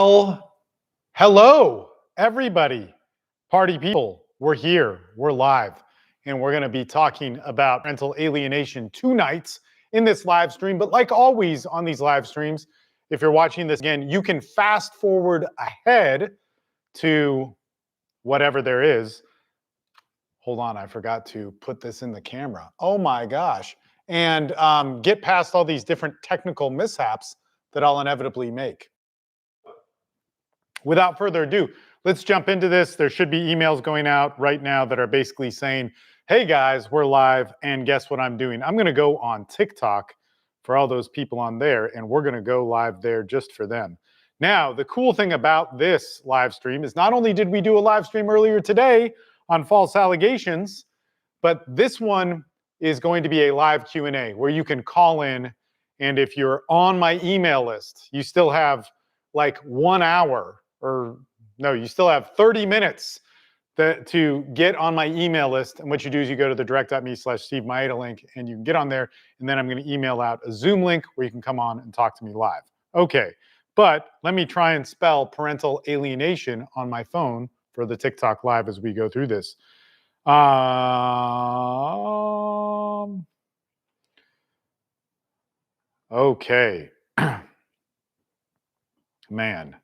Well, hello, everybody, party people. We're here, we're live, and we're going to be talking about parental alienation tonight in this live stream. But like always on these live streams, if you're watching this again, you can fast forward ahead to whatever there is. Hold on, I forgot to put this in the camera. Oh my gosh. And get past all these different technical mishaps that I'll inevitably make. Without further ado, let's jump into this. There should be emails going out right now that are basically saying, hey guys, we're live, and guess what I'm doing? I'm going to go on TikTok for all those people on there, and we're going to go live there just for them. Now, the cool thing about this live stream is not only did we do a live stream earlier today on false allegations, but this one is going to be a live Q&A where you can call in, and if you're on my email list, you still have like 1 hour or no, you still have 30 minutes to get on my email list. And what you do is you go to the direct.me/Steve Maeda link and you can get on there. And then I'm going to email out a Zoom link where you can come on and talk to me live. Okay, but let me try and spell parental alienation on my phone for the TikTok live as we go through this. Okay. Man.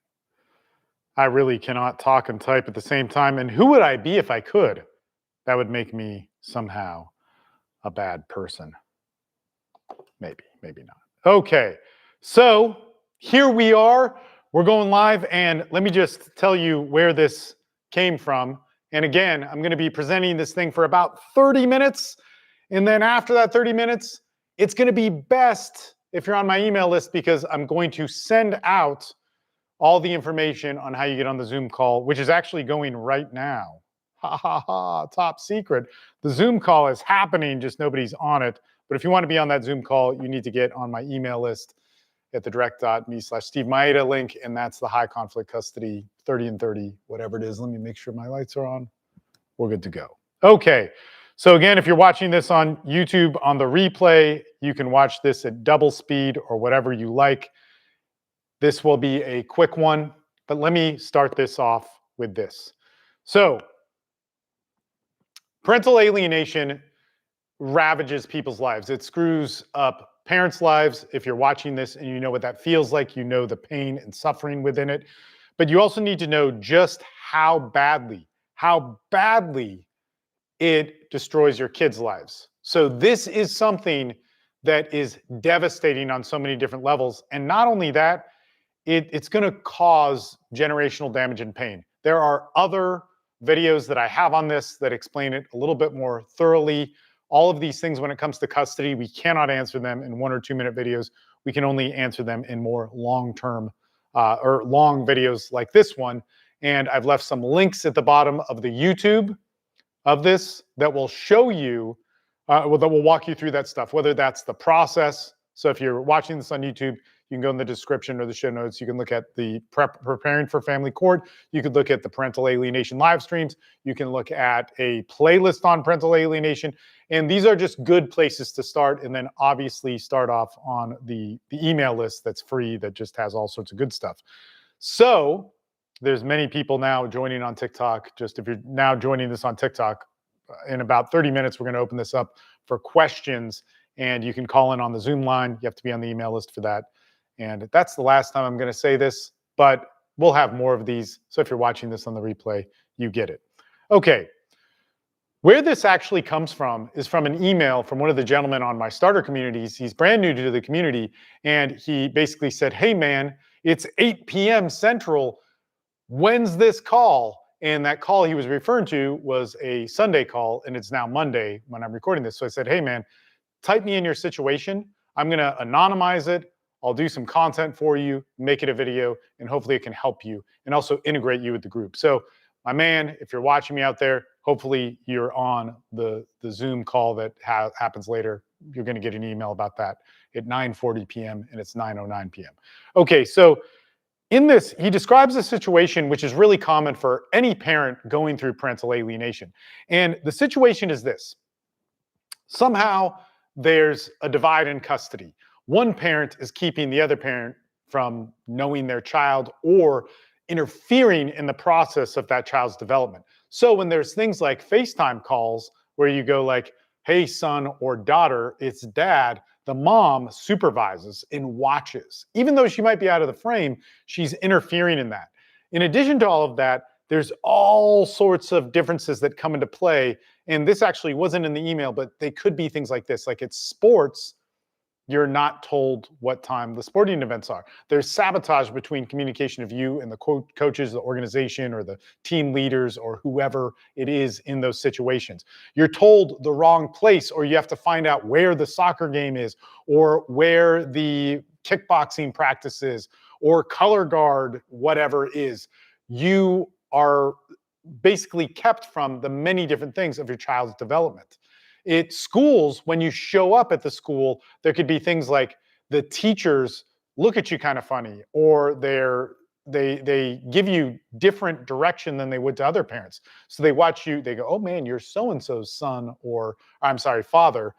I really cannot talk and type at the same time. And who would I be if I could? That would make me somehow a bad person. Maybe, maybe not. Okay, so here we are. We're going live, and let me just tell you where this came from. And again, I'm going to be presenting this thing for about 30 minutes. And then after that 30 minutes, it's going to be best if you're on my email list because I'm going to send out all the information on how you get on the Zoom call, which is actually going right now. Ha ha ha, top secret. The Zoom call is happening, just nobody's on it. But if you want to be on that Zoom call, you need to get on my email list at the direct.me/Steve Maeda link, and that's the high conflict custody 30 and 30, whatever it is. Let me make sure my lights are on. We're good to go. Okay, so again, if you're watching this on YouTube on the replay, you can watch this at double speed or whatever you like. This will be a quick one, but let me start this off with this. So, parental alienation ravages people's lives. It screws up parents' lives. If you're watching this and you know what that feels like, you know the pain and suffering within it. But you also need to know just how badly it destroys your kids' lives. So this is something that is devastating on so many different levels. And not only that, it's going to cause generational damage and pain. There are other videos that I have on this that explain it a little bit more thoroughly. All of these things when it comes to custody, we cannot answer them in 1 or 2 minute videos. We can only answer them in more long-term or long videos like this one. And I've left some links at the bottom of the YouTube of this that will show you, that will walk you through that stuff, whether that's the process. So if you're watching this on YouTube, you can go in the description or the show notes. You can look at the preparing for family court. You could look at the parental alienation live streams. You can look at a playlist on parental alienation. And these are just good places to start. And then obviously start off on the email list that's free that just has all sorts of good stuff. So there's many people now joining on TikTok. Just if you're now joining this on TikTok, in about 30 minutes, we're going to open this up for questions. And you can call in on the Zoom line. You have to be on the email list for that. And that's the last time I'm going to say this, but we'll have more of these. So if you're watching this on the replay, you get it. Okay. Where this actually comes from is from an email from one of the gentlemen on my starter communities. He's brand new to the community. And he basically said, hey, man, it's 8 p.m. Central. When's this call? And that call he was referring to was a Sunday call. And it's now Monday when I'm recording this. So I said, hey, man, type me in your situation. I'm going to anonymize it. I'll do some content for you, make it a video, and hopefully it can help you and also integrate you with the group. So my man, if you're watching me out there, hopefully you're on the Zoom call that happens later. You're going to get an email about that at 9:40 p.m. and it's 9:09 p.m. Okay, so in this, he describes a situation which is really common for any parent going through parental alienation. And the situation is this. Somehow there's a divide in custody. One parent is keeping the other parent from knowing their child or interfering in the process of that child's development. So when there's things like FaceTime calls where you go like, hey, son or daughter, it's dad, the mom supervises and watches. Even though she might be out of the frame, she's interfering in that. In addition to all of that, there's all sorts of differences that come into play. And this actually wasn't in the email, but they could be things like this. Like it's sports, you're not told what time the sporting events are. There's sabotage between communication of you and the coaches, the organization, or the team leaders, or whoever it is in those situations. You're told the wrong place, or you have to find out where the soccer game is, or where the kickboxing practice is, or color guard, whatever is. You are basically kept from the many different things of your child's development. At schools, when you show up at the school, there could be things like the teachers look at you kind of funny, or they give you different direction than they would to other parents. So they watch you, they go, oh man, you're so-and-so's son, or I'm sorry, father.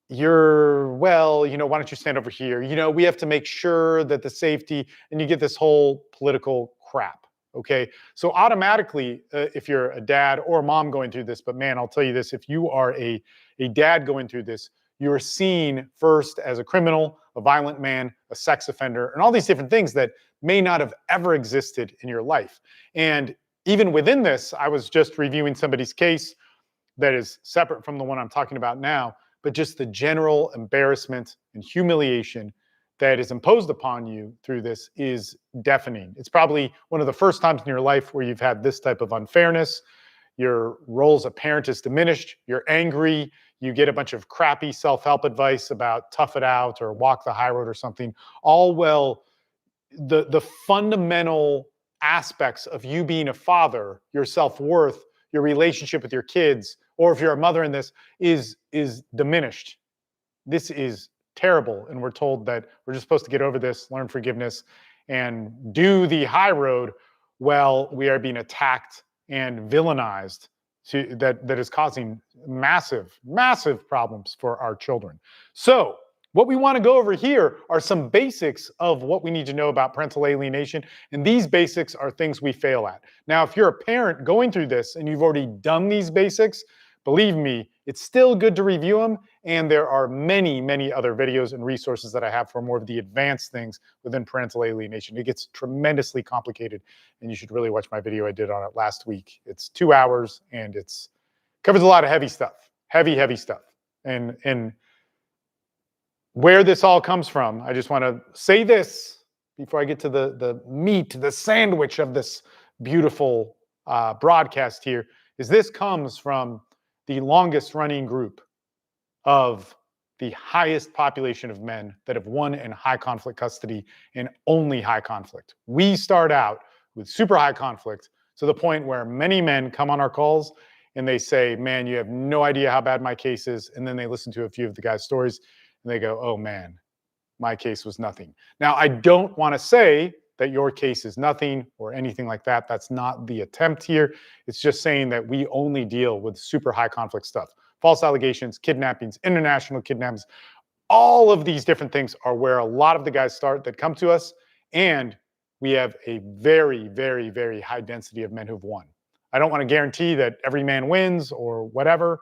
Well, why don't you stand over here? We have to make sure that the safety, and you get this whole political crap. Okay. So automatically, if you're a dad or a mom going through this, but man, I'll tell you this, if you are a dad going through this, you're seen first as a criminal, a violent man, a sex offender, and all these different things that may not have ever existed in your life. And even within this, I was just reviewing somebody's case that is separate from the one I'm talking about now, but just the general embarrassment and humiliation that is imposed upon you through this is deafening. It's probably one of the first times in your life where you've had this type of unfairness. Your role as a parent is diminished. You're angry. You get a bunch of crappy self-help advice about tough it out or walk the high road or something. All well, the fundamental aspects of you being a father, your self-worth, your relationship with your kids, or if you're a mother in this, is diminished. This is terrible. And we're told that we're just supposed to get over this, learn forgiveness, and do the high road. Well, we are being attacked and villainized that is causing massive, massive problems for our children. So what we want to go over here are some basics of what we need to know about parental alienation. And these basics are things we fail at. Now, if you're a parent going through this and you've already done these basics, believe me, it's still good to review them. And there are many, many other videos and resources that I have for more of the advanced things within parental alienation. It gets tremendously complicated, and you should really watch my video I did on it last week. It's 2 hours, and it's covers a lot of heavy stuff, heavy stuff. And where this all comes from, I just want to say this before I get to the meat, the sandwich of this beautiful broadcast here, is this comes from the longest running group of the highest population of men that have won in high conflict custody and only high conflict. We start out with super high conflict to the point where many men come on our calls and they say, man, you have no idea how bad my case is. And then they listen to a few of the guys' stories and they go, oh man, my case was nothing. Now, I don't want to say that your case is nothing or anything like that. That's not the attempt here. It's just saying that we only deal with super high conflict stuff. False allegations, kidnappings, international kidnappings, all of these different things are where a lot of the guys start that come to us. And we have a very, very, very high density of men who've won. I don't want to guarantee that every man wins or whatever.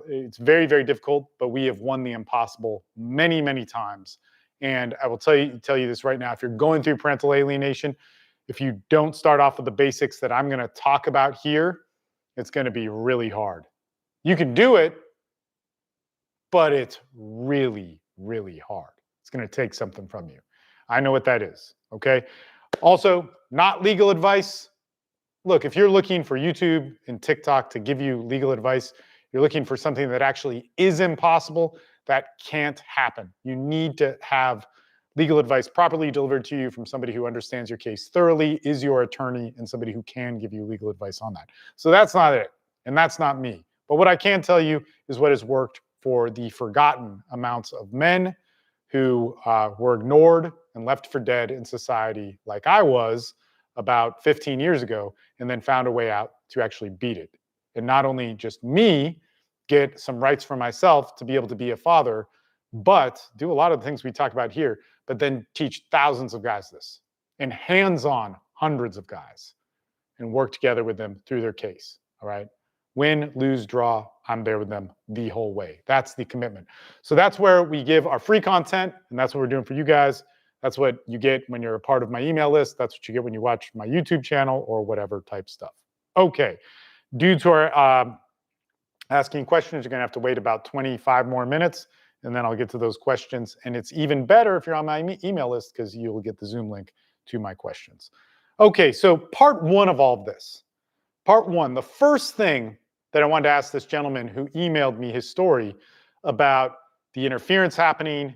It's very, very difficult, but we have won the impossible many, many times. And I will tell you this right now. If you're going through parental alienation, if you don't start off with the basics that I'm going to talk about here, it's going to be really hard. You can do it, but it's really, really hard. It's going to take something from you. I know what that is. Okay. Also, not legal advice. Look, if you're looking for YouTube and TikTok to give you legal advice, you're looking for something that actually is impossible, that can't happen. You need to have legal advice properly delivered to you from somebody who understands your case thoroughly, is your attorney, and somebody who can give you legal advice on that. So that's not it, and that's not me. But what I can tell you is what has worked for the forgotten amounts of men who were ignored and left for dead in society, like I was about 15 years ago, and then found a way out to actually beat it. And not only just me get some rights for myself to be able to be a father, but do a lot of the things we talk about here, but then teach thousands of guys this and hands-on hundreds of guys and work together with them through their case. All right. Win, lose, draw, I'm there with them the whole way. That's the commitment. So that's where we give our free content, and that's what we're doing for you guys. That's what you get when you're a part of my email list. That's what you get when you watch my YouTube channel or whatever type stuff. Okay. Due to our asking questions, you're going to have to wait about 25 more minutes, and then I'll get to those questions. And it's even better if you're on my email list because you'll get the Zoom link to my questions. Okay, so part one of all of this. Part one, the first thing that I wanted to ask this gentleman who emailed me his story about the interference happening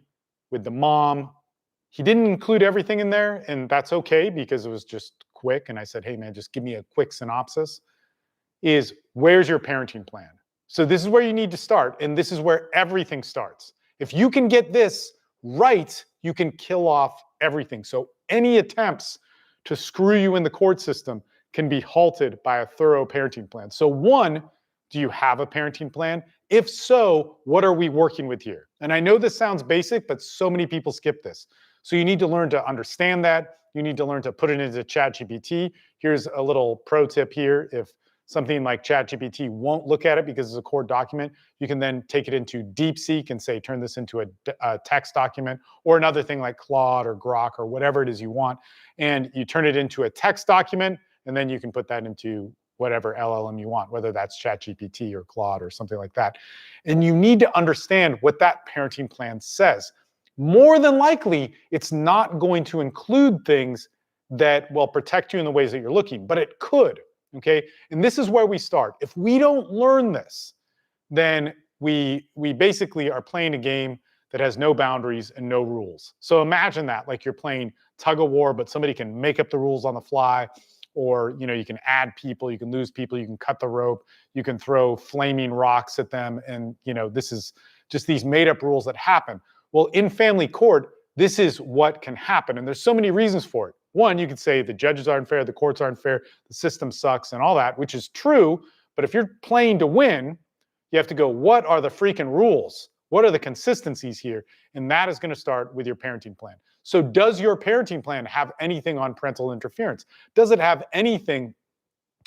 with the mom. He didn't include everything in there, and that's okay because it was just quick. And I said, hey, man, just give me a quick synopsis. Is where's your parenting plan? So this is where you need to start, and this is where everything starts. If you can get this right, you can kill off everything. So any attempts to screw you in the court system can be halted by a thorough parenting plan. So one, do you have a parenting plan? If so, what are we working with here? And I know this sounds basic, but so many people skip this. So you need to learn to understand that. You need to learn to put it into ChatGPT. Here's a little pro tip here. If something like ChatGPT won't look at it because it's a court document, you can then take it into DeepSeek and say, turn this into a text document, or another thing like Claude or Grok or whatever it is you want. And you turn it into a text document, and then you can put that into whatever LLM you want, whether that's ChatGPT or Claude or something like that. And you need to understand what that parenting plan says. More than likely, it's not going to include things that will protect you in the ways that you're looking, but it could. Okay, and this is where we start. If we don't learn this, then we basically are playing a game that has no boundaries and no rules. So imagine that, like you're playing tug of war, but somebody can make up the rules on the fly, or you can add people, you can lose people, you can cut the rope, you can throw flaming rocks at them, and this is just these made-up rules that happen. Well, in family court, this is what can happen, and there's so many reasons for it. One, you could say the judges aren't fair, the courts aren't fair, the system sucks, and all that, which is true. But if you're playing to win, you have to go, what are the freaking rules? What are the consistencies here? And that is going to start with your parenting plan. So does your parenting plan have anything on parental interference? Does it have anything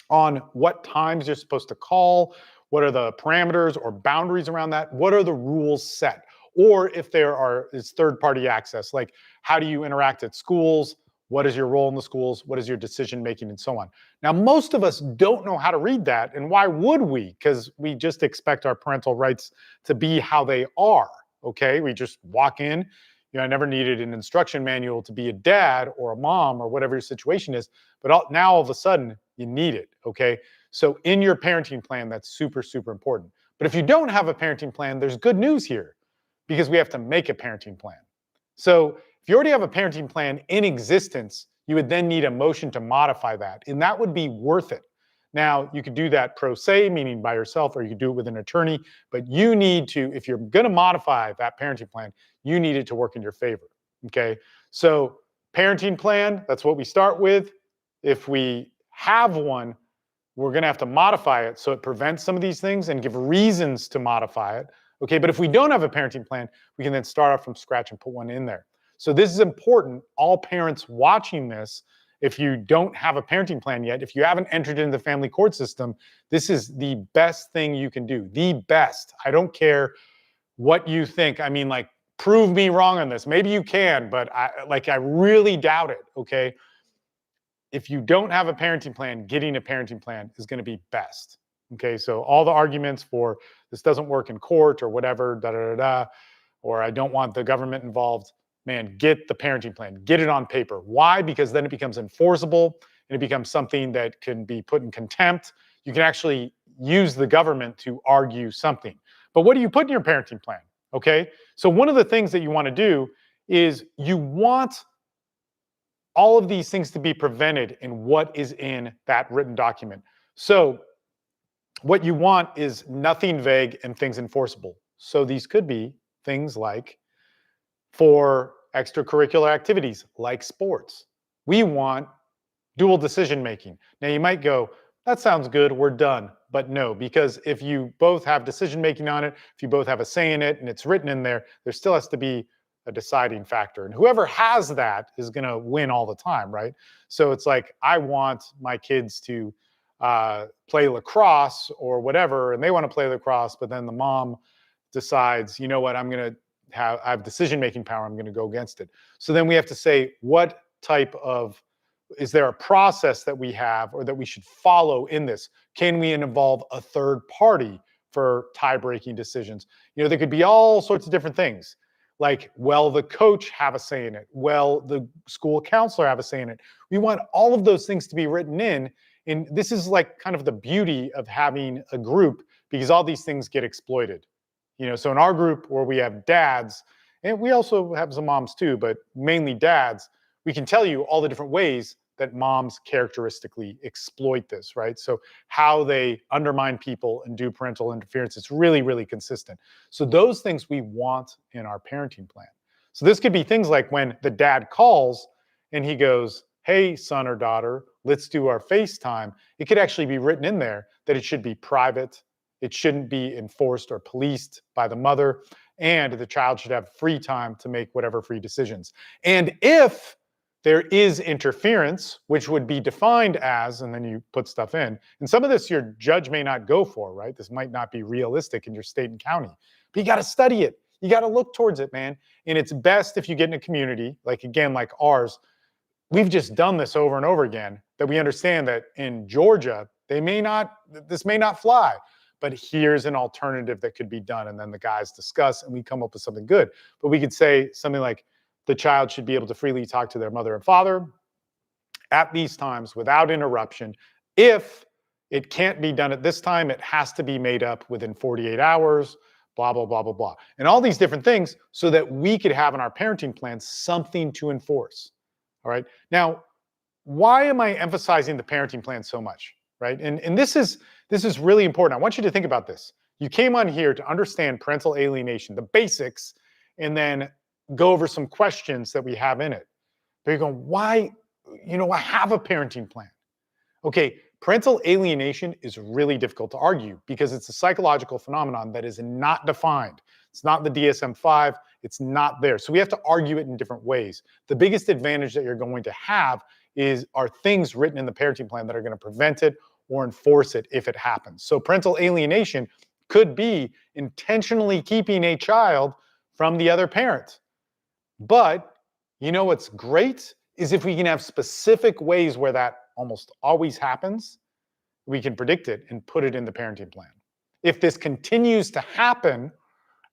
on what times you're supposed to call? What are the parameters or boundaries around that? What are the rules set? Or if there is third-party access, like how do you interact at schools? What is your role in the schools? What is your decision making, and so on? Now, most of us don't know how to read that, and why would we? Because we just expect our parental rights to be how they are, okay? We just walk in. I never needed an instruction manual to be a dad or a mom or whatever your situation is, but now all of a sudden you need it, okay? So in your parenting plan, that's super, super important. But if you don't have a parenting plan, there's good news here, because we have to make a parenting plan. So if you already have a parenting plan in existence, you would then need a motion to modify that, and that would be worth it. Now, you could do that pro se, meaning by yourself, or you could do it with an attorney, but you need to, if you're going to modify that parenting plan, you need it to work in your favor, okay? So parenting plan, that's what we start with. If we have one, we're going to have to modify it so it prevents some of these things and give reasons to modify it, okay? But if we don't have a parenting plan, we can then start off from scratch and put one in there. So this is important. All parents watching this, if you don't have a parenting plan yet, if you haven't entered into the family court system, this is the best thing you can do. The best. I don't care what you think. I mean, like, prove me wrong on this. Maybe you can, but I really doubt it, okay? If you don't have a parenting plan, getting a parenting plan is going to be best, okay? So all the arguments for this doesn't work in court or whatever, or I don't want the government involved, man, get the parenting plan, get it on paper. Why? Because then it becomes enforceable and it becomes something that can be put in contempt. You can actually use the government to argue something. But what do you put in your parenting plan? Okay, so one of the things that you want to do is you want all of these things to be prevented in what is in that written document. So what you want is nothing vague and things enforceable. So these could be things like, for extracurricular activities like sports, we want dual decision making. Now you might go, that sounds good, we're done. but no, because if you both have decision making on it, if you both have a say in it and it's written in there, there still has to be a deciding factor. And whoever has that is going to win all the time, right? So it's like, I want my kids to play lacrosse or whatever, and they want to play lacrosse, but then the mom decides, you know what, I have decision making power, I'm going to go against it. So then we have to say, what type of, is there a process that we have or that we should follow in this? Can we involve a third party for tie-breaking decisions? There could be all sorts of different things. Like, well, the coach have a say in it. Well, the school counselor have a say in it. We want all of those things to be written in. And this is like kind of the beauty of having a group, because all these things get exploited. So in our group where we have dads, and we also have some moms too, but mainly dads, we can tell you all the different ways that moms characteristically exploit this, right? So how they undermine people and do parental interference, it's really, really consistent. So those things we want in our parenting plan. So this could be things like when the dad calls and he goes, hey, son or daughter, let's do our FaceTime. It could actually be written in there that it should be private. It shouldn't be enforced or policed by the mother, and the child should have free time to make whatever free decisions. And if there is interference, which would be defined as, and then you put stuff in, and some of this your judge may not go for, right? This might not be realistic in your state and county, but you got to study it. You got to look towards it, man. And it's best if you get in a community, like again, like ours, we've just done this over and over again, that we understand that in Georgia, this may not fly, but here's an alternative that could be done. And then the guys discuss and we come up with something good. But we could say something like, the child should be able to freely talk to their mother and father at these times without interruption. If it can't be done at this time, it has to be made up within 48 hours, blah, blah, blah, blah, blah. And all these different things so that we could have in our parenting plan something to enforce. All right. Now, why am I emphasizing the parenting plan so much? Right. And this is really important. I want you to think about this. You came on here to understand parental alienation, the basics, and then go over some questions that we have in it. But you're going, why? I have a parenting plan. Okay, parental alienation is really difficult to argue because it's a psychological phenomenon that is not defined. It's not the DSM-5. It's not there. So we have to argue it in different ways. The biggest advantage that you're going to have are things written in the parenting plan that are going to prevent it or enforce it if it happens. So parental alienation could be intentionally keeping a child from the other parent. But what's great is if we can have specific ways where that almost always happens, we can predict it and put it in the parenting plan. If this continues to happen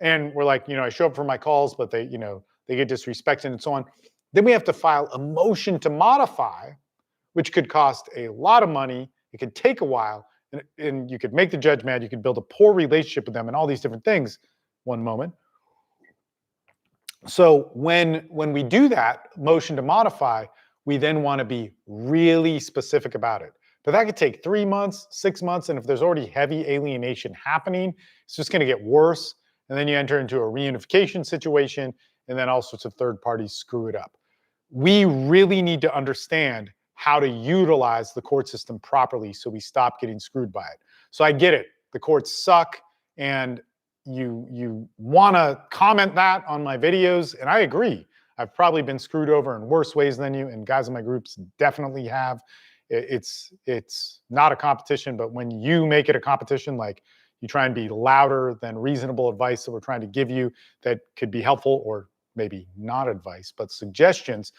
and we're like, I show up for my calls, but they get disrespected and so on, then we have to file a motion to modify, which could cost a lot of money. It could take a while, and you could make the judge mad. You could build a poor relationship with them and all these different things. One moment. So when we do that motion to modify, we then want to be really specific about it. But that could take 3 months, 6 months, and if there's already heavy alienation happening, it's just going to get worse. And then you enter into a reunification situation, and then all sorts of third parties screw it up. We really need to understand how to utilize the court system properly so we stop getting screwed by it. So I get it. The courts suck, and you want to comment that on my videos, and I agree. I've probably been screwed over in worse ways than you, and guys in my groups definitely have. It's not a competition, but when you make it a competition, like you try and be louder than reasonable advice that we're trying to give you that could be helpful, or maybe not advice, but suggestions,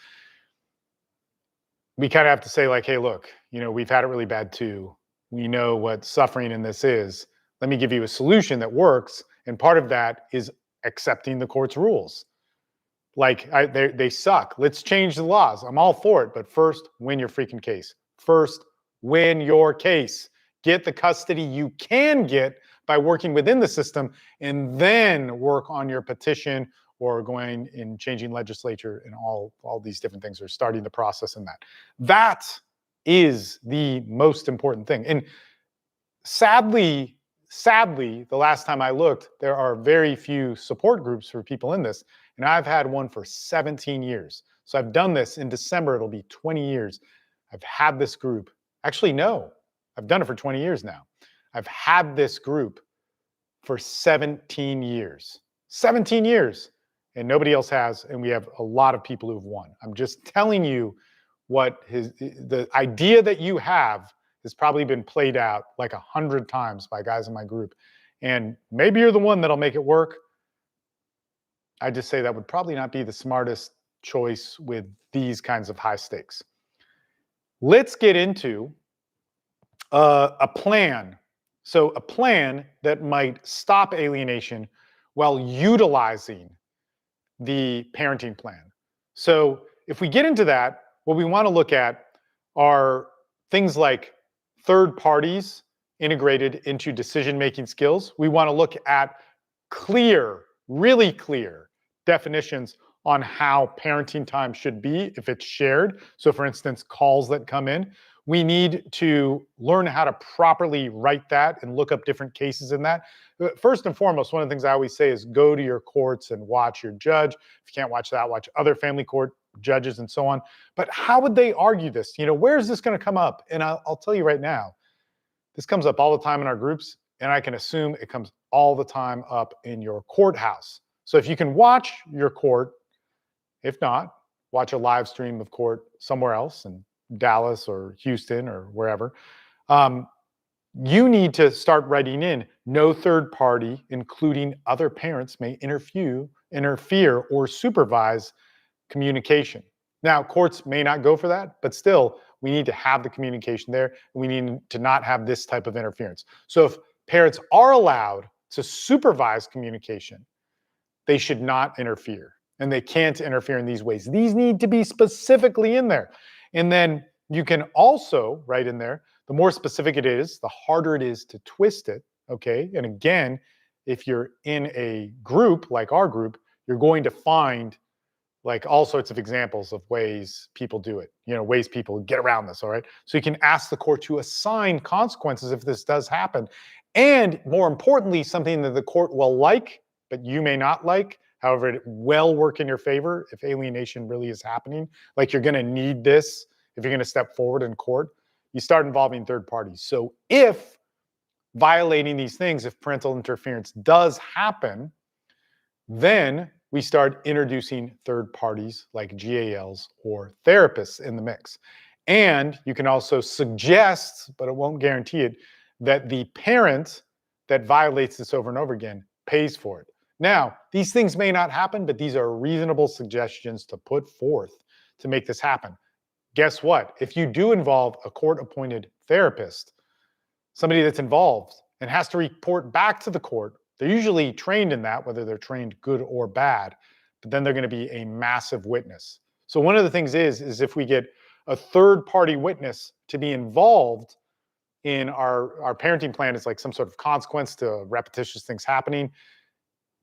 we kind of have to say like, hey, look, we've had it really bad too. We know what suffering in this is. Let me give you a solution that works. And part of that is accepting the court's rules. Like they suck. Let's change the laws. I'm all for it. But first, win your freaking case. First, win your case. Get the custody you can get by working within the system, and then work on your petition or going and changing legislature and all these different things, or starting the process in that. That is the most important thing. And sadly, the last time I looked, there are very few support groups for people in this. And I've had one for 17 years. So I've done this. In December, it'll be 20 years. I've had this group. Actually, no, I've done it for 20 years now. I've had this group for 17 years. 17 years. And nobody else has. And we have a lot of people who've won. I'm just telling you what the idea that you have has probably been played out like 100 times by guys in my group. And maybe you're the one that'll make it work. I just say that would probably not be the smartest choice with these kinds of high stakes. Let's get into a plan. So a plan that might stop alienation while utilizing the parenting plan. So if we get into that, what we want to look at are things like third parties integrated into decision-making skills. We want to look at clear, really clear definitions on how parenting time should be if it's shared. So for instance, calls that come in. We need to learn how to properly write that and look up different cases in that. First and foremost, one of the things I always say is go to your courts and watch your judge. If you can't watch that, watch other family court judges and so on. But how would they argue this? Where is this going to come up? And I'll tell you right now, this comes up all the time in our groups, and I can assume it comes all the time up in your courthouse. So if you can watch your court, if not, watch a live stream of court somewhere else in Dallas or Houston or wherever. You need to start writing in no third party, including other parents, may interfere or supervise communication. Now, courts may not go for that, but still, we need to have the communication there. And we need to not have this type of interference. So if parents are allowed to supervise communication, they should not interfere. And they can't interfere in these ways. These need to be specifically in there. And then you can also write in there, the more specific it is, the harder it is to twist it, okay? And again, if you're in a group like our group, you're going to find like all sorts of examples of ways people do it, ways people get around this, all right? So you can ask the court to assign consequences if this does happen. And more importantly, something that the court will like, but you may not like. However, it will work in your favor if alienation really is happening. Like you're going to need this if you're going to step forward in court. You start involving third parties. So if violating these things, if parental interference does happen, then we start introducing third parties like GALs or therapists in the mix. And you can also suggest, but it won't guarantee it, that the parent that violates this over and over again pays for it. Now, these things may not happen, but these are reasonable suggestions to put forth to make this happen. Guess what? If you do involve a court-appointed therapist, somebody that's involved and has to report back to the court, they're usually trained in that, whether they're trained good or bad, but then they're going to be a massive witness. So one of the things is if we get a third-party witness to be involved in our parenting plan, it's like some sort of consequence to repetitious things happening,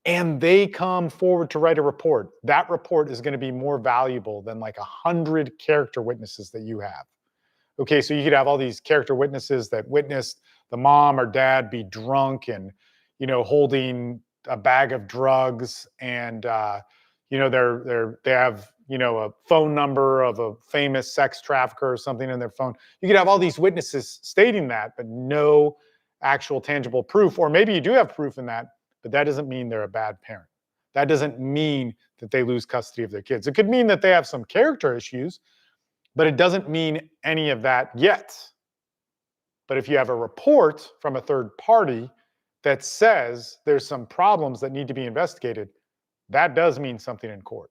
and they come forward to write a report, that report is going to be more valuable than like 100 character witnesses that you have. Okay, so you could have all these character witnesses that witnessed the mom or dad be drunk and, holding a bag of drugs, and they have a phone number of a famous sex trafficker or something in their phone. You could have all these witnesses stating that, but no actual tangible proof, or maybe you do have proof in that, but that doesn't mean they're a bad parent. That doesn't mean that they lose custody of their kids. It could mean that they have some character issues, but it doesn't mean any of that yet. But if you have a report from a third party that says there's some problems that need to be investigated, that does mean something in court.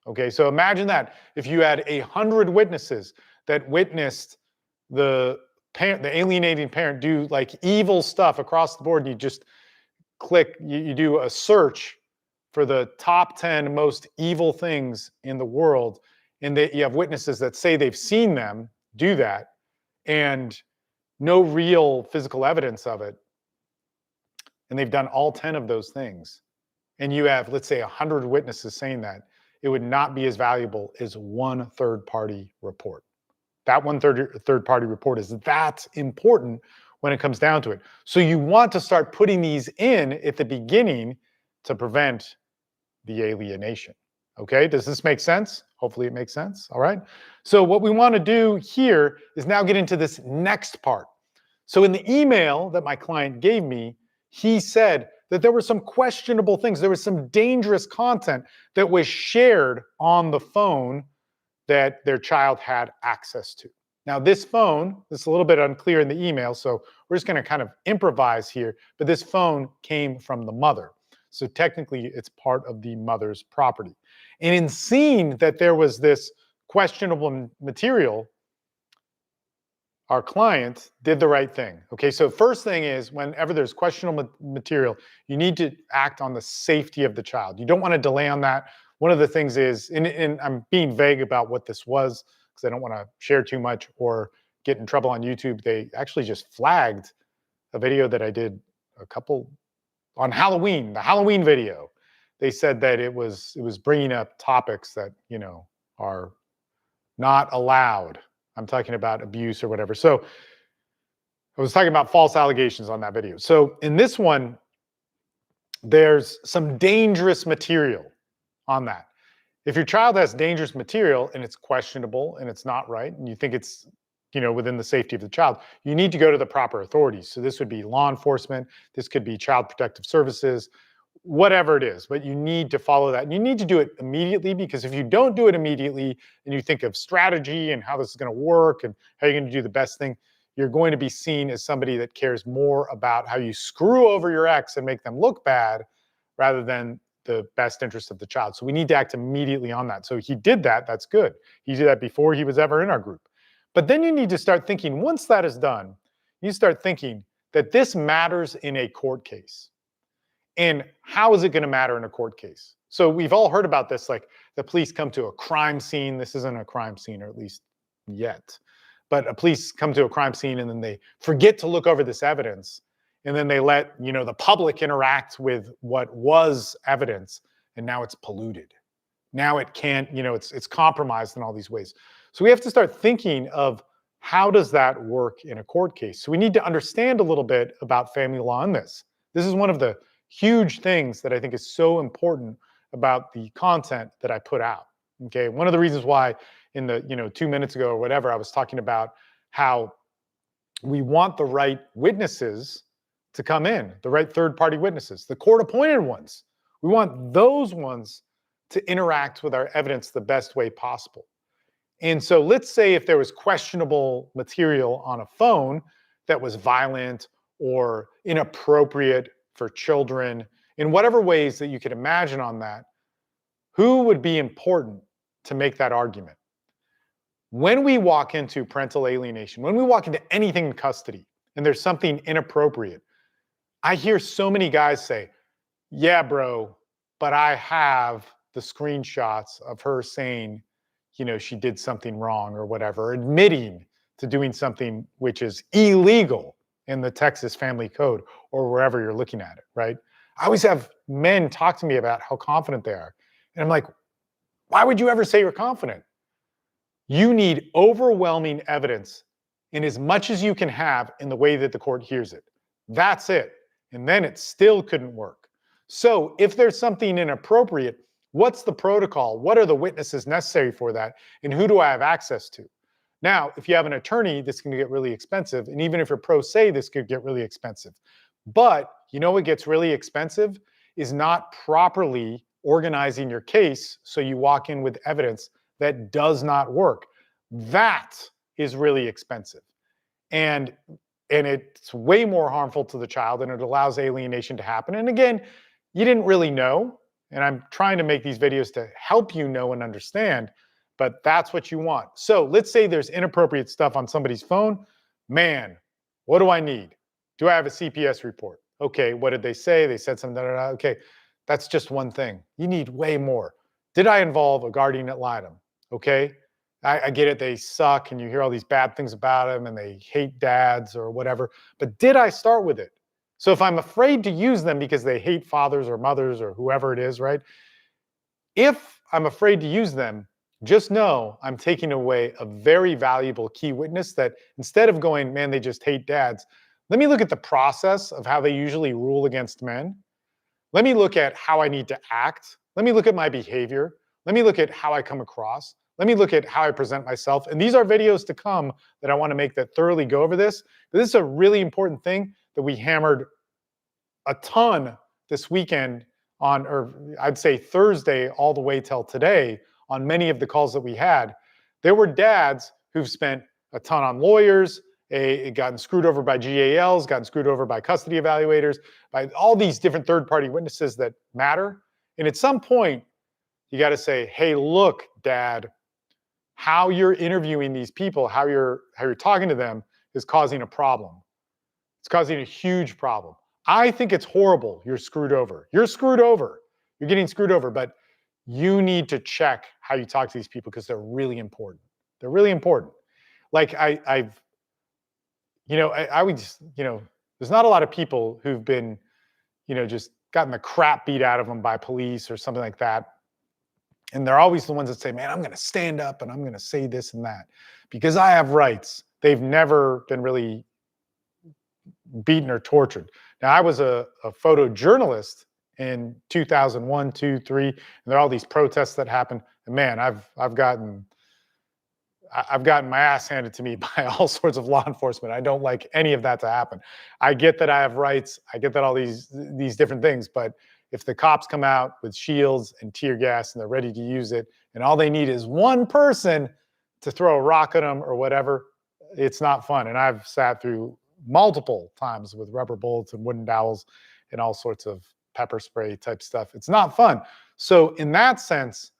Okay, so imagine that if you had 100 witnesses that witnessed the alienating parent do like evil stuff across the board, and you just you do a search for the top 10 most evil things in the world, and you have witnesses that say they've seen them do that, and no real physical evidence of it, and they've done all 10 of those things, and you have, let's say, 100 witnesses saying that, it would not be as valuable as one third-party report. That one third-party report is that important when it comes down to it. So you want to start putting these in at the beginning to prevent the alienation. Okay, does this make sense? Hopefully it makes sense. All right. So what we want to do here is now get into this next part. So in the email that my client gave me, he said that there were some questionable things. There was some dangerous content that was shared on the phone that their child had access to. Now, this phone, this is a little bit unclear in the email, so we're just going to kind of improvise here, but this phone came from the mother. So technically, it's part of the mother's property. And in seeing that there was this questionable material, our client did the right thing. Okay, so first thing is whenever there's questionable material, you need to act on the safety of the child. You don't want to delay on that. One of the things is, and I'm being vague about what this was because I don't want to share too much or get in trouble on YouTube. They actually just flagged a video that I did a couple on Halloween, the Halloween video. They said that it was bringing up topics that, are not allowed. I'm talking about abuse or whatever. So I was talking about false allegations on that video. So in this one, there's some dangerous material on that. If your child has dangerous material and it's questionable and it's not right, and you think it's within the safety of the child, you need to go to the proper authorities. So this would be law enforcement, this could be child protective services, whatever it is, but you need to follow that. And you need to do it immediately, because if you don't do it immediately and you think of strategy and how this is going to work and how you're going to do the best thing, you're going to be seen as somebody that cares more about how you screw over your ex and make them look bad rather than the best interest of the child. So we need to act immediately on that. So he did that. That's good. He did that before he was ever in our group. But then you need to start thinking, once that is done, you start thinking that this matters in a court case. And how is it going to matter in a court case? So we've all heard about this, like the police come to a crime scene. This isn't a crime scene, or at least yet. But a police come to a crime scene and then they forget to look over this evidence. And then they let, the public interact with what was evidence. And now it's polluted. Now it can't, it's compromised in all these ways. So we have to start thinking of how does that work in a court case? So we need to understand a little bit about family law in this. This is one of the huge things that I think is so important about the content that I put out. Okay, one of the reasons why in the 2 minutes ago or whatever I was talking about how we want the right witnesses to come in, the right third-party witnesses, the court-appointed ones. We want those ones to interact with our evidence the best way possible. And so let's say if there was questionable material on a phone that was violent or inappropriate for children, in whatever ways that you could imagine on that, who would be important to make that argument? When we walk into parental alienation, when we walk into anything in custody and there's something inappropriate, I hear so many guys say, yeah, bro, but I have the screenshots of her saying, she did something wrong or whatever, admitting to doing something which is illegal in the Texas Family Code or wherever you're looking at it, right? I always have men talk to me about how confident they are. And I'm like, why would you ever say you're confident? You need overwhelming evidence in as much as you can have in the way that the court hears it. That's it. And then it still couldn't work. So if there's something inappropriate, what's the protocol? What are the witnesses necessary for that? And who do I have access to? Now, if you have an attorney, this can get really expensive. And even if you're pro se, this could get really expensive. But what gets really expensive is not properly organizing your case so you walk in with evidence that does not work. That is really expensive. And it's way more harmful to the child, and it allows alienation to happen. And again, you didn't really know. And I'm trying to make these videos to help you know and understand, but that's what you want. So let's say there's inappropriate stuff on somebody's phone. Man, what do I need? Do I have a CPS report? Okay, what did they say? They said something, okay, that's just one thing. You need way more. Did I involve a guardian ad litem? Okay, I get it, they suck and you hear all these bad things about them and they hate dads or whatever, but did I start with it? So if I'm afraid to use them because they hate fathers or mothers or whoever it is, right? If I'm afraid to use them, just know I'm taking away a very valuable key witness that instead of going, man, they just hate dads, let me look at the process of how they usually rule against men. Let me look at how I need to act. Let me look at my behavior. Let me look at how I come across. Let me look at how I present myself. And these are videos to come that I want to make that thoroughly go over this. But this is a really important thing that we hammered a ton this weekend on, or I'd say Thursday all the way till today on many of the calls that we had. There were dads who've spent a ton on lawyers, gotten screwed over by GALs, gotten screwed over by custody evaluators, by all these different third-party witnesses that matter. And at some point, you got to say, hey, look, Dad, how you're interviewing these people, how you're talking to them is causing a problem. It's causing a huge problem. I think it's horrible. You're screwed over. You're screwed over. You're getting screwed over, but you need to check how you talk to these people because they're really important. They're really important. Like I would just, there's not a lot of people who've been, just gotten the crap beat out of them by police or something like that. And they're always the ones that say, man, I'm going to stand up and I'm going to say this and that because I have rights. They've never been really beaten or tortured. Now, I was a photojournalist in 2001, 2, 3, and there are all these protests that happened. And man, I've gotten my ass handed to me by all sorts of law enforcement. I don't like any of that to happen. I get that I have rights. I get that all these different things, but if the cops come out with shields and tear gas and they're ready to use it, and all they need is one person to throw a rock at them or whatever, it's not fun. And I've sat through multiple times with rubber bullets and wooden dowels and all sorts of pepper spray type stuff. It's not fun. So in that sense,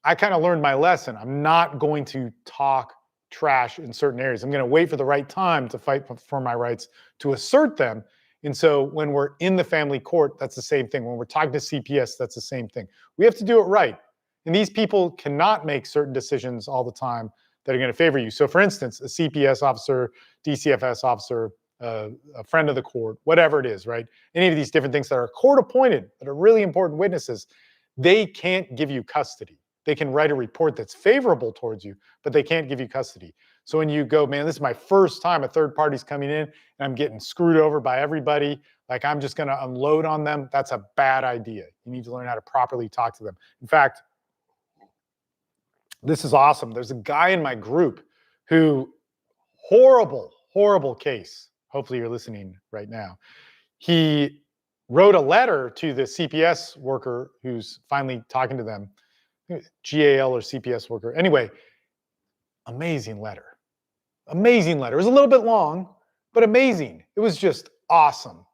I kind of learned my lesson. I'm not going to talk trash in certain areas. I'm going to wait for the right time to fight for my rights, to assert them. And so when we're in the family court, that's the same thing. When we're talking to CPS, that's the same thing. We have to do it right. And these people cannot make certain decisions all the time that are going to favor you. So for instance, a CPS officer, DCFS officer, a friend of the court, whatever it is, right? Any of these different things that are court appointed, that are really important witnesses, they can't give you custody. They can write a report that's favorable towards you, but they can't give you custody. So when you go, man, this is my first time a third party's coming in and I'm getting screwed over by everybody, like I'm just going to unload on them, that's a bad idea. You need to learn how to properly talk to them. In fact, this is awesome. There's a guy in my group who, horrible case. Hopefully you're listening right now. He wrote a letter to the CPS worker who's finally talking to them, GAL or CPS worker. Anyway, amazing letter. Amazing letter. It was a little bit long, but amazing. It was just awesome.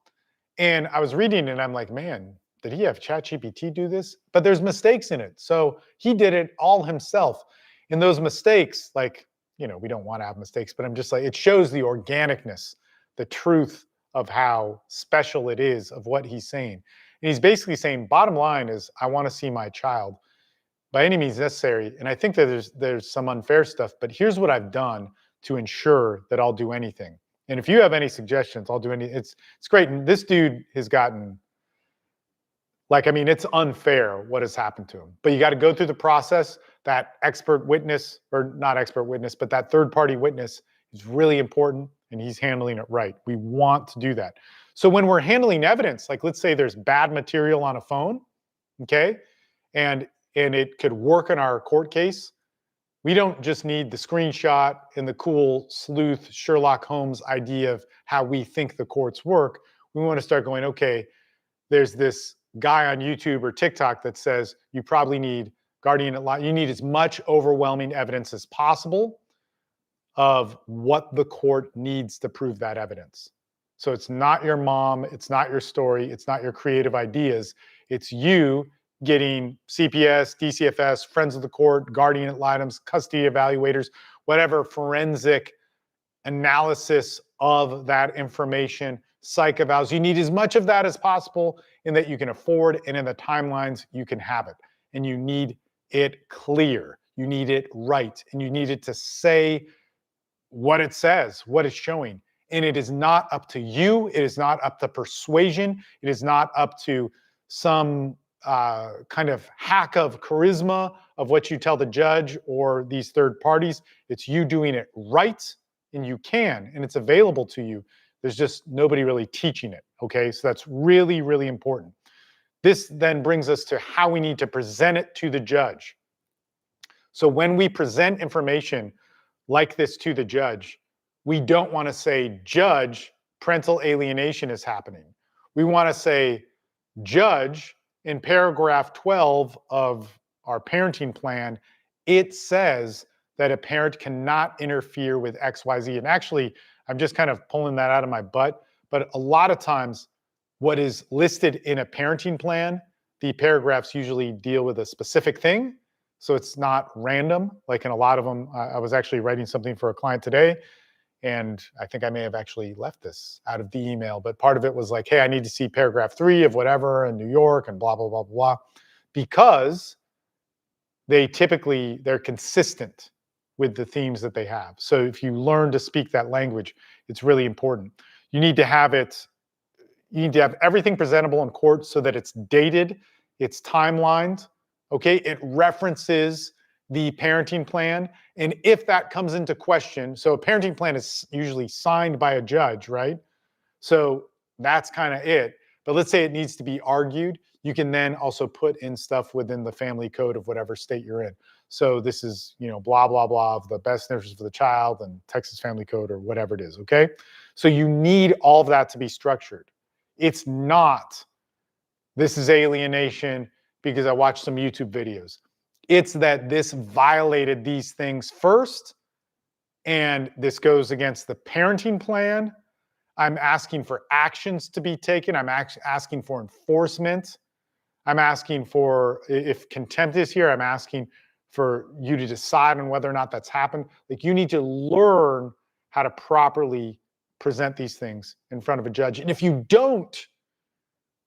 And I was reading it and I'm like, man, did he have ChatGPT do this? But there's mistakes in it. So he did it all himself. And those mistakes, like, we don't want to have mistakes, but I'm just like, it shows the organicness, the truth of how special it is of what he's saying. And he's basically saying, bottom line is, I want to see my child by any means necessary. And I think that there's some unfair stuff, but here's what I've done to ensure that I'll do anything. And if you have any suggestions, I'll do any. It's great. And this dude has gotten, it's unfair what has happened to him. But you got to go through the process. That expert witness, or not expert witness, but that third party witness is really important, and he's handling it right. We want to do that. So when we're handling evidence, like let's say there's bad material on a phone, okay, and it could work in our court case, we don't just need the screenshot and the cool sleuth Sherlock Holmes idea of how we think the courts work. We want to start going, okay, there's this guy on YouTube or TikTok that says you probably need guardian ad litem. You need as much overwhelming evidence as possible of what the court needs to prove that evidence. So it's not your mom, it's not your story, it's not your creative ideas. It's you getting CPS, DCFS, friends of the court, guardian ad litems, custody evaluators, whatever forensic analysis of that information, psych evals. You need as much of that as possible in that you can afford and in the timelines you can have it. And you need it clear. You need it right. And you need it to say what it says, what it's showing. And it is not up to you. It is not up to persuasion. It is not up to some kind of hack of charisma of what you tell the judge or these third parties. It's you doing it right, and you can, and it's available to you. There's just nobody really teaching it, okay? So that's really, really important. This then brings us to how we need to present it to the judge. So when we present information like this to the judge, we don't want to say, Judge, parental alienation is happening. We want to say, Judge, in paragraph 12 of our parenting plan, it says that a parent cannot interfere with XYZ. And actually, I'm just kind of pulling that out of my butt. But a lot of times, what is listed in a parenting plan, the paragraphs usually deal with a specific thing. So it's not random. Like in a lot of them, I was actually writing something for a client today, and I think I may have actually left this out of the email, but part of it was like, hey, I need to see paragraph 3 of whatever in New York and blah, blah, blah, blah, because they're consistent with the themes that they have. So if you learn to speak that language, it's really important. You need to have everything presentable in court so that it's dated, it's timelined, okay? It references the parenting plan. And if that comes into question, so a parenting plan is usually signed by a judge, right? So that's kind of it. But let's say it needs to be argued. You can then also put in stuff within the family code of whatever state you're in. So this is, blah, blah, blah of the best interest for the child and Texas Family Code or whatever it is, okay? So you need all of that to be structured. It's not, this is alienation because I watched some YouTube videos. It's that this violated these things first, and this goes against the parenting plan. I'm asking for actions to be taken. I'm asking for enforcement. I'm asking for, if contempt is here, I'm asking for you to decide on whether or not that's happened. Like, you need to learn how to properly present these things in front of a judge. And if you don't,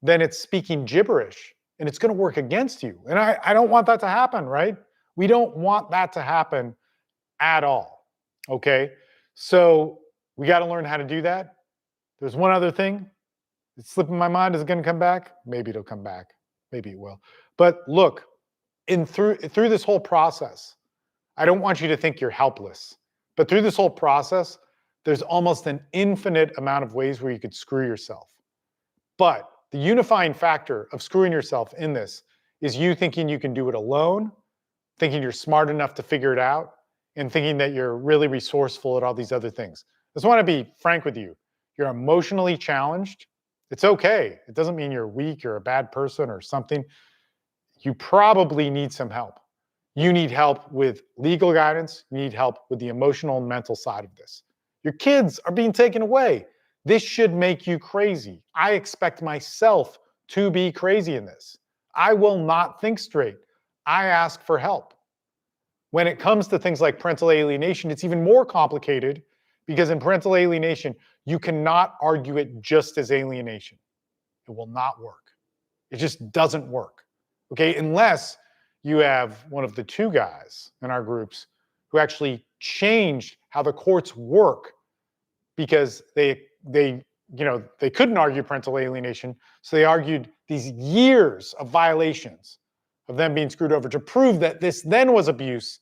then it's speaking gibberish and it's going to work against you. And I don't want that to happen, right? We don't want that to happen at all. Okay. So we got to learn how to do that. There's one other thing. It's slipping my mind. Is it going to come back? Maybe it'll come back. Maybe it will. But look, through this whole process, I don't want you to think you're helpless. But through this whole process, there's almost an infinite amount of ways where you could screw yourself. But the unifying factor of screwing yourself in this is you thinking you can do it alone, thinking you're smart enough to figure it out, and thinking that you're really resourceful at all these other things. I just want to be frank with you. You're emotionally challenged. It's okay. It doesn't mean you're weak or a bad person or something. You probably need some help. You need help with legal guidance. You need help with the emotional and mental side of this. Your kids are being taken away. This should make you crazy. I expect myself to be crazy in this. I will not think straight. I ask for help. When it comes to things like parental alienation, it's even more complicated because in parental alienation, you cannot argue it just as alienation. It will not work. It just doesn't work. Okay, unless you have one of the two guys in our groups who actually changed how the courts work because they couldn't argue parental alienation, so they argued these years of violations of them being screwed over to prove that this then was abuse,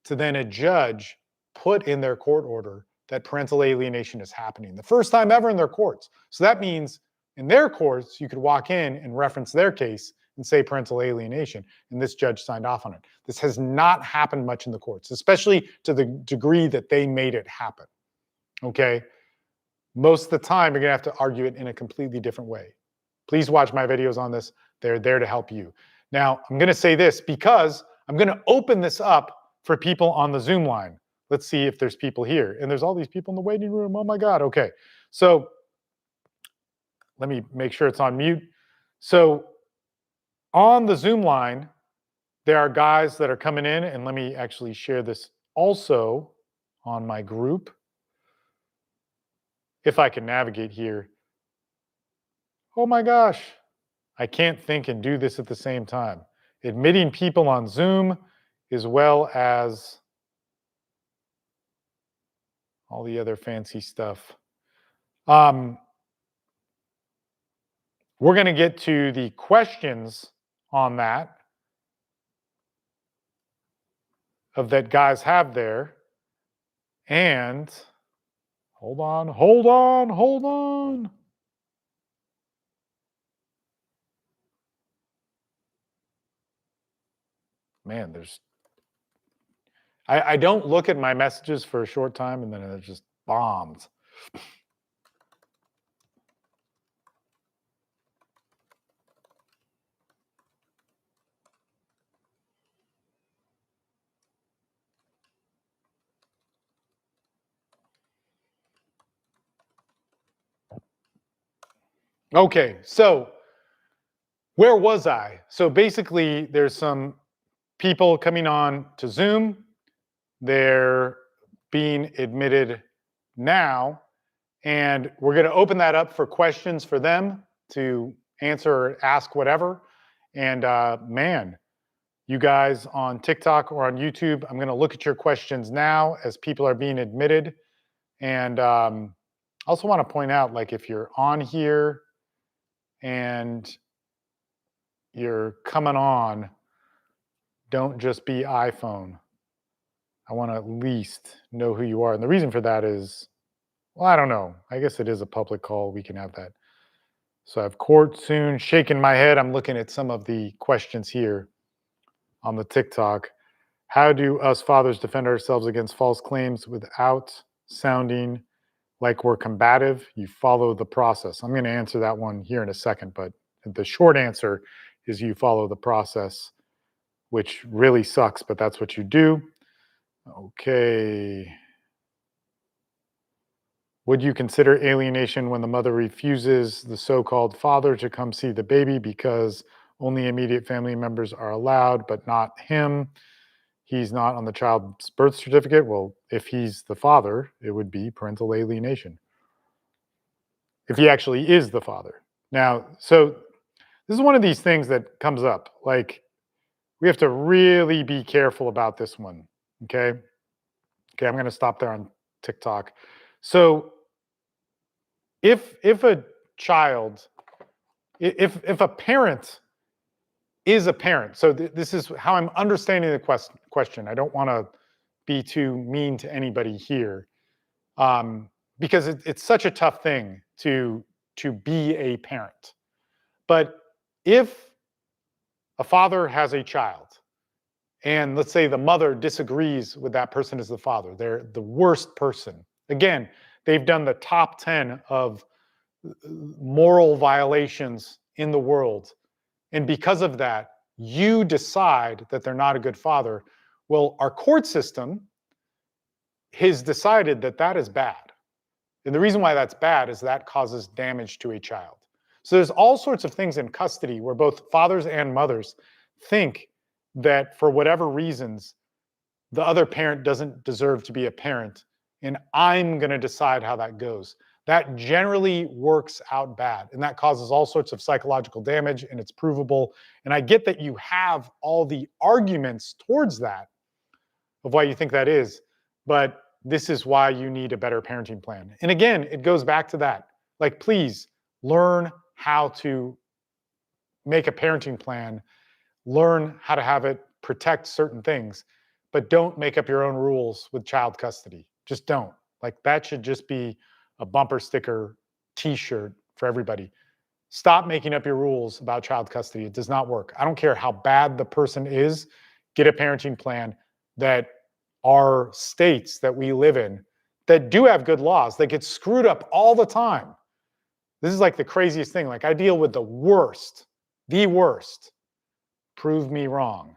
to then a judge put in their court order that parental alienation is happening. The first time ever in their courts. So that means in their courts, you could walk in and reference their case and say parental alienation, and this judge signed off on it. This has not happened much in the courts, especially to the degree that they made it happen, okay? Most of the time, you're gonna have to argue it in a completely different way. Please watch my videos on this. They're there to help you. Now, I'm gonna say this because I'm gonna open this up for people on the Zoom line. Let's see if there's people here. And there's all these people in the waiting room. Oh my God, okay. So let me make sure it's on mute. So on the Zoom line, there are guys that are coming in, and let me actually share this also on my group. If I can navigate here. Oh my gosh, I can't think and do this at the same time. Admitting people on Zoom as well as all the other fancy stuff. We're going to get to the questions on that guys have there. And hold on. Man, there's I don't look at my messages for a short time and then it just bombs. Okay, so where was I? So basically, there's some people coming on to Zoom. They're being admitted now, and we're going to open that up for questions for them to answer or ask whatever. And man, you guys on TikTok or on YouTube, I'm going to look at your questions now as people are being admitted. And also want to point out, like, if you're on here and you're coming on, don't just be iPhone. I want to at least know who you are. And the reason for that is, well, I don't know. I guess it is a public call. We can have that. So I have court soon, shaking my head. I'm looking at some of the questions here on the TikTok. How do us fathers defend ourselves against false claims without sounding like we're combative? You follow the process. I'm going to answer that one here in a second, but the short answer is you follow the process, which really sucks, but that's what you do. Okay. Would you consider alienation when the mother refuses the so-called father to come see the baby because only immediate family members are allowed, but not him? He's not on the child's birth certificate. Well, if he's the father, it would be parental alienation. If he actually is the father. Now, so this is one of these things that comes up. Like, we have to really be careful about this one. Okay. Okay, I'm going to stop there on TikTok. So if a child, if a parent is a parent, so this is how I'm understanding the question. I don't want to be too mean to anybody here, because it's such a tough thing to be a parent. But if a father has a child, and let's say the mother disagrees with that person as the father, they're the worst person. Again, they've done the top 10 of moral violations in the world. And because of that, you decide that they're not a good father. Well, our court system has decided that that is bad. And the reason why that's bad is that causes damage to a child. So there's all sorts of things in custody where both fathers and mothers think that for whatever reasons, the other parent doesn't deserve to be a parent, and I'm going to decide how that goes. That generally works out bad, and that causes all sorts of psychological damage, and it's provable. And I get that you have all the arguments towards that of why you think that is, but this is why you need a better parenting plan. And again, it goes back to that. Like, please learn how to make a parenting plan, learn how to have it protect certain things, but don't make up your own rules with child custody. Just don't. Like, that should just be a bumper sticker t-shirt for everybody. Stop making up your rules about child custody. It does not work. I don't care how bad the person is. Get a parenting plan that are states that we live in that do have good laws that get screwed up all the time. This is like the craziest thing. Like, I deal with the worst. Prove me wrong.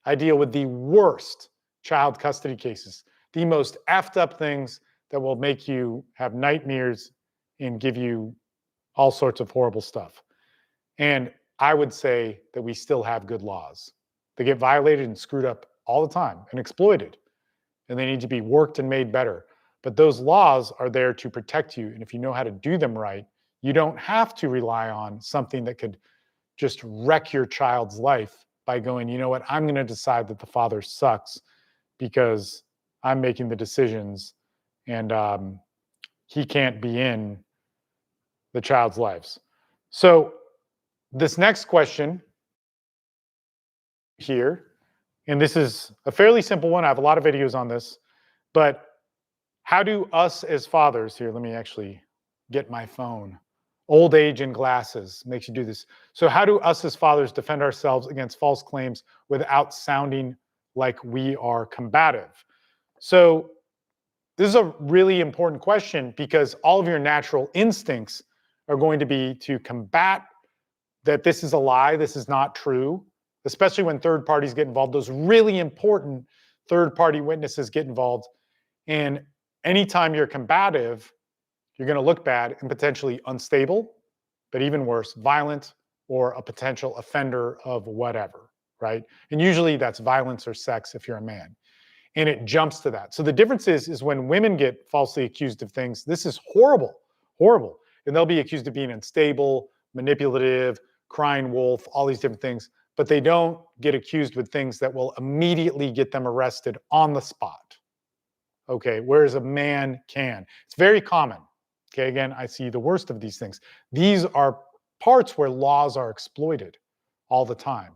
I deal with the worst child custody cases, the most effed up things that will make you have nightmares and give you all sorts of horrible stuff. And I would say that we still have good laws. They get violated and screwed up all the time and exploited, and they need to be worked and made better. But those laws are there to protect you. And if you know how to do them right, you don't have to rely on something that could just wreck your child's life by going, you know what, I'm going to decide that the father sucks because I'm making the decisions, and he can't be in the child's lives. So this next question here, and this is a fairly simple one. I have a lot of videos on this, but how do us as fathers, here, let me actually get my phone. Old age and glasses makes you do this. So how do us as fathers defend ourselves against false claims without sounding like we are combative? So this is a really important question because all of your natural instincts are going to be to combat that this is a lie, this is not true, especially when third parties get involved. Those really important third party witnesses get involved. And anytime you're combative, you're going to look bad and potentially unstable, but even worse, violent or a potential offender of whatever, right? And usually that's violence or sex if you're a man. And it jumps to that. So the difference is when women get falsely accused of things, this is horrible, horrible. And they'll be accused of being unstable, manipulative, crying wolf, all these different things, but they don't get accused with things that will immediately get them arrested on the spot. Okay, whereas a man can. It's very common. Okay, again, I see the worst of these things. These are parts where laws are exploited all the time.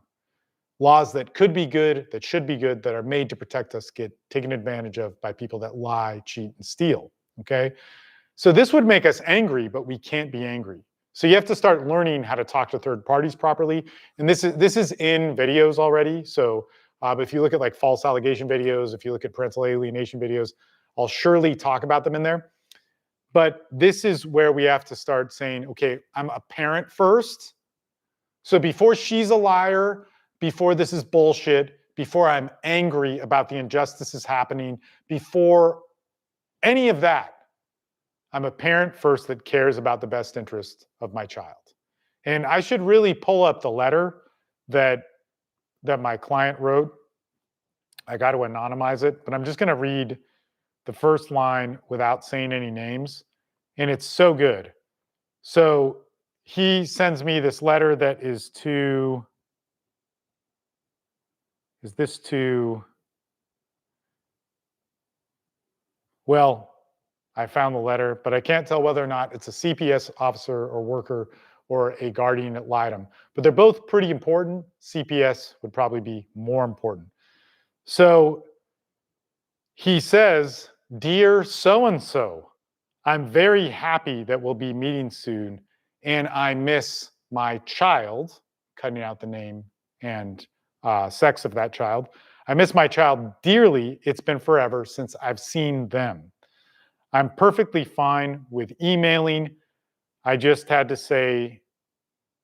Laws that could be good, that should be good, that are made to protect us get taken advantage of by people that lie, cheat, and steal. Okay, so this would make us angry, but we can't be angry. So you have to start learning how to talk to third parties properly. And this is in videos already. So if you look at like false allegation videos, if you look at parental alienation videos, I'll surely talk about them in there. But this is where we have to start saying, okay, I'm a parent first. So before she's a liar, before this is bullshit, before I'm angry about the injustices happening, before any of that, I'm a parent first that cares about the best interest of my child. And I should really pull up the letter that my client wrote. I got to anonymize it, but I'm just going to read the first line without saying any names. And it's so good. So he sends me this letter that is to, well, I found the letter, but I can't tell whether or not it's a CPS officer or worker or a guardian at Lidum. But they're both pretty important. CPS would probably be more important. So he says, "Dear so-and-so, I'm very happy that we'll be meeting soon, and I miss my child," cutting out the name and sex of that child. "I miss my child dearly. It's been forever since I've seen them. I'm perfectly fine with emailing. I just had to say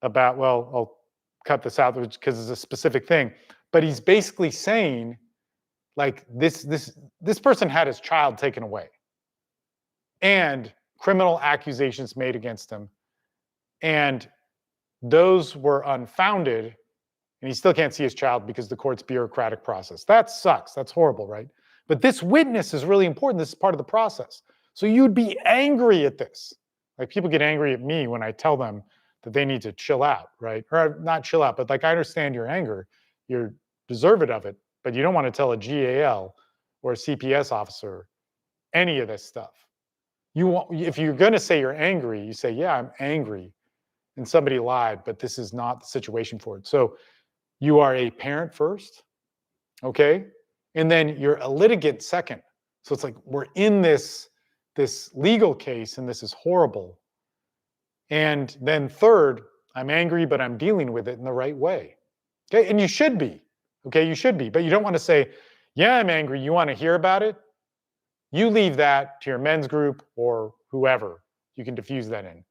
about," well, I'll cut this out because it's a specific thing. But he's basically saying, like, this person had his child taken away and criminal accusations made against him. And those were unfounded. And he still can't see his child because the court's bureaucratic process. That sucks. That's horrible, right? But this witness is really important. This is part of the process. So you'd be angry at this. Like, people get angry at me when I tell them that they need to chill out, right? Or not chill out, but like, I understand your anger. You're deserving of it, but you don't want to tell a GAL or a CPS officer any of this stuff. If you're going to say you're angry, you say, yeah, I'm angry and somebody lied, but this is not the situation for it. So you are a parent first, okay? And then you're a litigant second. So it's like, we're in this legal case and this is horrible. And then third, I'm angry, but I'm dealing with it in the right way. Okay, and you should be. Okay, you should be, but you don't want to say, yeah, I'm angry. You want to hear about it? You leave that to your men's group or whoever you can diffuse that in.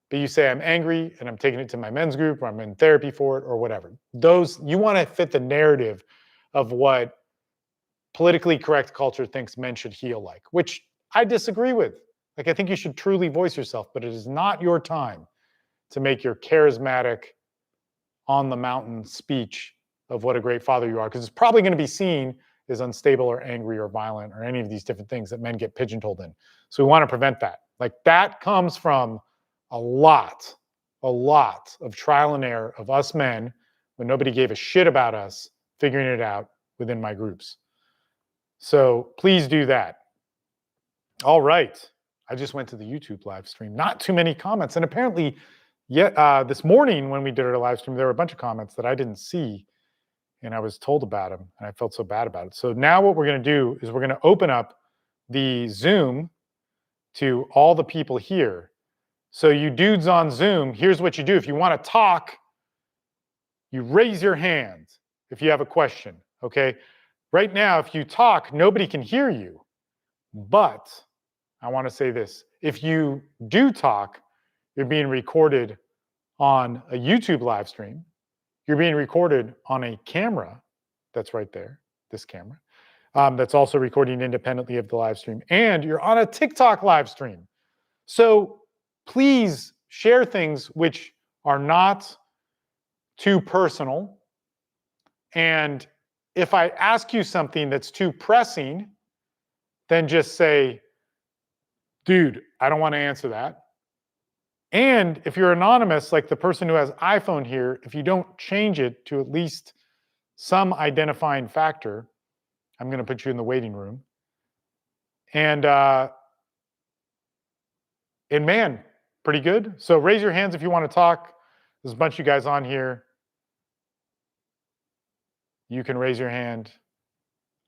But you say, I'm angry and I'm taking it to my men's group, or I'm in therapy for it, or whatever. Those, you want to fit the narrative of what politically correct culture thinks men should heal like, which I disagree with. Like, I think you should truly voice yourself, but it is not your time to make your charismatic, on the mountain speech of what a great father you are, because it's probably going to be seen as unstable or angry or violent or any of these different things that men get pigeonholed in. So we want to prevent that. Like, that comes from a lot of trial and error of us men when nobody gave a shit about us figuring it out within my groups. So please do that. All right. I just went to the YouTube live stream. Not too many comments. And apparently, this morning when we did our live stream, there were a bunch of comments that I didn't see. And I was told about them. And I felt so bad about it. So now what we're going to do is we're going to open up the Zoom to all the people here. So you dudes on Zoom, here's what you do. If you want to talk, you raise your hand if you have a question, okay? Right now, if you talk, nobody can hear you. But I want to say this. If you do talk, you're being recorded on a YouTube live stream. You're being recorded on a camera that's right there, this camera, that's also recording independently of the live stream. And you're on a TikTok live stream. So please share things which are not too personal. And if I ask you something that's too pressing, then just say, dude, I don't want to answer that. And if you're anonymous, like the person who has iPhone here, if you don't change it to at least some identifying factor, I'm going to put you in the waiting room. And man, pretty good. So raise your hands if you want to talk. There's a bunch of you guys on here. You can raise your hand.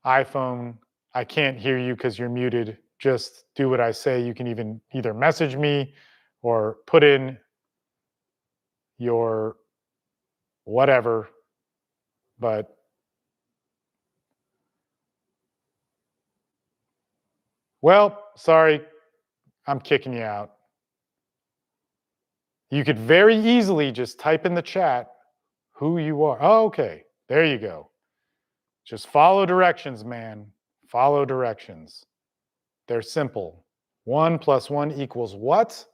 iPhone, I can't hear you because you're muted. Just do what I say. You can even either message me or put in your whatever, but well, sorry, I'm kicking you out. You could very easily just type in the chat who you are. Oh, okay, there you go. Just follow directions, man. Follow directions. They're simple. 1 + 1 = what?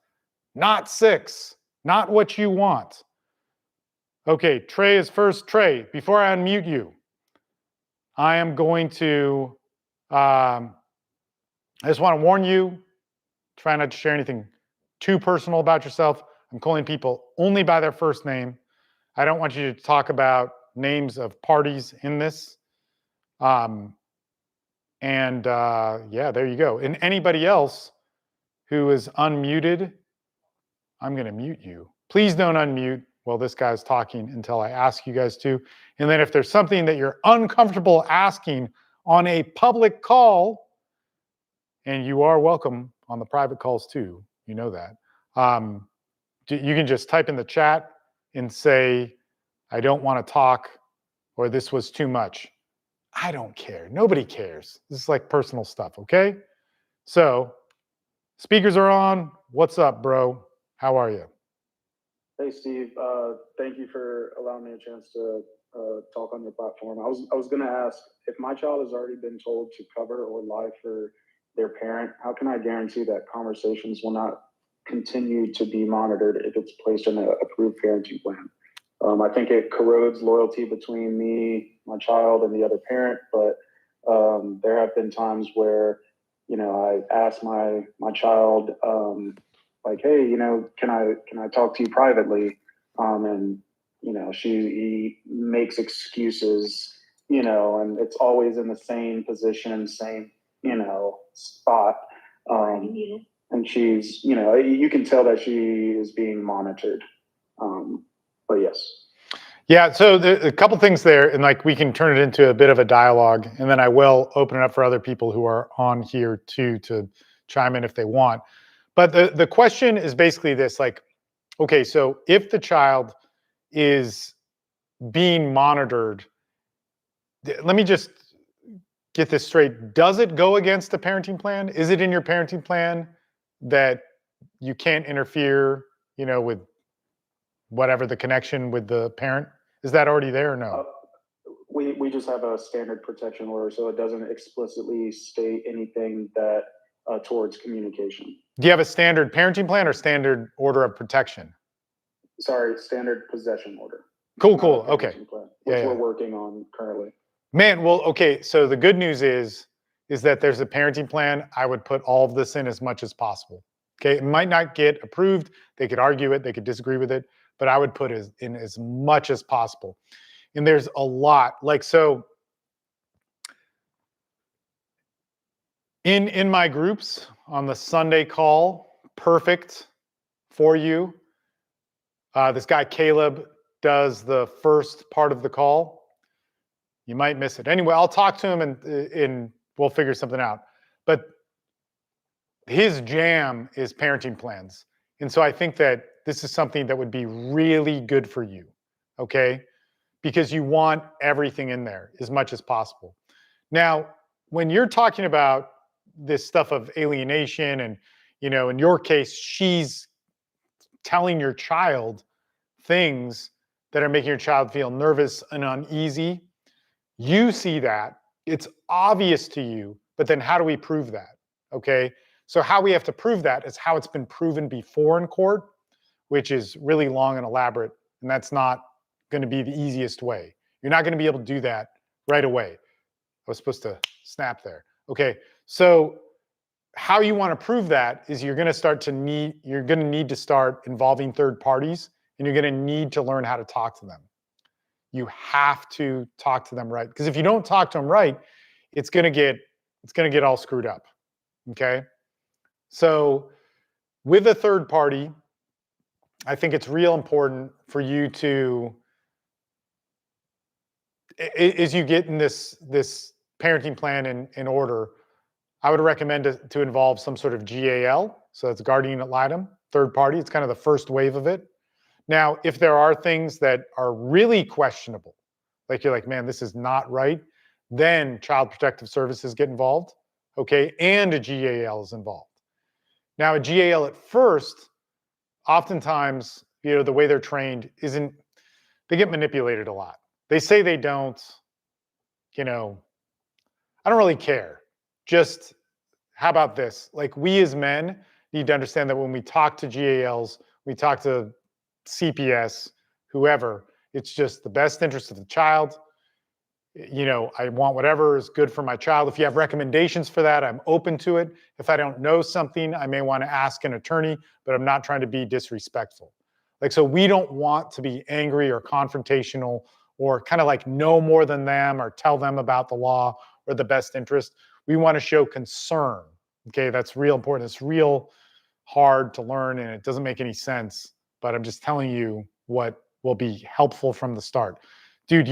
Not 6. Not what you want. Okay, Trey is first. Trey, before I unmute you, I am going to, I just want to warn you, try not to share anything too personal about yourself. I'm calling people only by their first name. I don't want you to talk about names of parties in this. Yeah, there you go. And anybody else who is unmuted, I'm going to mute you. Please don't unmute while this guy's talking until I ask you guys to. And then if there's something that you're uncomfortable asking on a public call, and you are welcome on the private calls too, you know that, you can just type in the chat and say, I don't want to talk, or this was too much. I don't care. Nobody cares. This is like personal stuff, okay? So, speakers are on. What's up, bro? How are you? Hey, Steve. Thank you for allowing me a chance to talk on your platform. I was going to ask, if my child has already been told to cover or lie for their parent, how can I guarantee that conversations will not continue to be monitored if it's placed in an approved parenting plan? I think it corrodes loyalty between me, my child, and the other parent. But there have been times where, I asked my child, like, hey, can I talk to you privately? And he makes excuses, and it's always in the same position, same spot. And she's, you can tell that she is being monitored. But yes. Yeah, so a couple things there, and like we can turn it into a bit of a dialogue, and then I will open it up for other people who are on here too to chime in if they want. But the question is basically this, like, okay, so if the child is being monitored, let me just get this straight. Does it go against the parenting plan? Is it in your parenting plan that you can't interfere, with whatever the connection with the parent? Is that already there or no? We just have a standard protection order, so it doesn't explicitly state anything that towards communication. Do you have a standard parenting plan or standard order of protection? Sorry, standard possession order. Cool. Okay. Plan, which we're working on currently. Man, well, okay. So the good news is that there's a parenting plan. I would put all of this in as much as possible. Okay, it might not get approved. They could argue it. They could disagree with it. But I would put it in as much as possible. And there's a lot. Like, so in my groups on the Sunday call, perfect for you. This guy Caleb does the first part of the call. You might miss it. Anyway, I'll talk to him and we'll figure something out. But his jam is parenting plans. And so I think that this is something that would be really good for you, okay? Because you want everything in there as much as possible. Now, when you're talking about this stuff of alienation and, in your case, she's telling your child things that are making your child feel nervous and uneasy, you see that, it's obvious to you, but then how do we prove that? Okay. So, how we have to prove that is how it's been proven before in court, which is really long and elaborate. And that's not going to be the easiest way. You're not going to be able to do that right away. I was supposed to snap there. Okay. So, how you want to prove that is you're going to need to start involving third parties, and you're going to need to learn how to talk to them. You have to talk to them right, because if you don't talk to them right, it's going to get all screwed up. Okay? So, with a third party, I think it's real important for you to, as you get in this parenting plan in order, I would recommend to involve some sort of GAL. So that's guardian ad litem, third party. It's kind of the first wave of it. Now, if there are things that are really questionable, like you're like, man, this is not right, then Child Protective Services get involved, okay, and a GAL is involved. Now, a GAL at first, oftentimes, the way they're trained they get manipulated a lot. They say they don't, I don't really care. Just how about this? Like, we as men need to understand that when we talk to GALs, we talk to CPS, whoever, it's just the best interest of the child. I want whatever is good for my child. If you have recommendations for that, I'm open to it. If I don't know something, I may want to ask an attorney, but I'm not trying to be disrespectful. So we don't want to be angry or confrontational or kind of like know more than them or tell them about the law or the best interest. We want to show concern. Okay, that's real important. It's real hard to learn and it doesn't make any sense, but I'm just telling you what will be helpful from the start. Dude,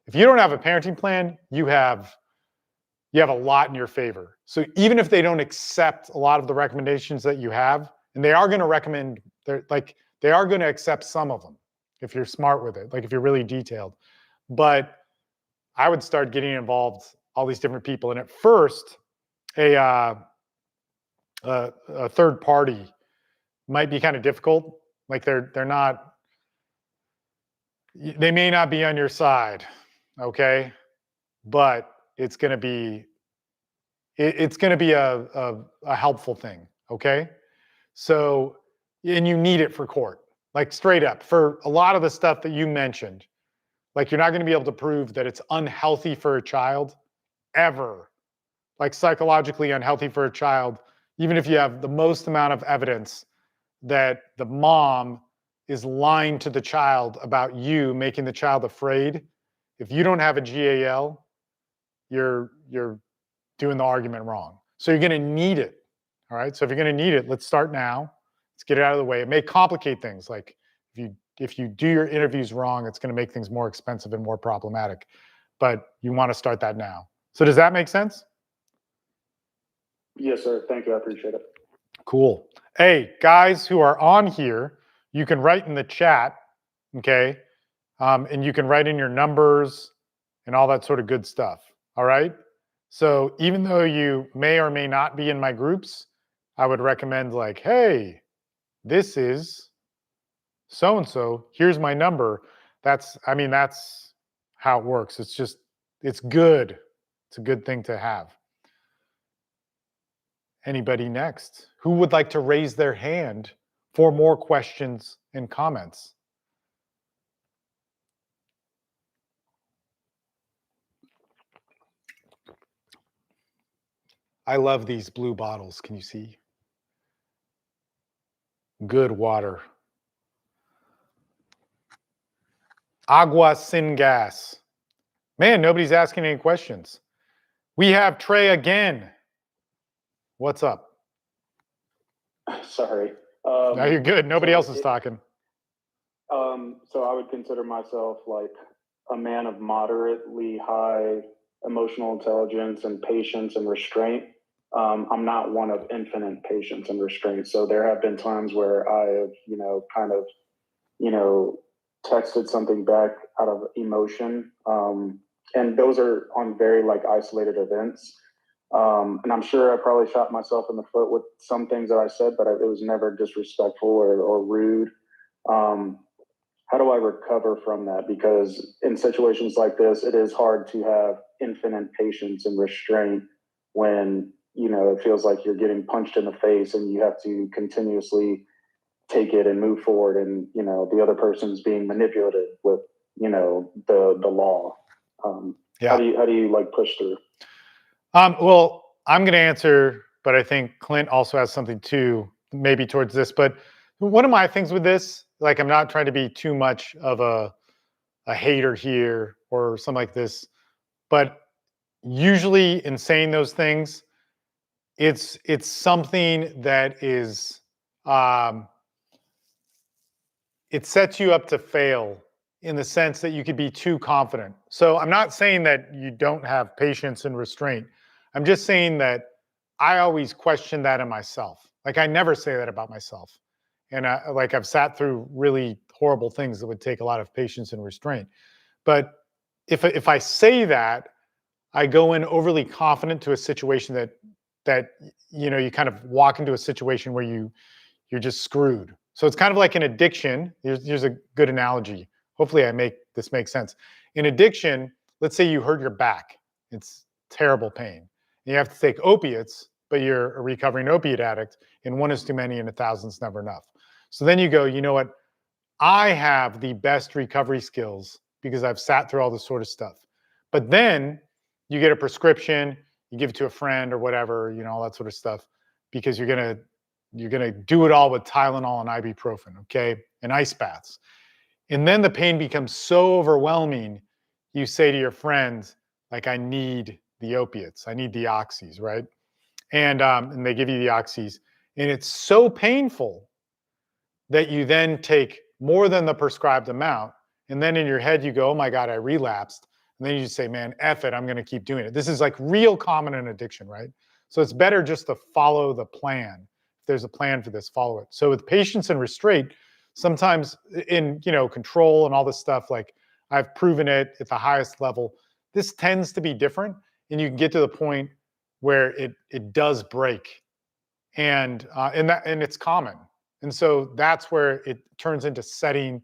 if you don't have a parenting plan, you have a lot in your favor. So even if they don't accept a lot of the recommendations that you have, and they are going to accept some of them if you're smart with it, like if you're really detailed. But I would start getting involved, all these different people. And at first, a third party might be kind of difficult. Like they may not be on your side, okay? But it's going to be a helpful thing, okay? So, and you need it for court, like straight up for a lot of the stuff that you mentioned. Like, you're not going to be able to prove that it's unhealthy for a child ever, like psychologically unhealthy for a child, even if you have the most amount of evidence that the mom is lying to the child about you, making the child afraid. If you don't have a GAL, you're doing the argument wrong. So you're going to need it. All right. So if you're going to need it, let's start now. Let's get it out of the way. It may complicate things. Like if you do your interviews wrong, it's going to make things more expensive and more problematic. But you want to start that now. So does that make sense? Yes, sir. Thank you. I appreciate it. Cool. Hey, guys who are on here, you can write in the chat, okay? And you can write in your numbers and all that sort of good stuff. All right. So even though you may or may not be in my groups, I would recommend like, hey, this is so-and-so, here's my number. That's how it works. It's good. It's a good thing to have. Anybody next? Who would like to raise their hand for more questions and comments? I love these blue bottles. Can you see? Good water. Agua sin gas. Man, nobody's asking any questions. We have Trey again. What's up? Sorry. No, you're good. Nobody else is talking. So I would consider myself like a man of moderately high emotional intelligence and patience and restraint. I'm not one of infinite patience and restraint. So there have been times where I have, kind of, texted something back out of emotion. and those are on very like isolated events. And I'm sure I probably shot myself in the foot with some things that I said, but it was never disrespectful or rude. Um, how do I recover from that? Because in situations like this, it is hard to have infinite patience and restraint when, you know, it feels like you're getting punched in the face and you have to continuously take it and move forward, and, you know, the other person's being manipulative with, you know, the law. Yeah. How do you like push through? Well, I'm going to answer, but I think Clint also has something too, maybe towards this. But one of my things with this, like, I'm not trying to be too much of a hater here or something like this, but usually in saying those things, it's something that is it sets you up to fail in the sense that you could be too confident. So I'm not saying that you don't have patience and restraint. I'm just saying that I always question that in myself. Like, I never say that about myself. And like, I've sat through really horrible things that would take a lot of patience and restraint. But if I say that, I go in overly confident to a situation that you know, you kind of walk into a situation where you're just screwed. So it's kind of like an addiction. Here's a good analogy. Hopefully this makes sense. In addiction, let's say you hurt your back. It's terrible pain. You have to take opiates, but you're a recovering opiate addict, and one is too many and 1,000's never enough. So then you go, you know what? I have the best recovery skills because I've sat through all this sort of stuff. But then you get a prescription, you give it to a friend or whatever, you know, all that sort of stuff, because you're gonna do it all with Tylenol and ibuprofen, okay, and ice baths. And then the pain becomes so overwhelming, you say to your friends, like, I need the opiates, I need the oxys, right? And they give you the oxys, and it's so painful that you then take more than the prescribed amount. And then in your head, you go, oh my God, I relapsed. And then you say, man, F it, I'm going to keep doing it. This is like real common in addiction, right? So it's better just to follow the plan. If there's a plan for this, follow it. So with patience and restraint, sometimes in, you know, control and all this stuff, like, I've proven it at the highest level, this tends to be different. And you can get to the point where it does break. And it's common. And so that's where it turns into setting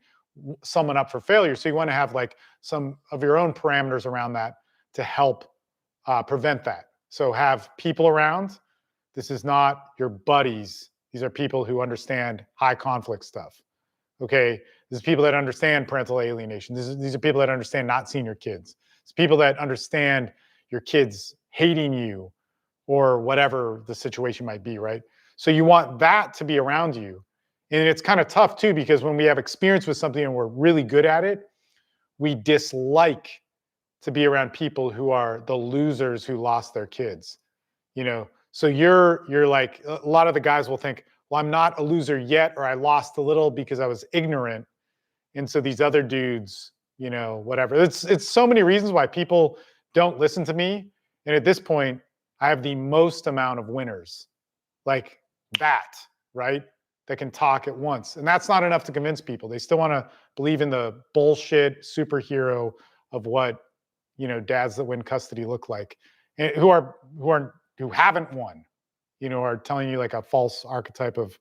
someone up for failure. So you want to have like some of your own parameters around that to help prevent that. So have people around. This is not your buddies. These are people who understand high conflict stuff. Okay, this is people that understand parental alienation. These are people that understand not seeing your kids. It's people that understand your kids hating you or whatever the situation might be, right? So you want that to be around you. And it's kind of tough too, because when we have experience with something and we're really good at it, we dislike to be around people who are the losers who lost their kids, you know? So you're like, a lot of the guys will think, well, I'm not a loser yet, or I lost a little because I was ignorant. And so these other dudes, you know, whatever. It's so many reasons why people don't listen to me. And at this point, I have the most amount of winners like that, right? That can talk at once. And that's not enough to convince people. They still want to believe in the bullshit superhero of what, you know, dads that win custody look like, and who haven't won, you know, are telling you like a false archetype of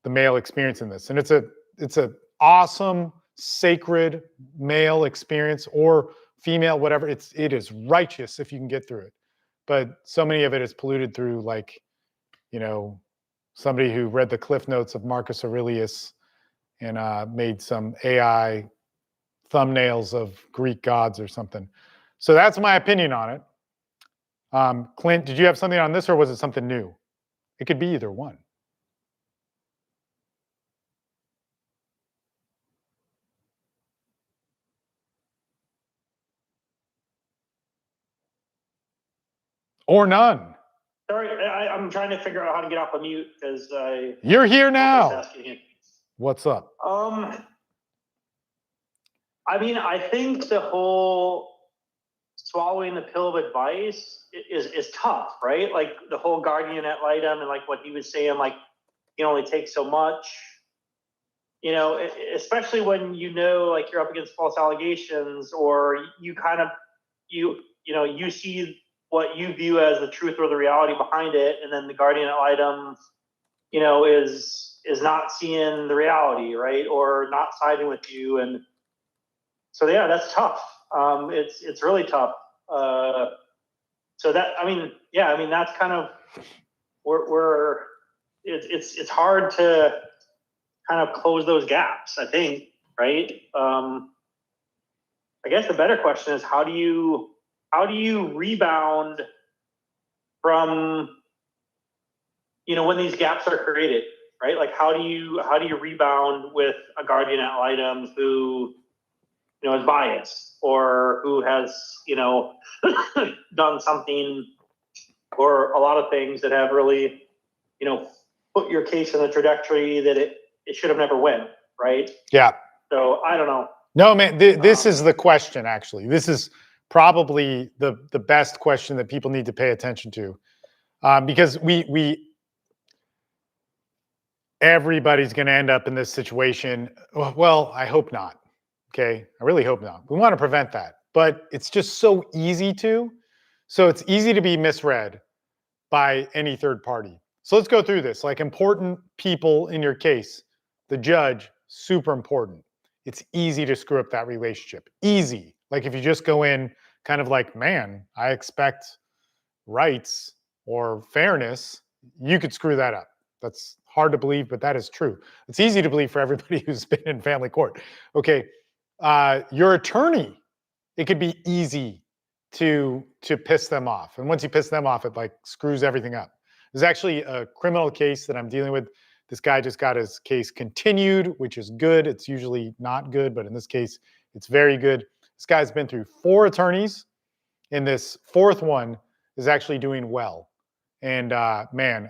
the male experience in this. And it's a awesome, sacred male experience, or female, whatever. It is righteous if you can get through it. But so many of it is polluted through, like, you know, somebody who read the cliff notes of Marcus Aurelius and made some AI thumbnails of Greek gods or something. So that's my opinion on it. Clint, did you have something on this, or was it something new? It could be either one. Or none. Sorry, I'm trying to figure out how to get off of mute because You're here now. What's up? I mean, I think the whole swallowing the pill of advice is tough, right? Like the whole guardian ad litem and like what he was saying, like you only take so much, you know, especially when you know like you're up against false allegations or you kind of you see what you view as the truth or the reality behind it, and then the guardian ad litem, is not seeing the reality, right, or not siding with you, and so yeah, that's tough. It's really tough. So that that's kind of we're it's hard to kind of close those gaps, I think, right? I guess the better question is how do you rebound from when these gaps are created, right? Like how do you rebound with a guardian ad litem who is biased or who has done something or a lot of things that have really put your case in the trajectory that it should have never went, right? Yeah. So I don't know. No, man, this is the question, actually. This is probably the best question that people need to pay attention to, because everybody's going to end up in this situation. Well, I hope not. Okay, I really hope not. We want to prevent that, but it's just so easy to. So it's easy to be misread by any third party. So let's go through this. Like important people in your case, the judge, super important. It's easy to screw up that relationship. Easy. Like if you just go in kind of like, man, I expect rights or fairness, you could screw that up. That's hard to believe, but that is true. It's easy to believe for everybody who's been in family court. Okay, your attorney, it could be easy to piss them off. And once you piss them off, it like screws everything up. There's actually a criminal case that I'm dealing with. This guy just got his case continued, which is good. It's usually not good, but in this case, it's very good. This guy's been through 4 attorneys, and this 4th one is actually doing well. And man,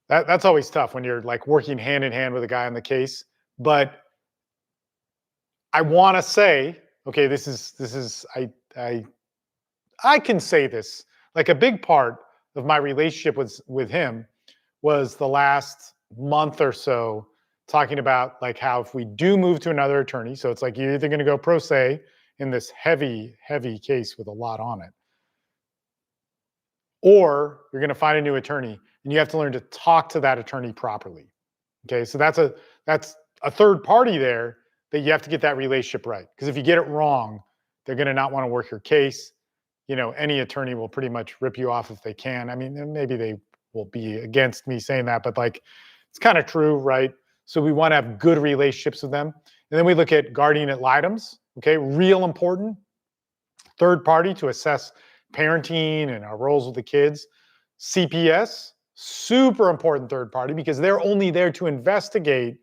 that's always tough when you're like working hand in hand with a guy on the case. But I want to say, okay, this is I can say this. Like a big part of my relationship with him was the last month or so talking about like how if we do move to another attorney, so it's like you're either going to go pro se in this heavy case with a lot on it, or you're going to find a new attorney and you have to learn to talk to that attorney properly. Okay, so that's a third party there that you have to get that relationship right, because if you get it wrong, they're going to not want to work your case. Any attorney will pretty much rip you off if they can. I mean, maybe they will be against me saying that, but like it's kind of true, right? So we want to have good relationships with them. And then we look at guardian ad litems, okay, real important. Third party to assess parenting and our roles with the kids. CPS, super important third party because they're only there to investigate,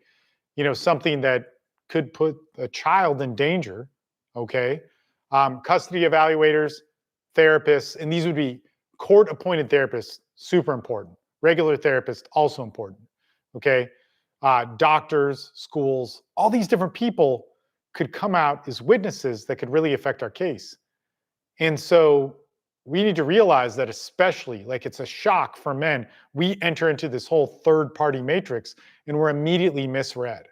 something that could put a child in danger, okay? Custody evaluators, therapists, and these would be court-appointed therapists, super important. Regular therapists, also important, okay? Doctors, schools, all these different people could come out as witnesses that could really affect our case. And so we need to realize that, especially like it's a shock for men, we enter into this whole third party matrix and we're immediately misread.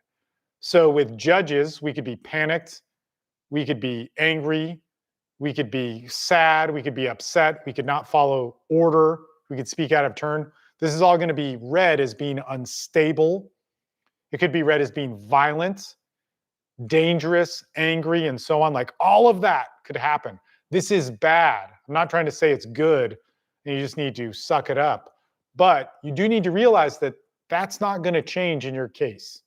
So with judges, we could be panicked, we could be angry, we could be sad, we could be upset, we could not follow order, we could speak out of turn. This is all going to be read as being unstable. It could be read as being violent, dangerous, angry, and so on. Like all of that could happen. This is bad. I'm not trying to say it's good and you just need to suck it up. But you do need to realize that that's not going to change in your case.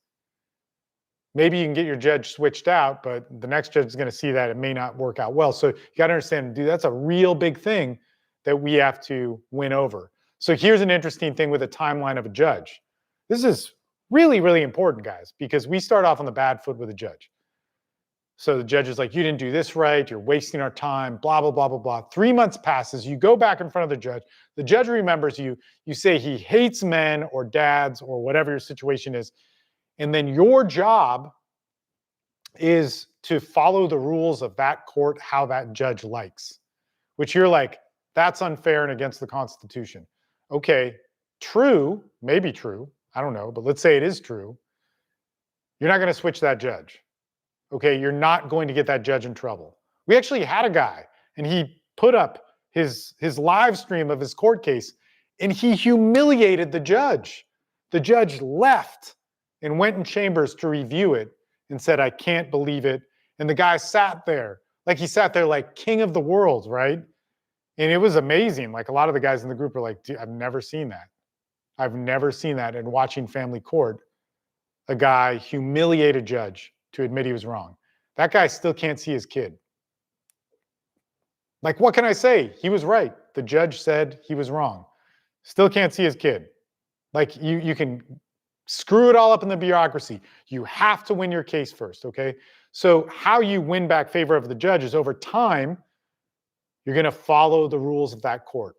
Maybe you can get your judge switched out, but the next judge is going to see that it may not work out well. So you got to understand, dude, that's a real big thing that we have to win over. So here's an interesting thing with a timeline of a judge. This is really, really important, guys, because we start off on the bad foot with a judge. So the judge is like, you didn't do this right, you're wasting our time, blah, blah, blah, blah, blah. 3 months passes, you go back in front of the judge remembers you, you say he hates men or dads or whatever your situation is, and then your job is to follow the rules of that court, how that judge likes, which you're like, that's unfair and against the Constitution. Okay, true, maybe true, I don't know, but let's say it is true. You're not going to switch that judge. Okay, you're not going to get that judge in trouble. We actually had a guy, and he put up his live stream of his court case, and he humiliated the judge. The judge left and went in chambers to review it and said, I can't believe it. And the guy sat there, like he sat there like king of the world, right? And it was amazing. Like a lot of the guys in the group were like, dude, I've never seen that. I've never seen that. And watching family court, a guy humiliate a judge to admit he was wrong. That guy still can't see his kid. Like, what can I say? He was right. The judge said he was wrong. Still can't see his kid. Like, you can screw it all up in the bureaucracy. You have to win your case first, okay? So how you win back favor of the judge is over time, you're going to follow the rules of that court.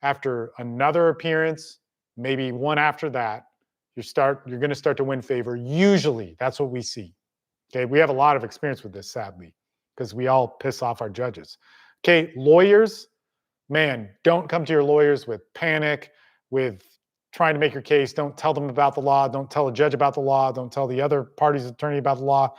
After another appearance, maybe one after that, you're going to start to win favor. Usually, that's what we see. Okay, we have a lot of experience with this, sadly, because we all piss off our judges. Okay, lawyers, man, don't come to your lawyers with panic, with trying to make your case. Don't tell them about the law. Don't tell a judge about the law. Don't tell the other party's attorney about the law.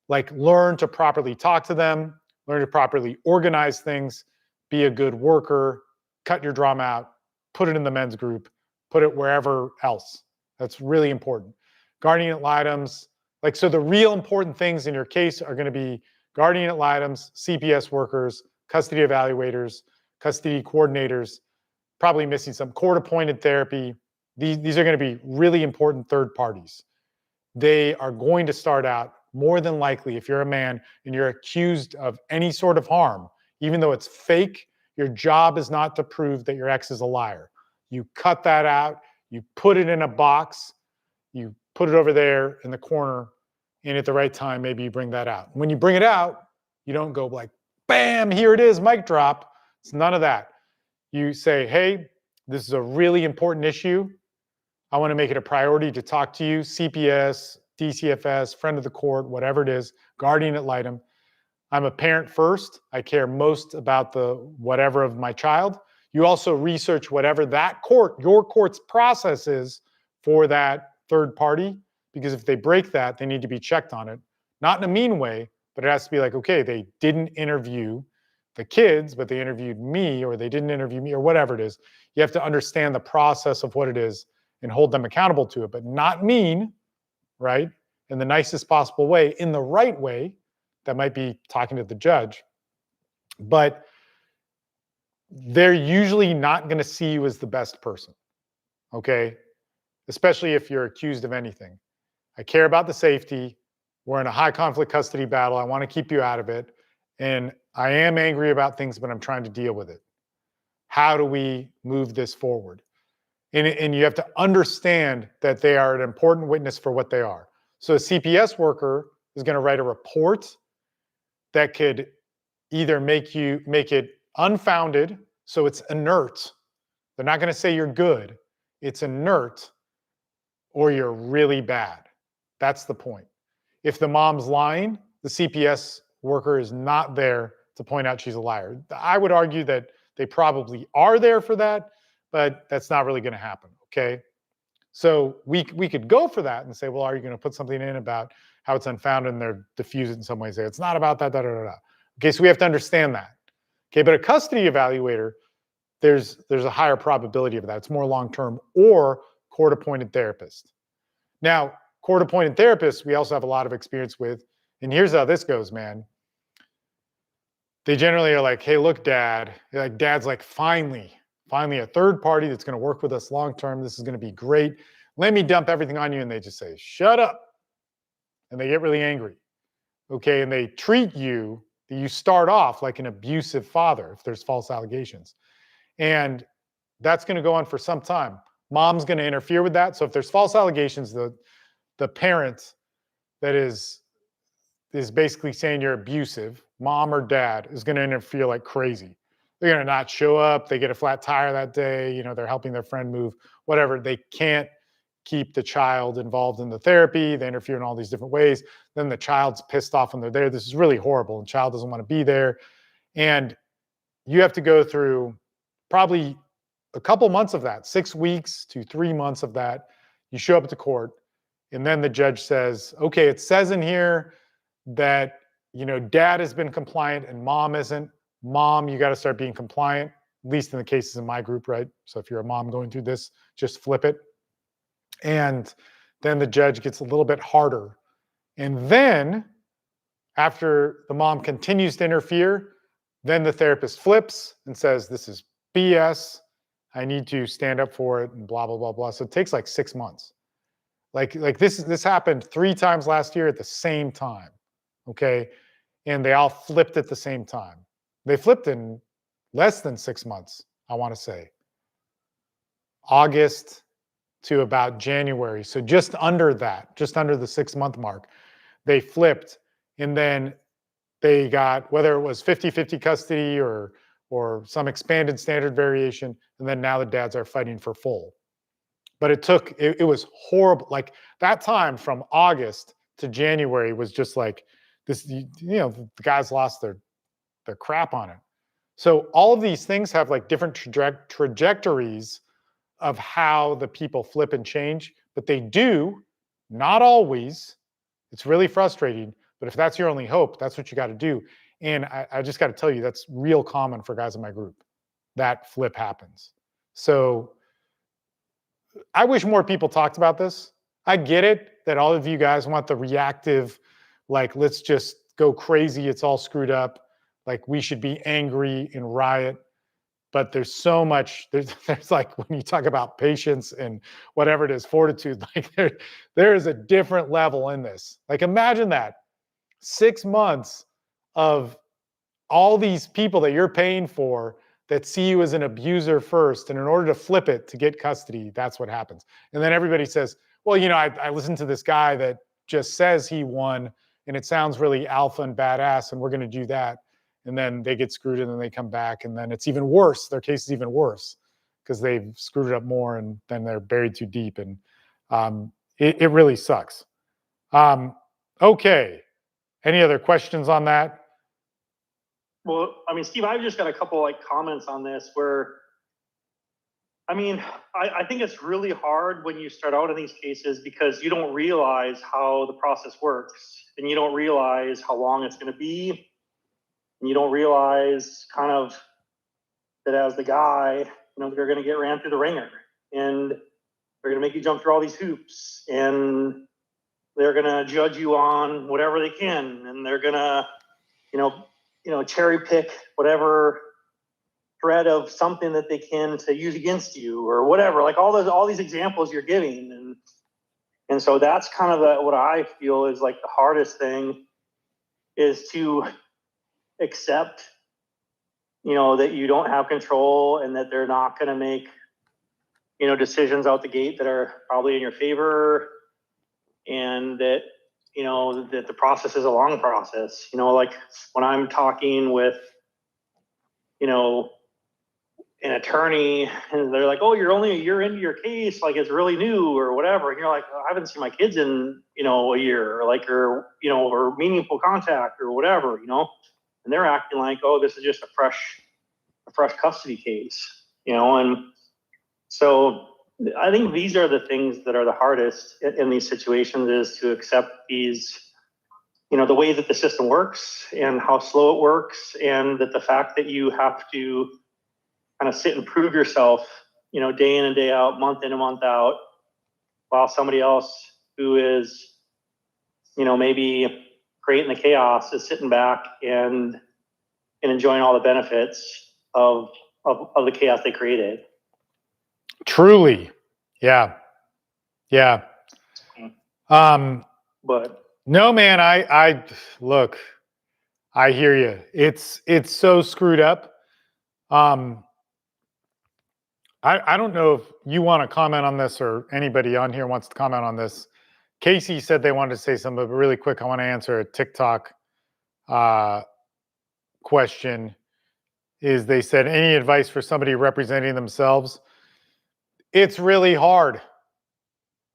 Like, learn to properly talk to them, learn to properly organize things, be a good worker, cut your drama out, put it in the men's group, put it wherever else. That's really important. Guardian ad litems, like, so the real important things in your case are going to be guardian ad litems, CPS workers, custody evaluators, custody coordinators, probably missing some court-appointed therapy. These are going to be really important third parties. They are going to start out, more than likely, if you're a man and you're accused of any sort of harm, even though it's fake, your job is not to prove that your ex is a liar. You cut that out, you put it in a box, you put it over there in the corner, and at the right time, maybe you bring that out. When you bring it out, you don't go like, bam, here it is, mic drop. It's none of that. You say, hey, this is a really important issue. I want to make it a priority to talk to you, CPS, DCFS, friend of the court, whatever it is, guardian ad litem. I'm a parent first. I care most about the whatever of my child. You also research whatever that court, your court's process is for that third party, because if they break that, they need to be checked on it. Not in a mean way, but it has to be like, okay, they didn't interview the kids, but they interviewed me, or they didn't interview me, or whatever it is. You have to understand the process of what it is and hold them accountable to it, but not mean, right? In the nicest possible way, in the right way. That might be talking to the judge, but they're usually not going to see you as the best person, okay? Especially if you're accused of anything. I care about the safety. We're in a high conflict custody battle. I want to keep you out of it. And I am angry about things, but I'm trying to deal with it. How do we move this forward? And you have to understand that they are an important witness for what they are. So a CPS worker is going to write a report that could either make it unfounded, so it's inert. They're not going to say you're good. It's inert, or you're really bad. That's the point. If the mom's lying, the CPS worker is not there to point out she's a liar. I would argue that they probably are there for that, but that's not really going to happen, okay? So we could go for that and say, well, are you going to put something in about how it's unfounded, and they're diffuse it in some way, say it's not about that, da, da, da, da. Okay, so we have to understand that. Okay, but a custody evaluator, there's a higher probability of that. It's more long-term, or court-appointed therapist. Now, court-appointed therapists, we also have a lot of experience with, and here's how this goes, man. They generally are like, hey, look, Dad. Like, Dad's like, finally a third party that's going to work with us long-term. This is going to be great. Let me dump everything on you. And they just say, shut up. And they get really angry. Okay, and they treat you, you start off like an abusive father if there's false allegations. And that's going to go on for some time. Mom's going to interfere with that. So if there's false allegations, the parent that is basically saying you're abusive, mom or dad, is going to interfere like crazy. They're going to not show up. They get a flat tire that day. You know, they're helping their friend move, whatever. They can't keep the child involved in the therapy. They interfere in all these different ways. Then the child's pissed off when they're there. This is really horrible. And the child doesn't want to be there. And you have to go through probably a couple months of that, 6 weeks to 3 months of that. You show up at the court, and then the judge says, okay, it says in here that dad has been compliant and mom isn't. Mom, you got to start being compliant, at least in the cases in my group, right? So if you're a mom going through this, just flip it. And then the judge gets a little bit harder. And then after the mom continues to interfere, then the therapist flips and says, this is BS. I need to stand up for it and blah, blah, blah, blah. So it takes like 6 months. Like this happened 3 times last year at the same time. Okay. And they all flipped at the same time. They flipped in less than 6 months, I want to say. August to about January. So just under that, just under the 6-month mark, they flipped. And then they got, whether it was 50-50 custody or some expanded standard variation, and then now the dads are fighting for full. But it was horrible. Like that time from August to January was just like this, the guys lost their crap on it. So all of these things have like different trajectories of how the people flip and change, but they do, not always. It's really frustrating, but if that's your only hope, that's what you got to do. And I just got to tell you, that's real common for guys in my group. That flip happens. So I wish more people talked about this. I get it that all of you guys want the reactive, like, let's just go crazy. It's all screwed up. Like we should be angry and riot. But there's so much, there's like, when you talk about patience and whatever it is, fortitude, like there is a different level in this. Like imagine that 6 months of all these people that you're paying for that see you as an abuser first, and in order to flip it to get custody, that's what happens. And then everybody says, well, I listened to this guy that just says he won, and it sounds really alpha and badass, and we're going to do that. And then they get screwed, and then they come back, and then it's even worse. Their case is even worse because they've screwed it up more, and then they're buried too deep, and it really sucks. Okay. Any other questions on that? Well, I mean, Steve, I've just got a couple like comments on this where, I mean, I think it's really hard when you start out in these cases because you don't realize how the process works, and you don't realize how long it's going to be. And you don't realize kind of that as the guy, they're going to get ran through the ringer, and they're going to make you jump through all these hoops, and they're going to judge you on whatever they can, and they're going to, cherry pick whatever thread of something that they can to use against you or whatever. Like all these examples you're giving, and so that's kind of what I feel is like the hardest thing is to accept, that you don't have control and that they're not going to make, decisions out the gate that are probably in your favor, and that, that the process is a long process. Like when I'm talking with, an attorney and they're like, oh, you're only a year into your case, like it's really new or whatever. And you're like, oh, I haven't seen my kids in, a year, or meaningful contact or whatever, and they're acting like, oh, this is just a fresh custody case, and so I think these are the things that are the hardest in these situations, is to accept these, the way that the system works and how slow it works, and that the fact that you have to kind of sit and prove yourself, day in and day out, month in and month out, while somebody else who is, maybe creating the chaos is sitting back and enjoying all the benefits of the chaos they created. Truly. Yeah. But no, man, I look, I hear you. It's so screwed up. I don't know if you want to comment on this or anybody on here wants to comment on this. Casey said they wanted to say something, but really quick, I want to answer a TikTok question. Is they said, any advice for somebody representing themselves? It's really hard.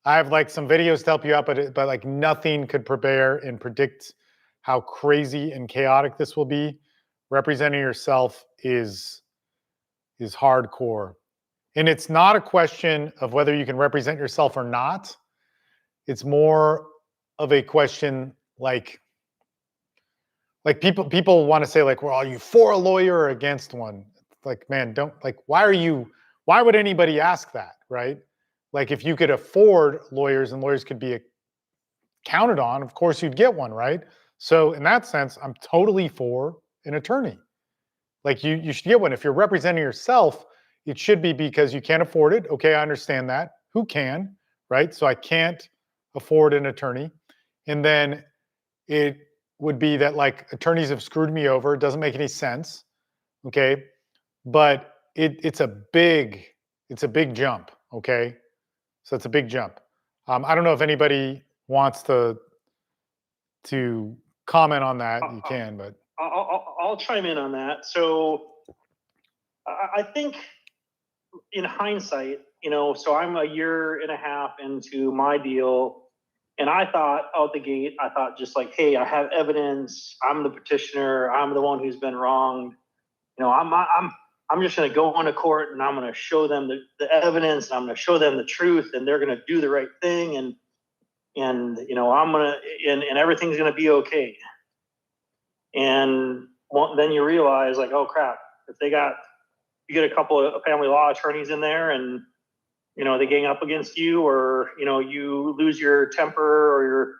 I have like some videos to help you out, but like nothing could prepare and predict how crazy and chaotic this will be. Representing yourself is hardcore. And it's not a question of whether you can represent yourself or not. It's more of a question like, like people want to say like, well, are you for a lawyer or against one? Like, man, don't like, why would anybody ask that, right? Like, if you could afford lawyers and lawyers could be counted on, of course you'd get one, right? So in that sense, I'm totally for an attorney. Like you should get one. If you're representing yourself, it should be because you can't afford it. Okay, I understand that. Who can, right? So I can't afford an attorney. And then it would be that like attorneys have screwed me over. It doesn't make any sense. Okay. But it's a big jump. Okay. So it's a big jump. I don't know if anybody wants to comment on that. You can, but I'll chime in on that. So I think in hindsight, so I'm a year and a half into my deal, and I thought out the gate, I thought just like, hey, I have evidence. I'm the petitioner. I'm the one who's been wronged. I'm just going to go on to court and I'm going to show them the evidence. And I'm going to show them the truth, and they're going to do the right thing. And I'm going to, and everything's going to be okay. And then you realize like, oh crap, if you get a couple of family law attorneys in there and, they gang up against you, or, you lose your temper, or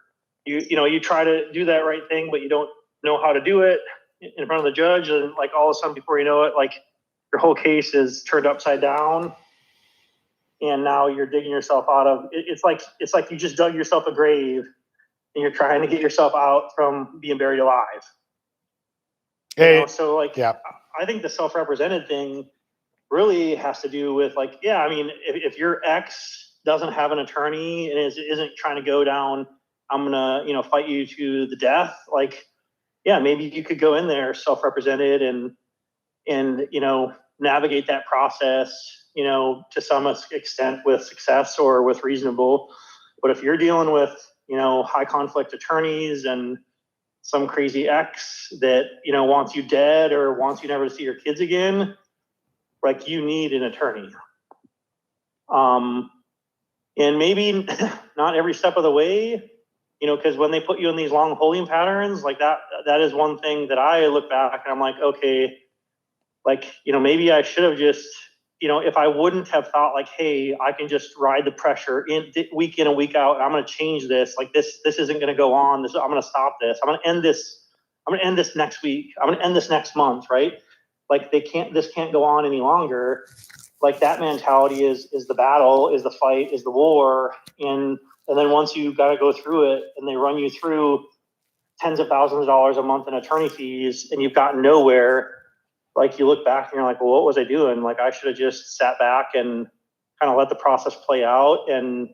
you try to do that right thing, but you don't know how to do it in front of the judge. And like all of a sudden, before you know it, like your whole case is turned upside down. And now you're digging yourself out of it. It's like you just dug yourself a grave and you're trying to get yourself out from being buried alive. So like, yeah. I think the self-represented thing really has to do with like, yeah, I mean, if your ex doesn't have an attorney and isn't trying to go down, I'm gonna, fight you to the death. Like, yeah, maybe you could go in there self-represented and navigate that process, to some extent with success or with reasonable. But if you're dealing with, high conflict attorneys and some crazy ex that, wants you dead or wants you never to see your kids again, like you need an attorney. And maybe not every step of the way, because when they put you in these long holding patterns, like that is one thing that I look back and I'm like, okay, like, maybe I should have just, if I wouldn't have thought like, hey, I can just ride the pressure week in and week out, and I'm going to change this. Like this isn't going to go on. I'm going to stop this. I'm going to end this. I'm going to end this next week. I'm going to end this next month. Right. Like this can't go on any longer. Like that mentality is the battle, is the fight, is the war. And then once you got to go through it and they run you through tens of thousands of dollars a month in attorney fees and you've gotten nowhere, like you look back and you're like, well, what was I doing? Like I should have just sat back and kind of let the process play out. And,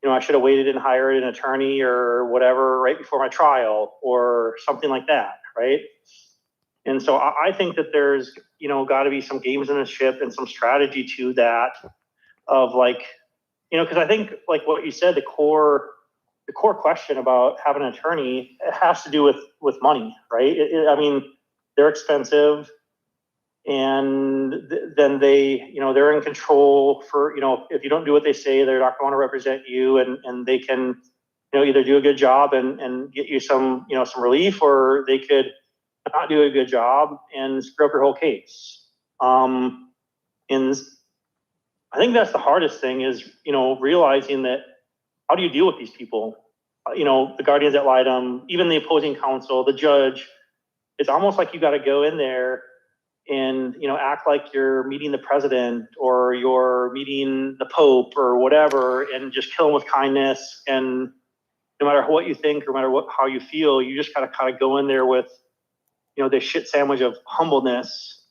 I should have waited and hired an attorney or whatever right before my trial or something like that. Right. And so I think that there's, got to be some gamesmanship and some strategy to that of like, because I think like what you said, the core question about having an attorney, it has to do with money, right? I mean, they're expensive. And then they, they're in control for, if you don't do what they say, they're not going to want to represent you, and they can, either do a good job and get you some, some relief, or they could not do a good job and screw up your whole case. And I think that's the hardest thing is, realizing that how do you deal with these people? The guardians ad litem, even the opposing counsel, the judge. It's almost like you got to go in there and act like you're meeting the president or you're meeting the Pope or whatever, and just kill them with kindness. And no matter what you think, or no matter how you feel, you just gotta kind of go in there with this shit sandwich of humbleness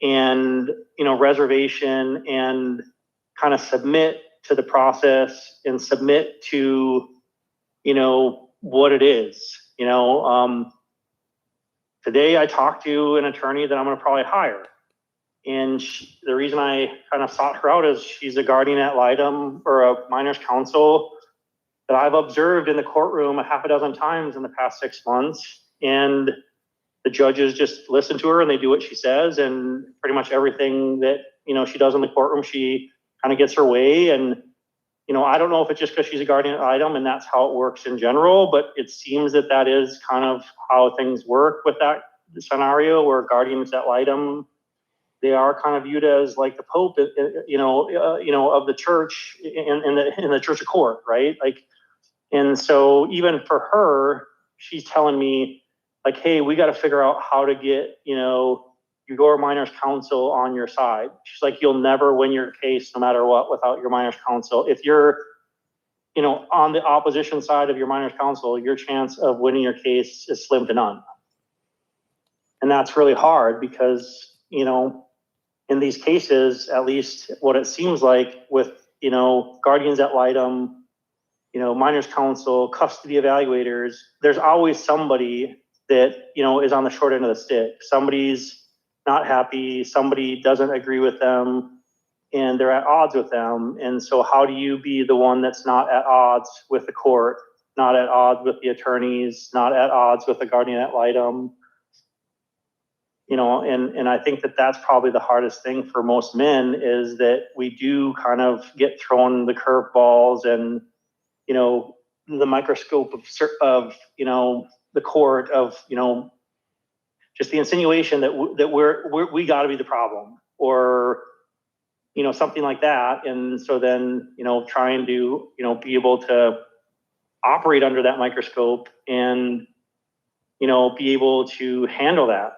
and reservation, and kind of submit to the process and submit to what it is. Today I talked to an attorney that I'm going to probably hire. And the reason I kind of sought her out is she's a guardian ad litem or a minor's counsel that I've observed in the courtroom a half a dozen times in the past 6 months. And the judges just listen to her and they do what she says. And pretty much everything that, she does in the courtroom, she kind of gets her way. And I don't know if it's just because she's a guardian ad litem and that's how it works in general, but it seems that is kind of how things work with that scenario where guardians ad litem, they are kind of viewed as like the Pope, of the church in the Church of Court, right? Like, and so even for her, she's telling me like, hey, we got to figure out how to get, your minors counsel on your side. She's like, you'll never win your case no matter what without your minors counsel. If you're, on the opposition side of your minors counsel, your chance of winning your case is slim to none. And that's really hard because, in these cases, at least what it seems like with, guardians ad litem, minors counsel, custody evaluators, there's always somebody that, is on the short end of the stick. Somebody's not happy, somebody doesn't agree with them, and they're at odds with them. And so how do you be the one that's not at odds with the court, not at odds with the attorneys, not at odds with the guardian ad litem? And I think that's probably the hardest thing for most men is that we do kind of get thrown the curveballs and, the microscope of the court of, just the insinuation that we got to be the problem or, something like that. And so then, trying to, be able to operate under that microscope and, be able to handle that,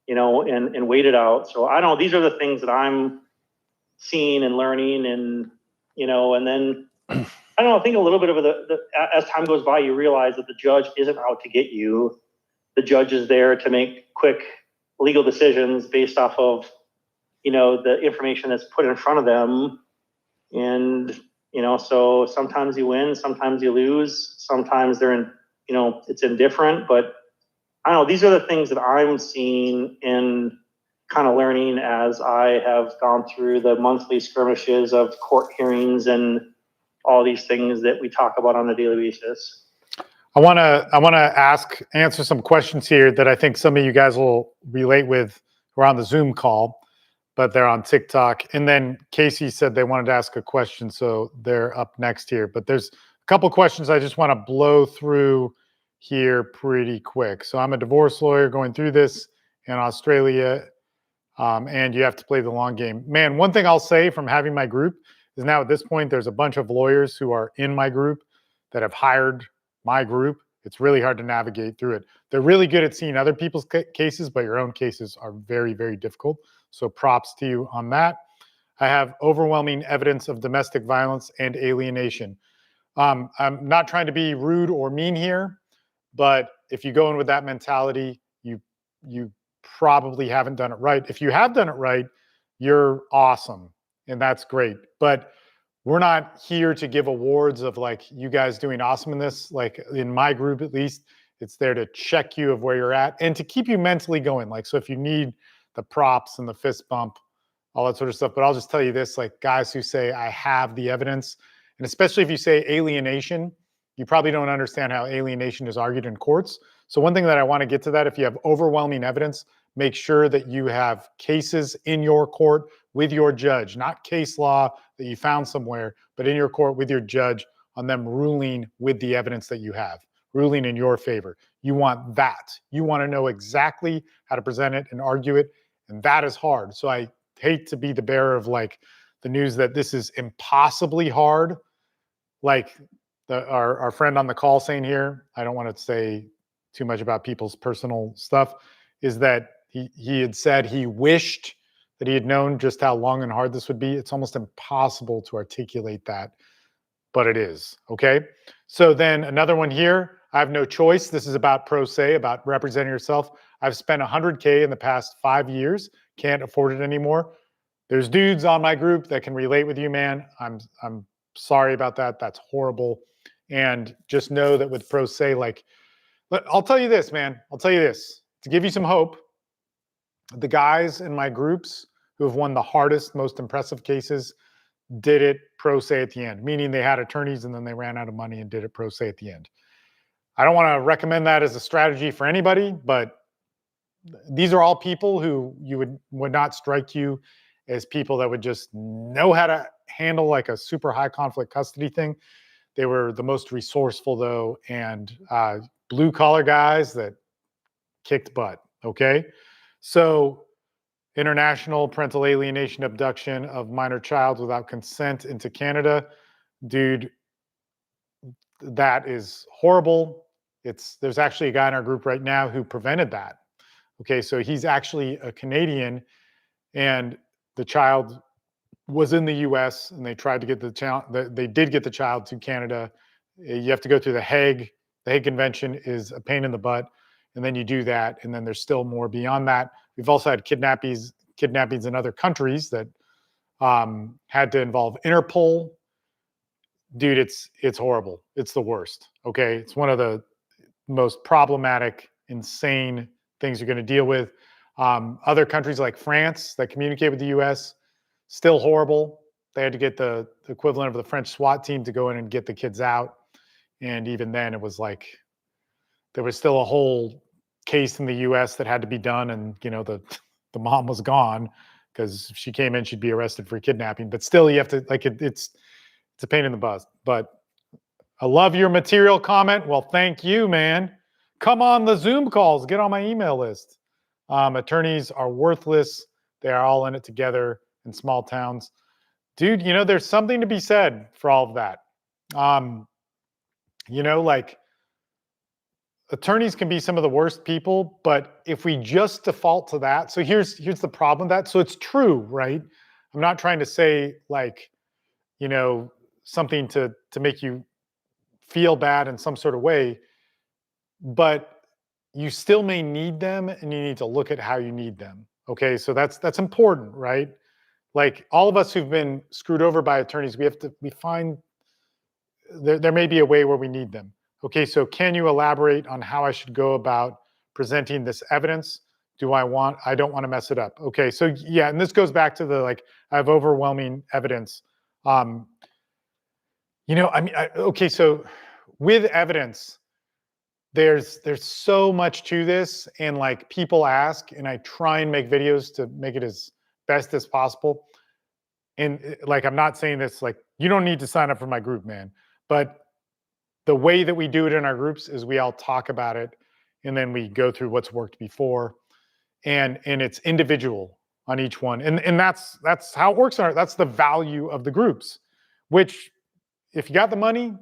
and wait it out. So I don't know, these are the things that I'm seeing and learning and, and then I don't know, I think a little bit of as time goes by, you realize that the judge isn't out to get you. The judge is there to make quick legal decisions based off of, the information that's put in front of them. And, so sometimes you win, sometimes you lose, sometimes they're in, it's indifferent, but I don't know, these are the things that I'm seeing and kind of learning as I have gone through the monthly skirmishes of court hearings and all these things that we talk about on a daily basis. I want to answer some questions here that I think some of you guys will relate with who are on the Zoom call, but they're on TikTok. And then Casey said they wanted to ask a question, so they're up next here. But there's a couple questions I just want to blow through here pretty quick. So I'm a divorce lawyer going through this in Australia, and you have to play the long game. Man, one thing I'll say from having my group is now at this point, there's a bunch of lawyers who are in my group that have hired my group. It's really hard to navigate through it. They're really good at seeing other people's cases, but your own cases are very, very difficult. So props to you on that. I have overwhelming evidence of domestic violence and alienation. I'm not trying to be rude or mean here, but if you go in with that mentality, you probably haven't done it right. If you have done it right, you're awesome, and that's great. But we're not here to give awards of like you guys doing awesome in this. Like in my group, at least, it's there to check you of where you're at and to keep you mentally going. Like, so if you need the props and the fist bump, all that sort of stuff. But I'll just tell you this, like guys who say, I have the evidence, and especially if you say alienation, you probably don't understand how alienation is argued in courts. So one thing that I want to get to that, if you have overwhelming evidence, make sure that you have cases in your court with your judge, not case law that you found somewhere, but in your court with your judge on them ruling with the evidence that you have, ruling in your favor. You want that. You want to know exactly how to present it and argue it, and that is hard. So I hate to be the bearer of like the news that this is impossibly hard. Like our friend on the call saying here, I don't want to say too much about people's personal stuff, is that he had said he wished that he had known just how long and hard this would be. It's almost impossible to articulate that, but it is, okay? So then another one here, I have no choice. This is about pro se, about representing yourself. I've spent $100K in the past 5 years, can't afford it anymore. There's dudes on my group that can relate with you, man. I'm sorry about that. That's horrible. And just know that with pro se, like, I'll tell you this, man. I'll tell you this to give you some hope. The guys in my groups who have won the hardest, most impressive cases did it pro se at the end, meaning they had attorneys and then they ran out of money and did it pro se at the end. I don't want to recommend that as a strategy for anybody, but these are all people who you would not strike you as people that would just know how to handle like a super high conflict custody thing. They were the most resourceful though, and blue collar guys that kicked butt. Okay. So international parental alienation, abduction of minor child without consent into Canada, dude, that is horrible. There's actually a guy in our group right now who prevented that. Okay, so he's actually a Canadian, and the child was in the U.S. and they tried to get the child. They did get the child to Canada. You have to go through the Hague. The Hague Convention is a pain in the butt, and then you do that, and then there's still more beyond that. We've also had kidnappings in other countries that had to involve Interpol. Dude, it's horrible. It's the worst. Okay, it's one of the most problematic, insane things you're going to deal with. Other countries like France that communicate with the U.S. still horrible. They had to get the equivalent of the French SWAT team to go in and get the kids out, and even then, it was like there was still a whole case in the U.S. that had to be done, and the mom was gone because if she came in, she'd be arrested for kidnapping. But still, you have to it's a pain in the butt. But I love your material comment. Well, thank you, man. Come on the Zoom calls. Get on my email list. Attorneys are worthless. They are all in it together in small towns. Dude, there's something to be said for all of that. Like attorneys can be some of the worst people, but if we just default to that, so here's the problem with that. So it's true, right? I'm not trying to say like, something to make you feel bad in some sort of way, but you still may need them and you need to look at how you need them. Okay, so that's important, right? Like all of us who've been screwed over by attorneys, we find there may be a way where we need them. Okay, so can you elaborate on how I should go about presenting this evidence? I don't want to mess it up. Okay, so yeah, and this goes back to the I have overwhelming evidence. Okay, so with evidence, there's so much to this, and like people ask, and I try and make videos to make it as best as possible. And like, I'm not saying this like you don't need to sign up for my group, man, but the way that we do it in our groups is we all talk about it, and then we go through what's worked before, and it's individual on each one, and that's how it works. That's the value of the groups. Which, if you got the money,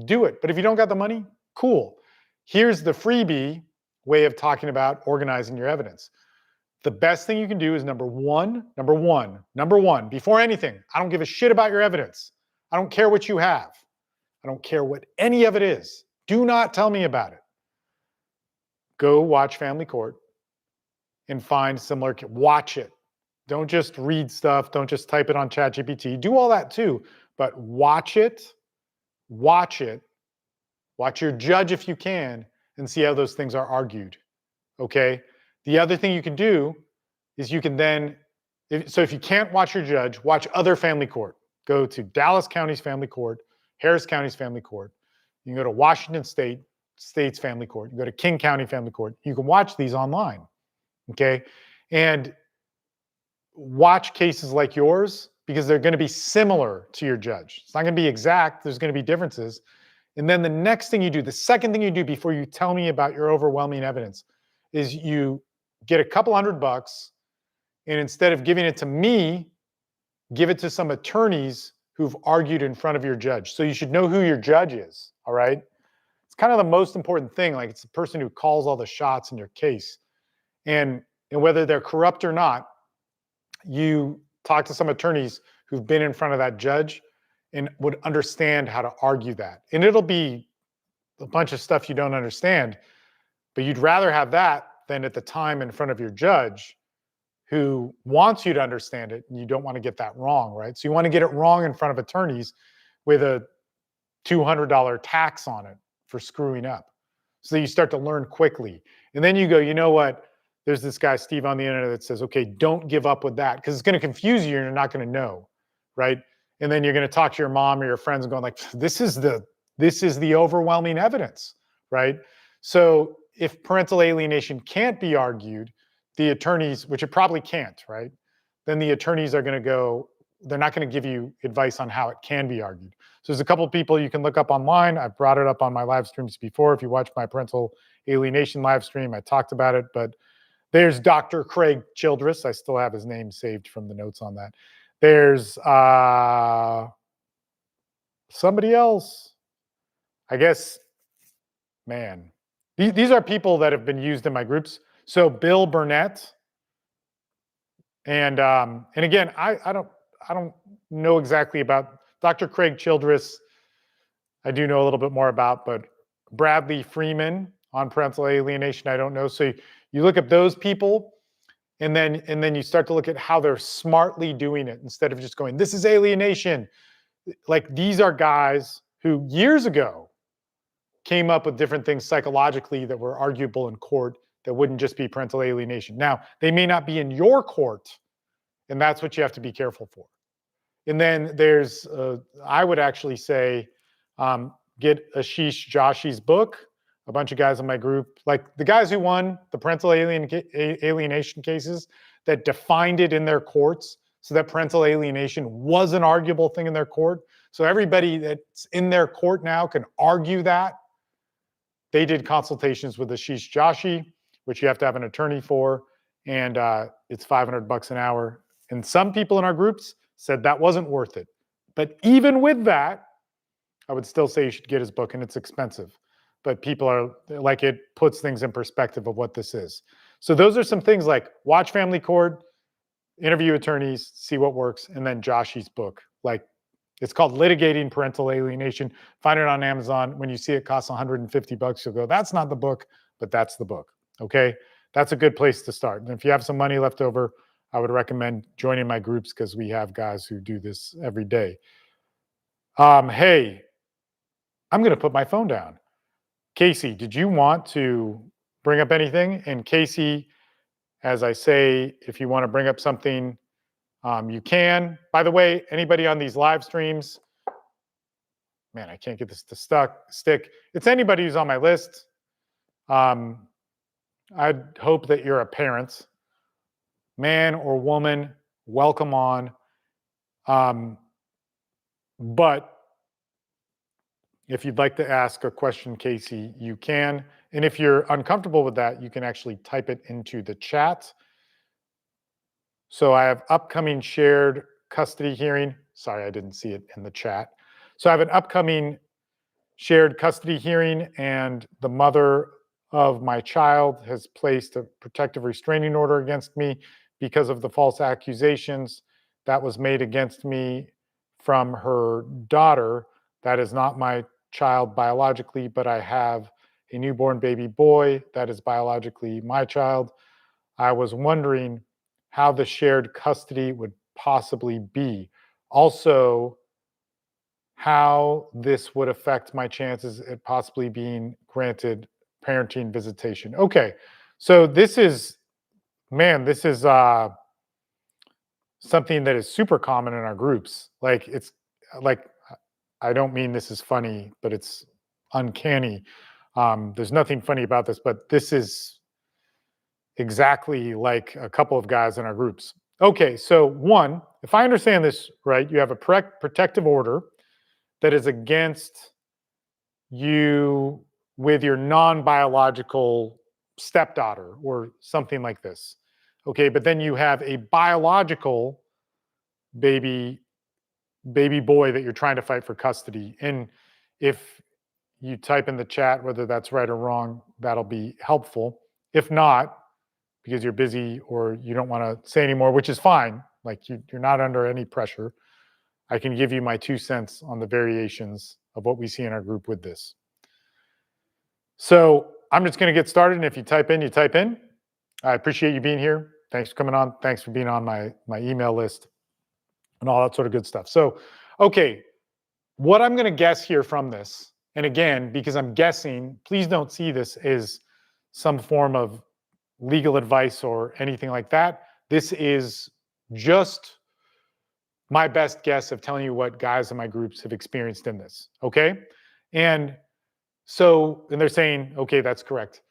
do it. But if you don't got the money, cool. Here's the freebie way of talking about organizing your evidence. The best thing you can do is number one, before anything, I don't give a shit about your evidence. I don't care what you have. I don't care what any of it is. Do not tell me about it. Go watch Family Court and find similar, watch it. Don't just read stuff. Don't just type it on ChatGPT. Do all that too, but watch it. Watch it. Watch your judge if you can, and see how those things are argued. Okay. The other thing you can do is you can then, if you can't watch your judge, watch other family court. Go to Dallas County's family court, Harris County's family court. You can go to Washington State's family court. You go to King County family court. You can watch these online. Okay. And watch cases like yours because they're going to be similar to your judge. It's not going to be exact. There's going to be differences. And then the second thing you do before you tell me about your overwhelming evidence is you get a couple $100, and instead of giving it to me, give it to some attorneys who've argued in front of your judge. So you should know who your judge is, all right? It's kind of the most important thing. Like, it's the person who calls all the shots in your case. And whether they're corrupt or not, you talk to some attorneys who've been in front of that judge and would understand how to argue that. And it'll be a bunch of stuff you don't understand, but you'd rather have that than at the time in front of your judge who wants you to understand it, and you don't want to get that wrong, right? So you want to get it wrong in front of attorneys with a $200 tax on it for screwing up. So you start to learn quickly. And then you go, you know what? There's this guy, Steve, on the internet that says, okay, don't give up with that, because it's going to confuse you and you're not going to know, right? And then you're going to talk to your mom or your friends and going like, this is the overwhelming evidence, right? So if parental alienation can't be argued, the attorneys, which it probably can't, right? Then the attorneys are going to go, they're not going to give you advice on how it can be argued. So there's a couple of people you can look up online. I've brought it up on my live streams before. If you watch my parental alienation live stream, I talked about it, but there's Dr. Craig Childress. I still have his name saved from the notes on that. There's somebody else. I guess, man, these are people that have been used in my groups. So Bill Burnett, and again, I don't know exactly about Dr. Craig Childress. I do know a little bit more about, but Bradley Freeman on parental alienation, I don't know. So you look at those people, and then you start to look at how they're smartly doing it instead of just going, this is alienation. Like, these are guys who years ago came up with different things psychologically that were arguable in court that wouldn't just be parental alienation. Now, they may not be in your court, and that's what you have to be careful for. And then there's, I would actually say, get Ashish Joshi's book. A bunch of guys in my group, like the guys who won the parental alienation cases, that defined it in their courts so that parental alienation was an arguable thing in their court. So everybody that's in their court now can argue that. They did consultations with Ashish Joshi, which you have to have an attorney for, and it's $500 an hour. And some people in our groups said that wasn't worth it. But even with that, I would still say you should get his book, and it's expensive. But people are like, it puts things in perspective of what this is. So those are some things like watch Family Court, interview attorneys, see what works, and then Joshi's book. Like, it's called Litigating Parental Alienation. Find it on Amazon. When you see it costs $150, you'll go, that's not the book, but that's the book. Okay, that's a good place to start. And if you have some money left over, I would recommend joining my groups because we have guys who do this every day. Hey, I'm going to put my phone down. Casey, did you want to bring up anything? And Casey, as I say, if you want to bring up something, you can. By the way, anybody on these live streams, man, I can't get this to stick. It's anybody who's on my list. I'd hope that you're a parent, man or woman, welcome on. But if you'd like to ask a question, Casey, you can. And if you're uncomfortable with that, you can actually type it into the chat. So I have upcoming shared custody hearing. Sorry, I didn't see it in the chat. So I have an upcoming shared custody hearing, and the mother of my child has placed a protective restraining order against me because of the false accusations that was made against me from her daughter. That is not my child biologically, but I have a newborn baby boy that is biologically my child. I was wondering how the shared custody would possibly be. Also, how this would affect my chances at possibly being granted parenting visitation. Okay, so this is, man, this is something that is super common in our groups. Like, it's like, I don't mean this is funny, but it's uncanny. There's nothing funny about this, but this is exactly like a couple of guys in our groups. Okay, so one, if I understand this right, you have a protective order that is against you with your non-biological stepdaughter or something like this. Okay, but then you have a biological baby boy that you're trying to fight for custody. And if you type in the chat whether that's right or wrong, that'll be helpful. If not, because you're busy or you don't want to say anymore, which is fine, like you're not under any pressure, I can give you my 2 cents on the variations of what we see in our group with this. So I'm just going to get started. And if you type in, you type in. I appreciate you being here. Thanks for coming on. Thanks for being on my email list and all that sort of good stuff. So, okay, what I'm going to guess here from this, and again, because I'm guessing, please don't see this as some form of legal advice or anything like that. This is just my best guess of telling you what guys in my groups have experienced in this, okay? And so, and they're saying, okay, that's correct.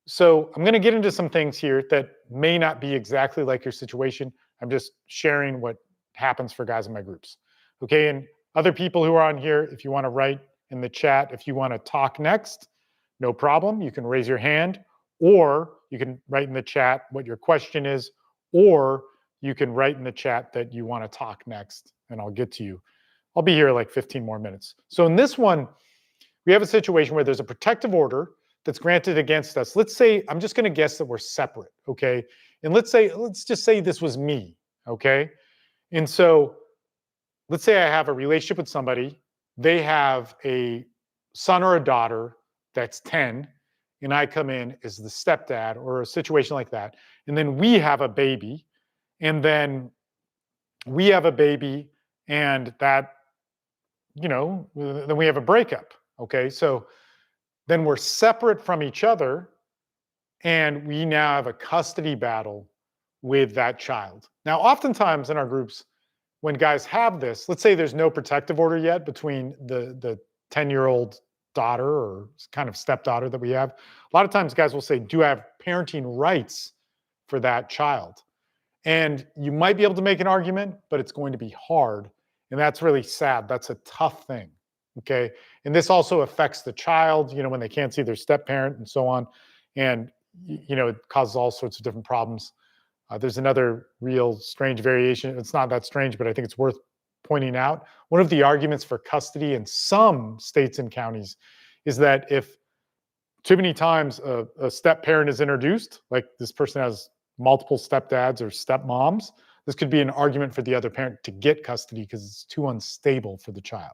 So I'm going to get into some things here that may not be exactly like your situation. I'm just sharing what happens for guys in my groups. Okay, and other people who are on here, if you want to write in the chat, if you want to talk next, no problem. You can raise your hand, or you can write in the chat what your question is, or you can write in the chat that you want to talk next, and I'll get to you. I'll be here like 15 more minutes. So in this one, we have a situation where there's a protective order that's granted against us. Let's say, I'm just going to guess that we're separate, okay? And let's just say this was me, okay? And so let's say I have a relationship with somebody. They have a son or a daughter that's 10, and I come in as the stepdad or a situation like that. And then we have a baby, and then we have a baby, and that, then we have a breakup, okay? So then we're separate from each other, and we now have a custody battle with that child. Now, oftentimes in our groups, when guys have this, let's say there's no protective order yet between the 10-year-old daughter or kind of stepdaughter that we have, a lot of times guys will say, do I have parenting rights for that child? And you might be able to make an argument, but it's going to be hard. And that's really sad. That's a tough thing. Okay. And this also affects the child, when they can't see their step parent and so on. And, it causes all sorts of different problems. There's another real strange variation. It's not that strange, but I think it's worth pointing out. One of the arguments for custody in some states and counties is that if too many times a step parent is introduced, like this person has multiple stepdads or stepmoms, this could be an argument for the other parent to get custody because it's too unstable for the child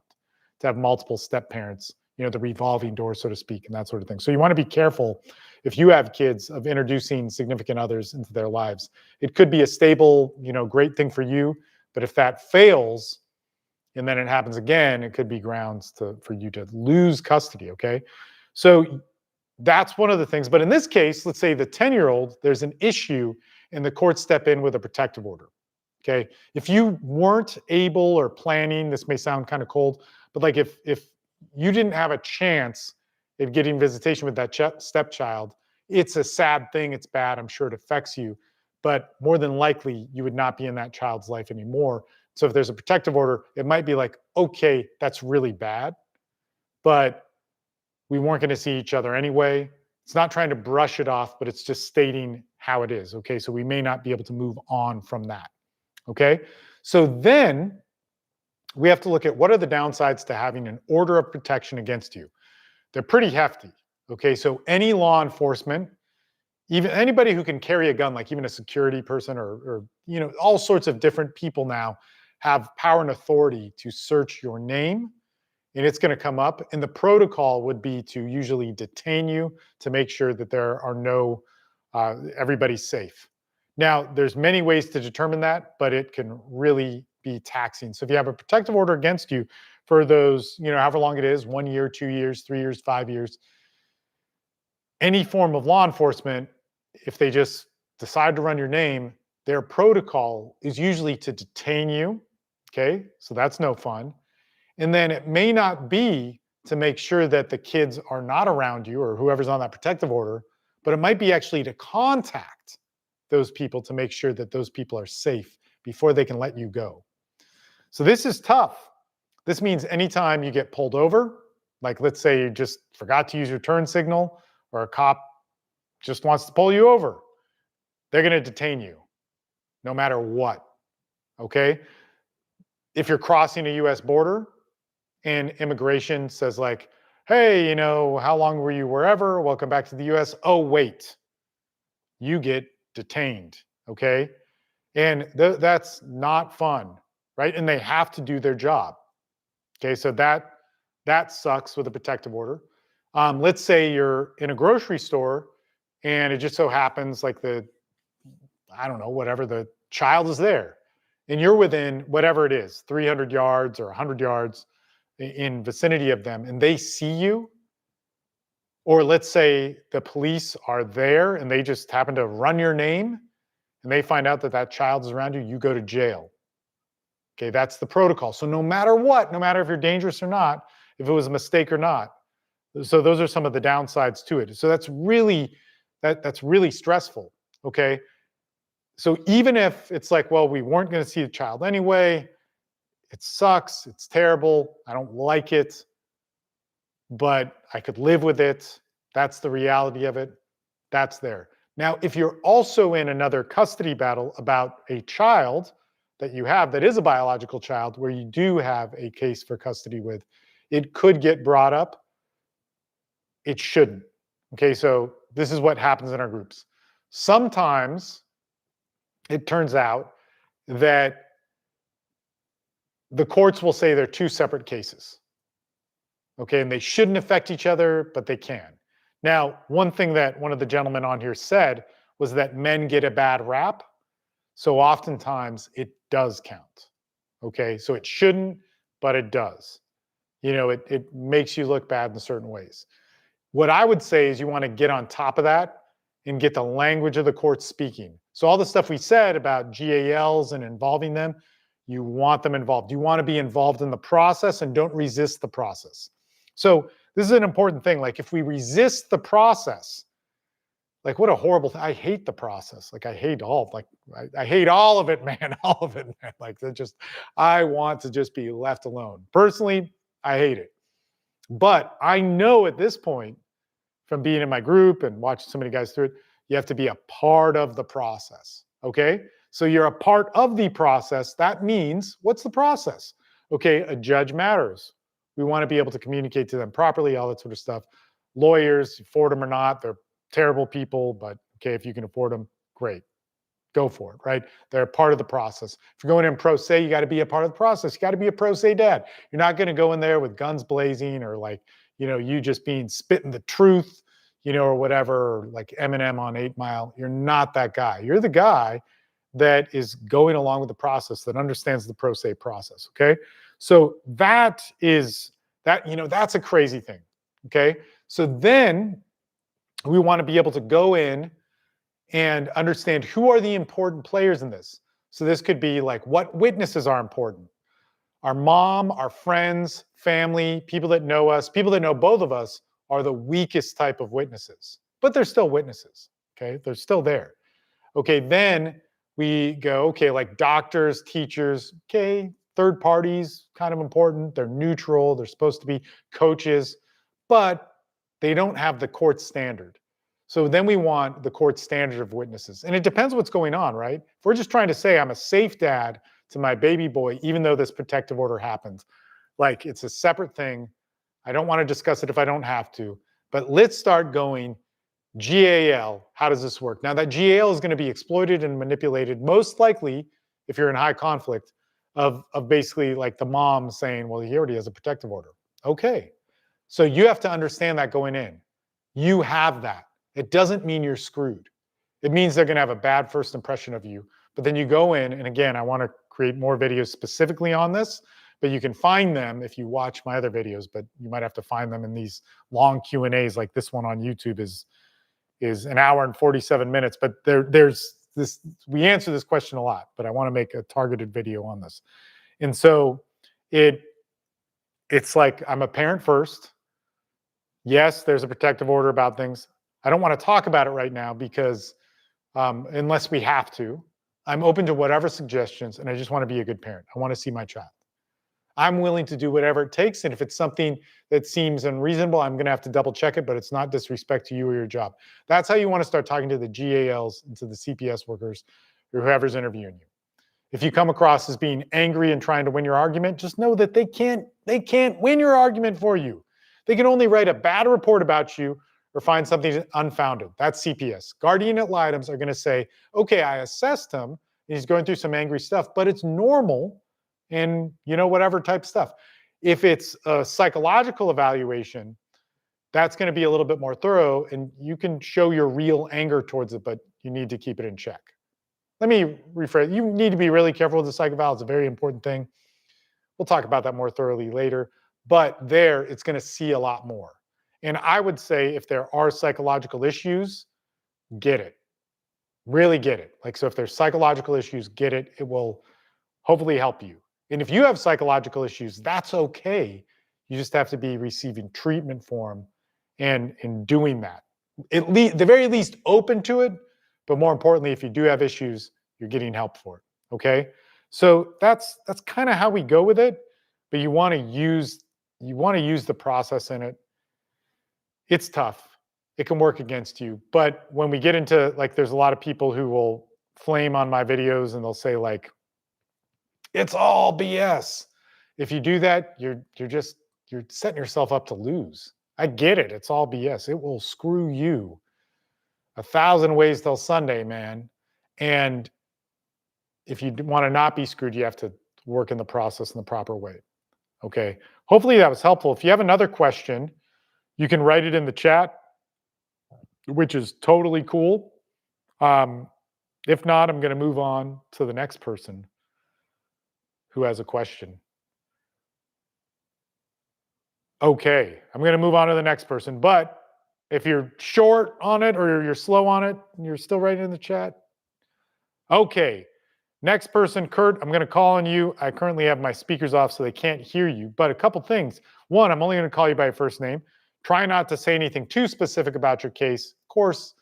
to have multiple step parents, the revolving door, so to speak, and that sort of thing. So you want to be careful if you have kids of introducing significant others into their lives. It could be a stable, great thing for you, but if that fails and then it happens again, it could be grounds for you to lose custody, okay? So that's one of the things. But in this case, let's say the 10-year-old, there's an issue and the courts step in with a protective order, okay? If you weren't able or planning, this may sound kind of cold, but like if you didn't have a chance at getting visitation with that stepchild, it's a sad thing. It's bad. I'm sure it affects you, but more than likely you would not be in that child's life anymore. So if there's a protective order, it might be like, okay, that's really bad, but we weren't going to see each other anyway. It's not trying to brush it off, but it's just stating how it is. Okay. So we may not be able to move on from that. Okay. So then we have to look at what are the downsides to having an order of protection against you. They're pretty hefty. Okay. So any law enforcement, even anybody who can carry a gun, like even a security person or all sorts of different people now have power and authority to search your name, and it's going to come up. And the protocol would be to usually detain you to make sure that there are no, everybody's safe. Now, there's many ways to determine that, but it can really be taxing. So if you have a protective order against you for those, however long it is, 1 year, 2 years, 3 years, 5 years, any form of law enforcement, if they just decide to run your name, their protocol is usually to detain you. Okay, so that's no fun. And then it may not be to make sure that the kids are not around you or whoever's on that protective order, but it might be actually to contact those people to make sure that those people are safe before they can let you go. So this is tough. This means anytime you get pulled over, like let's say you just forgot to use your turn signal or a cop just wants to pull you over, they're going to detain you no matter what. Okay? If you're crossing a US border and immigration says like, hey, how long were you wherever? Welcome back to the US. Oh, wait, you get detained. Okay? And that's not fun, right? And they have to do their job. Okay, so that sucks with a protective order. Let's say you're in a grocery store and it just so happens like whatever, the child is there and you're within whatever it is, 300 yards or 100 yards in vicinity of them, and they see you. Or let's say the police are there and they just happen to run your name and they find out that that child is around you, you go to jail. Okay, that's the protocol. So no matter what, no matter if you're dangerous or not, if it was a mistake or not. So those are some of the downsides to it. So that's really stressful. Okay. So even if it's like, well, we weren't going to see the child anyway, it sucks, it's terrible, I don't like it, but I could live with it. That's the reality of it. That's there. Now, if you're also in another custody battle about a child that you have that is a biological child where you do have a case for custody with, it could get brought up. It shouldn't. Okay, so this is what happens in our groups. Sometimes it turns out that the courts will say they're two separate cases. Okay, and they shouldn't affect each other, but they can. Now, one thing that one of the gentlemen on here said was that men get a bad rap. So oftentimes it does count. Okay, so it shouldn't, but it does. You know, it makes you look bad in certain ways. What I would say is you want to get on top of that and get the language of the court speaking. So all the stuff we said about GALs and involving them, you want them involved. You want to be involved in the process and don't resist the process. So this is an important thing. Like if we resist the process, like what a horrible thing. I hate the process. Like I hate all, like I hate all of it, man. All of it, man. Like that just, I want to just be left alone. Personally, I hate it. But I know at this point, from being in my group and watching so many guys through it, you have to be a part of the process. Okay. So you're a part of the process. That means, what's the process? Okay. A judge matters. We want to be able to communicate to them properly, all that sort of stuff. Lawyers, afford them or not, they're terrible people, but okay, if you can afford them, great. Go for it, right? They're a part of the process. If you're going in pro se, you got to be a part of the process. You got to be a pro se dad. You're not going to go in there with guns blazing or like, you know, you just being spitting the truth, you know, or whatever, or like Eminem on 8 Mile. You're not that guy. You're the guy that is going along with the process, that understands the pro se process, okay? So that is, that, you know, that's a crazy thing, okay? So then we want to be able to go in and understand who are the important players in this. So this could be like what witnesses are important. Our mom, our friends, family, people that know us, people that know both of us are the weakest type of witnesses, but they're still witnesses, okay? They're still there. Okay, then we go, okay, like doctors, teachers, okay, third parties, kind of important. They're neutral, they're supposed to be coaches, but they don't have the court standard. So then we want the court standard of witnesses. And it depends what's going on, right? If we're just trying to say I'm a safe dad to my baby boy, even though this protective order happened, like it's a separate thing. I don't want to discuss it if I don't have to, but let's start going GAL. How does this work? Now that GAL is going to be exploited and manipulated, most likely, if you're in high conflict, of basically like the mom saying, well, he already has a protective order. Okay. So you have to understand that going in. You have that. It doesn't mean you're screwed. It means they're going to have a bad first impression of you. But then you go in, and again, I want to create more videos specifically on this, but you can find them if you watch my other videos, but you might have to find them in these long Q&As like this one on YouTube is 1 hour and 47 minutes. But there's this, we answer this question a lot, but I want to make a targeted video on this. And so it's like I'm a parent first. Yes, there's a protective order about things. I don't want to talk about it right now because unless we have to, I'm open to whatever suggestions, and I just want to be a good parent. I want to see my child. I'm willing to do whatever it takes, and if it's something that seems unreasonable, I'm going to have to double check it, but it's not disrespect to you or your job. That's how you want to start talking to the GALs and to the CPS workers or whoever's interviewing you. If you come across as being angry and trying to win your argument, just know that they can't win your argument for you. They can only write a bad report about you or find something unfounded. That's CPS. Guardian ad litems are going to say, okay, I assessed him, and he's going through some angry stuff, but it's normal and, you know, whatever type stuff. If it's a psychological evaluation, that's going to be a little bit more thorough, and you can show your real anger towards it, but you need to keep it in check. Let me rephrase. You need to be really careful with the psych eval. It's a very important thing. We'll talk about that more thoroughly later, but there it's going to see a lot more. And I would say if there are psychological issues, get it. Really get it. Like, so if there's psychological issues, get it. It will hopefully help you. And if you have psychological issues, that's okay. You just have to be receiving treatment for them and in doing that. At least, the very least, open to it. But more importantly, if you do have issues, you're getting help for it. Okay. So that's kind of how we go with it. But you want to use the process in it. It's tough. It can work against you. But when we get into, like, there's a lot of people who will flame on my videos and they'll say, like, it's all BS. If you do that, you're setting yourself up to lose. I get it. It's all BS. It will screw you 1,000 ways till Sunday, man. And if you want to not be screwed, you have to work in the process in the proper way. Okay. Hopefully that was helpful. If you have another question, you can write it in the chat, which is totally cool. If not, I'm going to move on to the next person who has a question. Okay, I'm going to move on to the next person. But if you're short on it or you're slow on it, and you're still writing in the chat. Okay, next person, Kurt, I'm going to call on you. I currently have my speakers off so they can't hear you. But a couple things. One, I'm only going to call you by your first name. Try not to say anything too specific about your case. Of course,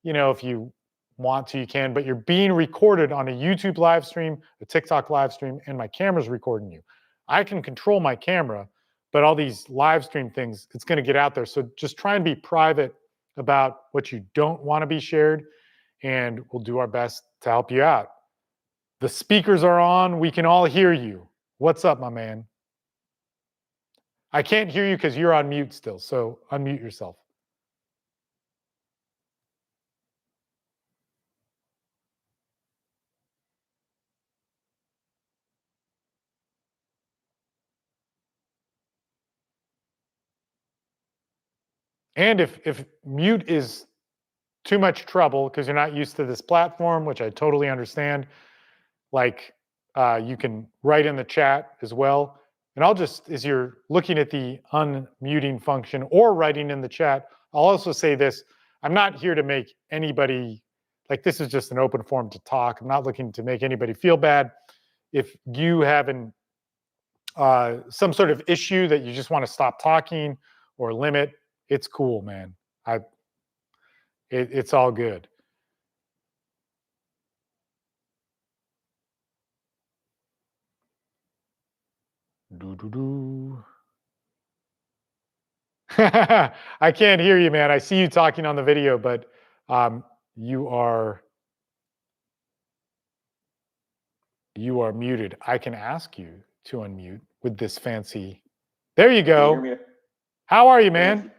if you want to, you can, but you're being recorded on a YouTube live stream, a TikTok live stream, and my camera's recording you. I can control my camera, but all these live stream things, it's going to get out there. So just try and be private about what you don't want to be shared, and we'll do our best to help you out. The speakers are on. We can all hear you. What's up, my man? I can't hear you because you're on mute still, so unmute yourself. And if mute is too much trouble because you're not used to this platform, which I totally understand, like you can write in the chat as well. And I'll just, as you're looking at the unmuting function or writing in the chat, I'll also say this. I'm not here to make anybody, like, this is just an open forum to talk. I'm not looking to make anybody feel bad. If you have some sort of issue that you just want to stop talking or limit, it's cool, man. It's all good. I can't hear you, man. I see you talking on the video, but you are muted. I can ask you to unmute with this fancy. There you go. Can you hear me? How are you, man?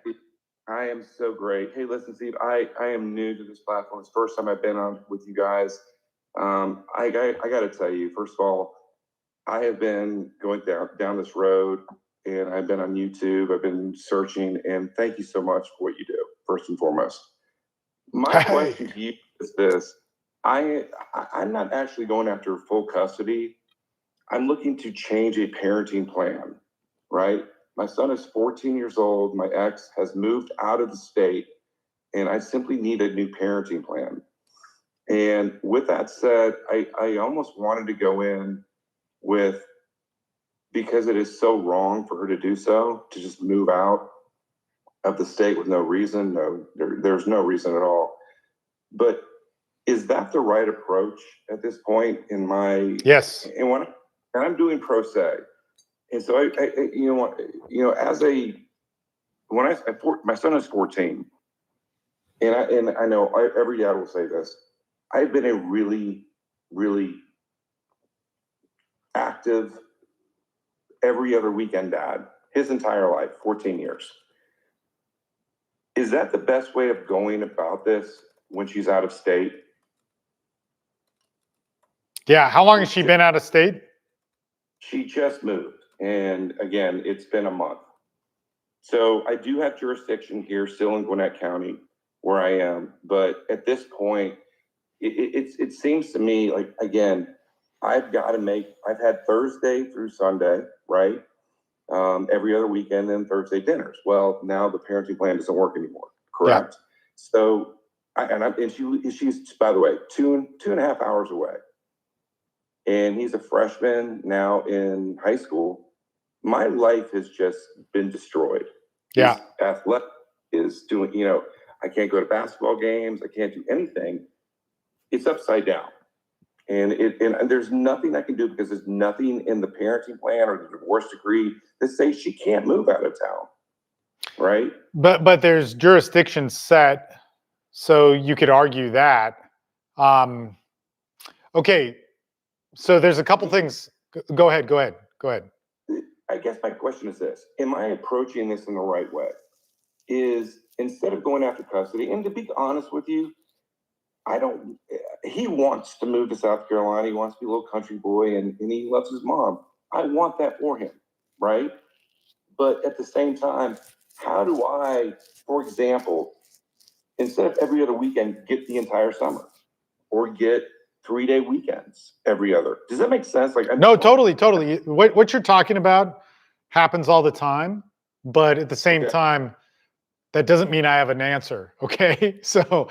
I am so great. Hey, listen, Steve, I am new to this platform. It's the first time I've been on with you guys. I got to tell you, first of all, I have been going down this road, and I've been on YouTube. I've been searching, and thank you so much for what you do, first and foremost. My question to you is this. I'm not actually going after full custody. I'm looking to change a parenting plan, right? My son is 14 years old. My ex has moved out of the state, and I simply need a new parenting plan. And with that said, I almost wanted to go in with, because it is so wrong for her to do so, to just move out of the state with no reason. There's no reason at all. But is that the right approach at this point in my? Yes. And I'm doing pro se. And so my son is 14, and I know every dad will say this. I've been a really, really active every other weekend dad his entire life, 14 years. Is that the best way of going about this when she's out of state? Yeah. How long has she been out of state? She just moved. And again, it's been a month. So I do have jurisdiction here still in Gwinnett County where I am. But at this point, it seems to me like, again, I've had Thursday through Sunday, right? Every other weekend and Thursday dinners. Well, now the parenting plan doesn't work anymore, correct? Yeah. So, she's, by the way, two and a half hours away. And he's a freshman now in high school. My life has just been destroyed. Yeah. His athletic is doing, I can't go to basketball games. I can't do anything. It's upside down. And there's nothing I can do because there's nothing in the parenting plan or the divorce decree that says she can't move out of town, right? But there's jurisdiction set, so you could argue that. Okay, so there's a couple things. Go ahead. I guess my question is this: am I approaching this in the right way? Is instead of going after custody, and to be honest with you, I don't. He wants to move to South Carolina. He wants to be a little country boy, and he loves his mom. I want that for him, right? But at the same time, how do I, for example, instead of every other weekend, get the entire summer, or get 3-day weekends every other? Does that make sense? Like, No, totally. What you're talking about happens all the time, but at the same Okay. time, that doesn't mean I have an answer. Okay, so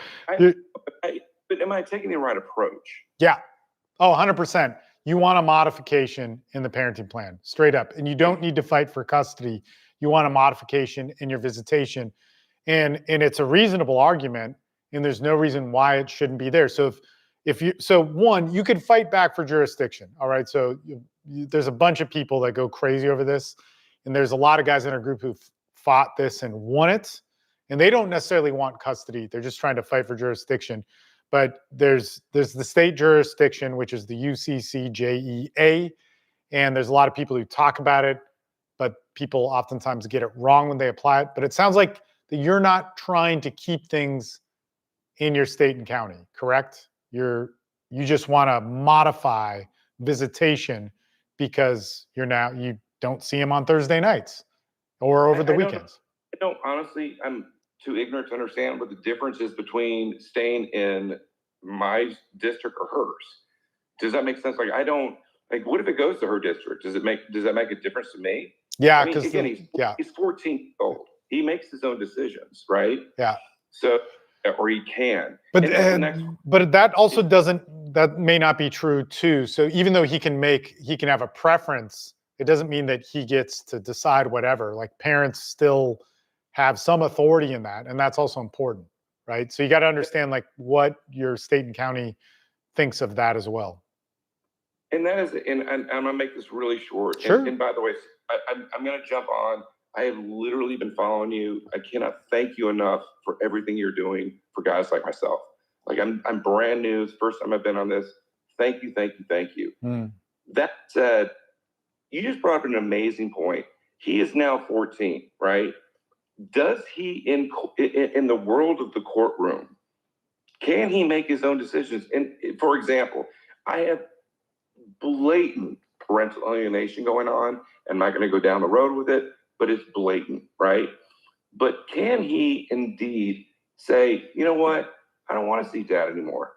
But am I taking the right approach? yeah, 100%. You want a modification in the parenting plan, straight up, and you don't need to fight for custody. You want a modification in your visitation, and it's a reasonable argument, and there's no reason why it shouldn't be there. So one, you could fight back for jurisdiction. All right, so there's a bunch of people that go crazy over this, and there's a lot of guys in our group who've fought this and won it, and they don't necessarily want custody. They're just trying to fight for jurisdiction. But there's the state jurisdiction, which is the UCCJEA, and there's a lot of people who talk about it, but people oftentimes get it wrong when they apply it. But it sounds like that you're not trying to keep things in your state and county, correct? You just want to modify visitation because you don't see them on Thursday nights or over the weekends. I don't honestly. I'm too ignorant to understand what the difference is between staying in my district or hers. Does that make sense? Like, I don't like. What if it goes to her district? Does that make a difference to me? Yeah, I mean, because again, he's 14 years old. He makes his own decisions, right? Yeah. So, or he can. But that also that may not be true too. So even though he can have a preference, it doesn't mean that he gets to decide whatever. Like, parents still have some authority in that, and that's also important, right? So you got to understand like what your state and county thinks of that as well. And that is, and I'm gonna make this really short. Sure. And by the way, I'm gonna jump on. I have literally been following you. I cannot thank you enough for everything you're doing for guys like myself. Like, I'm brand new. It's the first time I've been on this. Thank you. That said, you just brought up an amazing point. He is now 14, right? Does he, in the world of the courtroom, can he make his own decisions? And for example, I have blatant parental alienation going on. I'm not going to go down the road with it, but it's blatant, right? But can he indeed say, you know what? I don't want to see dad anymore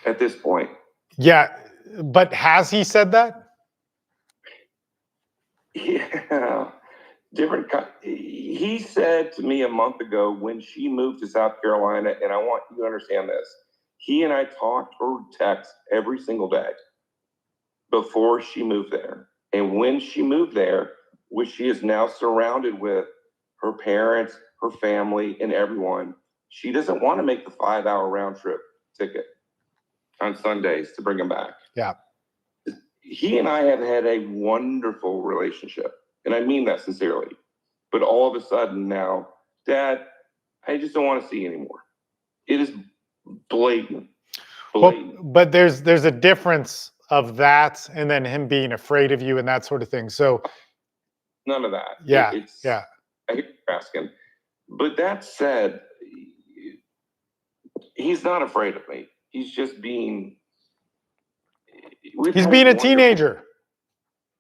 at this point? Yeah, but has he said that? Yeah. He said to me a month ago when she moved to South Carolina, and I want you to understand this. He and I talked or text every single day before she moved there. And when she moved there, which she is now surrounded with her parents, her family, and everyone, she doesn't want to make the 5-hour round trip ticket on Sundays to bring him back. Yeah. He and I have had a wonderful relationship, and I mean that sincerely. But all of a sudden now, Dad, I just don't want to see you anymore. It is blatant. But there's a difference of that and then him being afraid of you and that sort of thing. So none of that. Yeah. I hear you asking. But that said, he's not afraid of me. He's just being. He's being a teenager.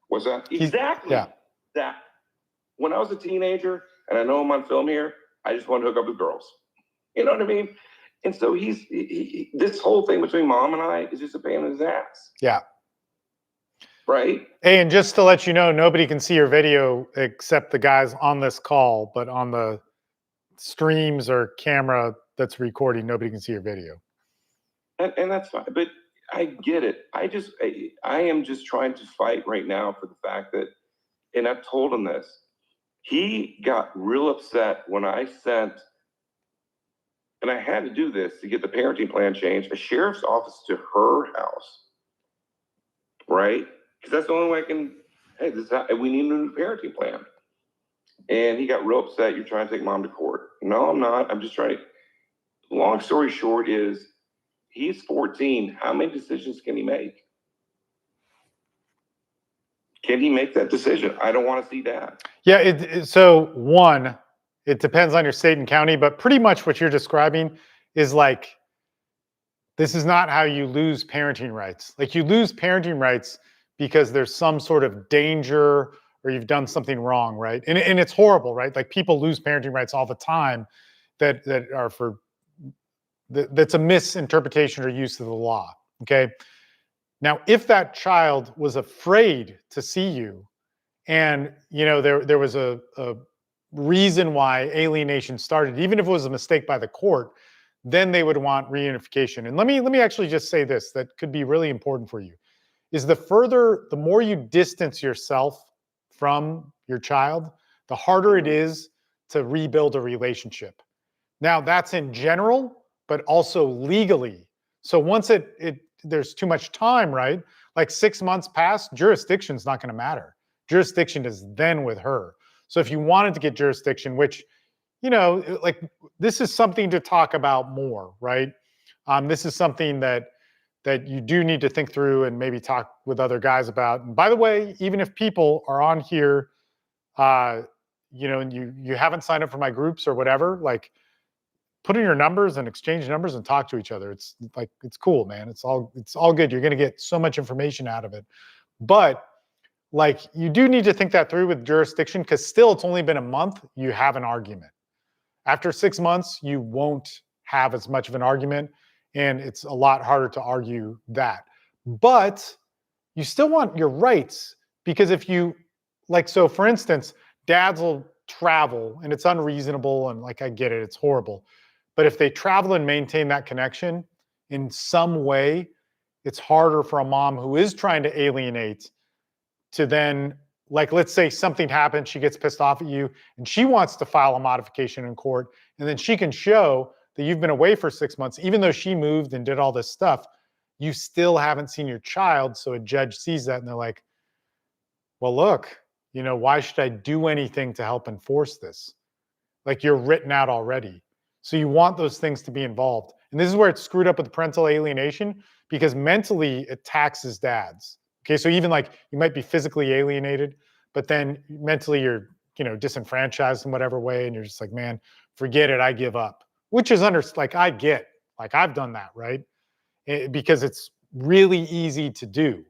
What's that? Exactly. Yeah. That. When I was a teenager, and I know I'm on film here, I just wanted to hook up with girls. You know what I mean? And so this whole thing between mom and I is just a pain in his ass. Yeah. Right? Hey, and just to let you know, nobody can see your video except the guys on this call, but on the streams or camera that's recording, nobody can see your video. And that's fine. But I get it. I am just trying to fight right now for the fact that, and I've told him this, he got real upset when I sent and I had to do this to get the parenting plan changed, a sheriff's office to her house, right? Because that's the only way I can, hey, this is how, we need a new parenting plan. And he got real upset. You're trying to take mom to court. No, I'm not. I'm just trying to, long story short is he's 14. How many decisions can he make? Can he make that decision? I don't want to see that. Yeah, so one, it depends on your state and county, but pretty much what you're describing is like, this is not how you lose parenting rights. Like you lose parenting rights because there's some sort of danger or you've done something wrong, right? And it's horrible, right? Like people lose parenting rights all the time that are for, that's a misinterpretation or use of the law, okay? Now, if that child was afraid to see you, and there was a reason why alienation started, even if it was a mistake by the court, then they would want reunification. And let me actually just say this that could be really important for you: is the more you distance yourself from your child, the harder it is to rebuild a relationship. Now, that's in general, but also legally. So once there's too much time, right? Like 6 months past, jurisdiction's not going to matter. Jurisdiction is then with her. So if you wanted to get jurisdiction, which, like this is something to talk about more, right? This is something that you do need to think through and maybe talk with other guys about. And by the way, even if people are on here, and you haven't signed up for my groups or whatever, like put in your numbers and exchange numbers and talk to each other. It's like, it's cool, man. It's all good. You're going to get so much information out of it. But like, you do need to think that through with jurisdiction, because still it's only been a month. You have an argument. After 6 months, you won't have as much of an argument, and it's a lot harder to argue that. But you still want your rights, because if you, like, so for instance, dads will travel and it's unreasonable, and like, I get it, it's horrible. But if they travel and maintain that connection in some way, it's harder for a mom who is trying to alienate to then, like, let's say something happens, she gets pissed off at you and she wants to file a modification in court, and then she can show that you've been away for 6 months, even though she moved and did all this stuff, you still haven't seen your child. So a judge sees that and they're like, well, look, why should I do anything to help enforce this? Like, you're written out already. So you want those things to be involved. And this is where it's screwed up with parental alienation, because mentally it taxes dads. Okay, so even like you might be physically alienated, but then mentally you're, disenfranchised in whatever way, and you're just like, man, forget it, I give up. Which is like, I get, like, I've done that, right? Because it's really easy to do.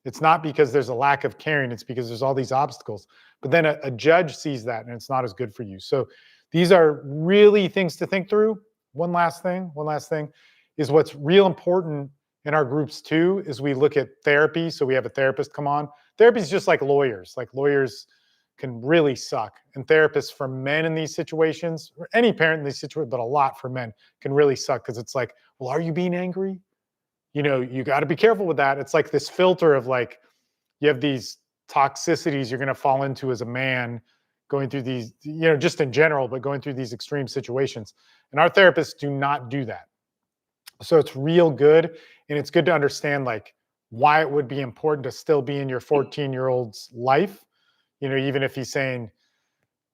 It's not because there's a lack of caring, it's because there's all these obstacles. But then a judge sees that and it's not as good for you. So these are really things to think through. One last thing is what's real important in our groups too, is we look at therapy. So we have a therapist come on. Therapy is just like lawyers. Like, lawyers can really suck. And therapists for men in these situations, or any parent in these situations, but a lot for men, can really suck, because it's like, well, are you being angry? You got to be careful with that. It's like this filter of like, you have these toxicities you're going to fall into as a man going through these, just in general, but going through these extreme situations. And our therapists do not do that. So it's real good. And it's good to understand like why it would be important to still be in your 14-year-old's life, even if he's saying,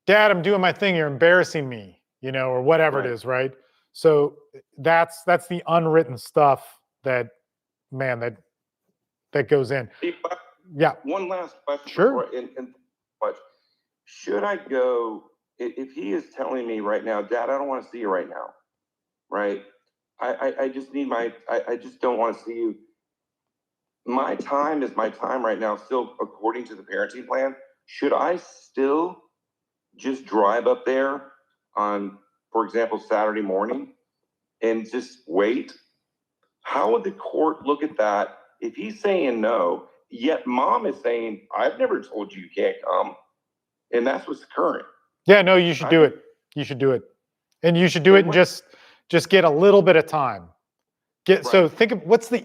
Dad, I'm doing my thing, you're embarrassing me, or whatever it is, right? So that's the unwritten stuff that goes in. Yeah. One last question. Sure. Should I go, if he is telling me right now, Dad, I don't want to see you right now, right? I just need I just don't want to see you. My time is my time right now, still according to the parenting plan. Should I still just drive up there on, for example, Saturday morning and just wait? How would the court look at that if he's saying no, yet mom is saying, I've never told you you can't come? And that's what's current. Yeah, no, you should do it. You should do it. And you should do it and just get a little bit of time. So think of what's the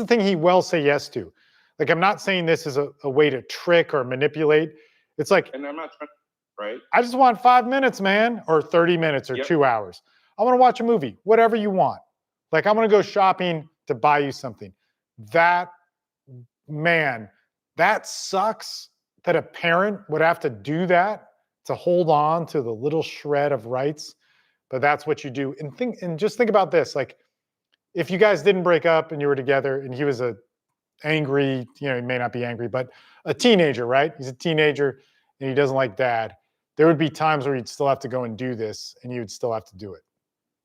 thing he will say yes to. Like, I'm not saying this is a way to trick or manipulate. It's like, and I'm not trying, right? I just want 5 minutes, man, or 30 minutes or 2 hours. I want to watch a movie, whatever you want. Like, I want to go shopping to buy you something. That, man, that sucks that a parent would have to do that to hold on to the little shred of rights. But that's what you do. And just think about this. Like, if you guys didn't break up and you were together and he was a angry, he may not be angry, but a teenager, right? He's a teenager and he doesn't like dad. There would be times where you'd still have to go and do this and you would still have to do it.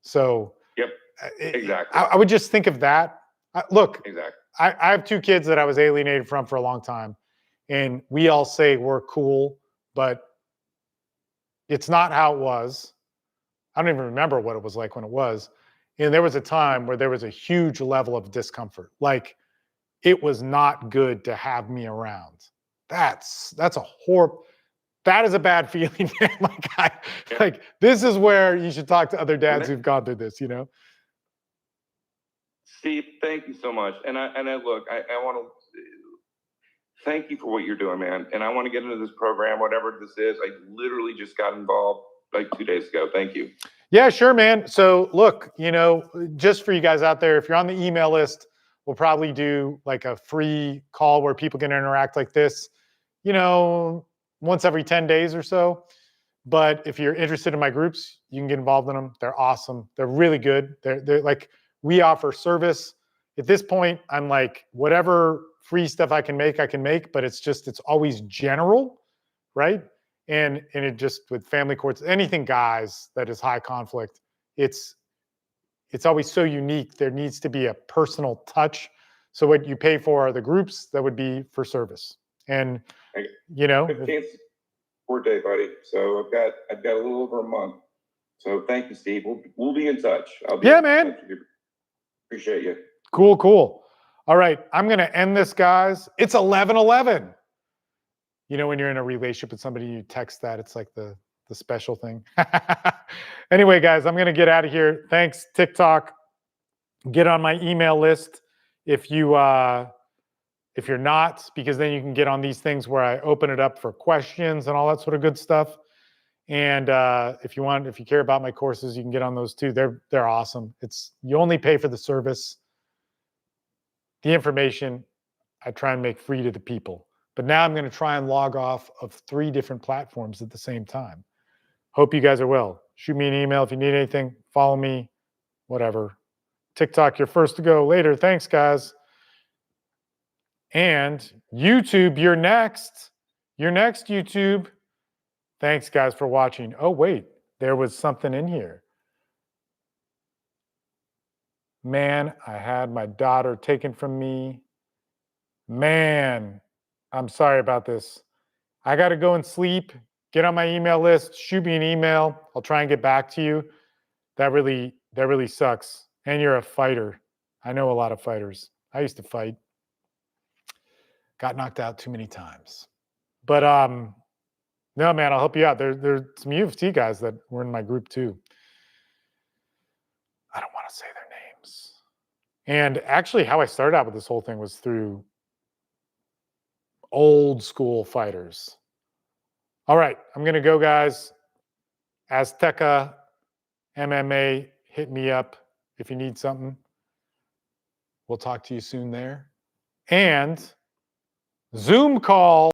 So Yep. Exactly. I would just think of that. Look, Exactly. I have 2 kids that I was alienated from for a long time, and we all say we're cool, but it's not how it was. I don't even remember what it was like when it was. And there was a time where there was a huge level of discomfort. Like, it was not good to have me around. That's a horrible. That is a bad feeling. Like, this is where you should talk to other dads who've gone through this. Steve, thank you so much. And I look, I want to thank you for what you're doing, man. And I want to get into this program, whatever this is. I literally just got involved like 2 days ago. Thank you. Yeah, sure, man. So look, just for you guys out there, if you're on the email list, we'll probably do like a free call where people can interact like this, once every 10 days or so. But if you're interested in my groups, you can get involved in them. They're awesome. They're really good. They're like, we offer service. At this point, I'm like, whatever free stuff I can make, but it's always general, right? And it just, with family courts, anything, guys, that is high conflict, it's always so unique. There needs to be a personal touch. So what you pay for are the groups that would be for service. And, 15th day, buddy. So I've got a little over a month. So thank you, Steve. We'll be in touch. Man. Appreciate you. Cool. All right. I'm going to end this, guys. It's 11:11. When you're in a relationship with somebody, you text that. It's like the special thing. Anyway, guys, I'm going to get out of here. Thanks, TikTok. Get on my email list if you're not, because then you can get on these things where I open it up for questions and all that sort of good stuff. And if you care about my courses, you can get on those too. They're awesome. You only pay for the service. The information I try and make free to the people. But now I'm going to try and log off of 3 different platforms at the same time. Hope you guys are well. Shoot me an email if you need anything. Follow me, whatever. TikTok, you're first to go. Later. Thanks, guys. And YouTube, you're next. You're next, YouTube. Thanks, guys, for watching. Oh, wait. There was something in here. Man, I had my daughter taken from me. Man, I'm sorry about this. I got to go and sleep. Get on my email list. Shoot me an email. I'll try and get back to you. That really sucks. And you're a fighter. I know a lot of fighters. I used to fight. Got knocked out too many times. But no, man, I'll help you out. There's some U of T guys that were in my group too. I don't want to say their names. And actually, how I started out with this whole thing was through old school fighters. All right, I'm going to go, guys. Azteca MMA, hit me up if you need something. We'll talk to you soon there. And Zoom call.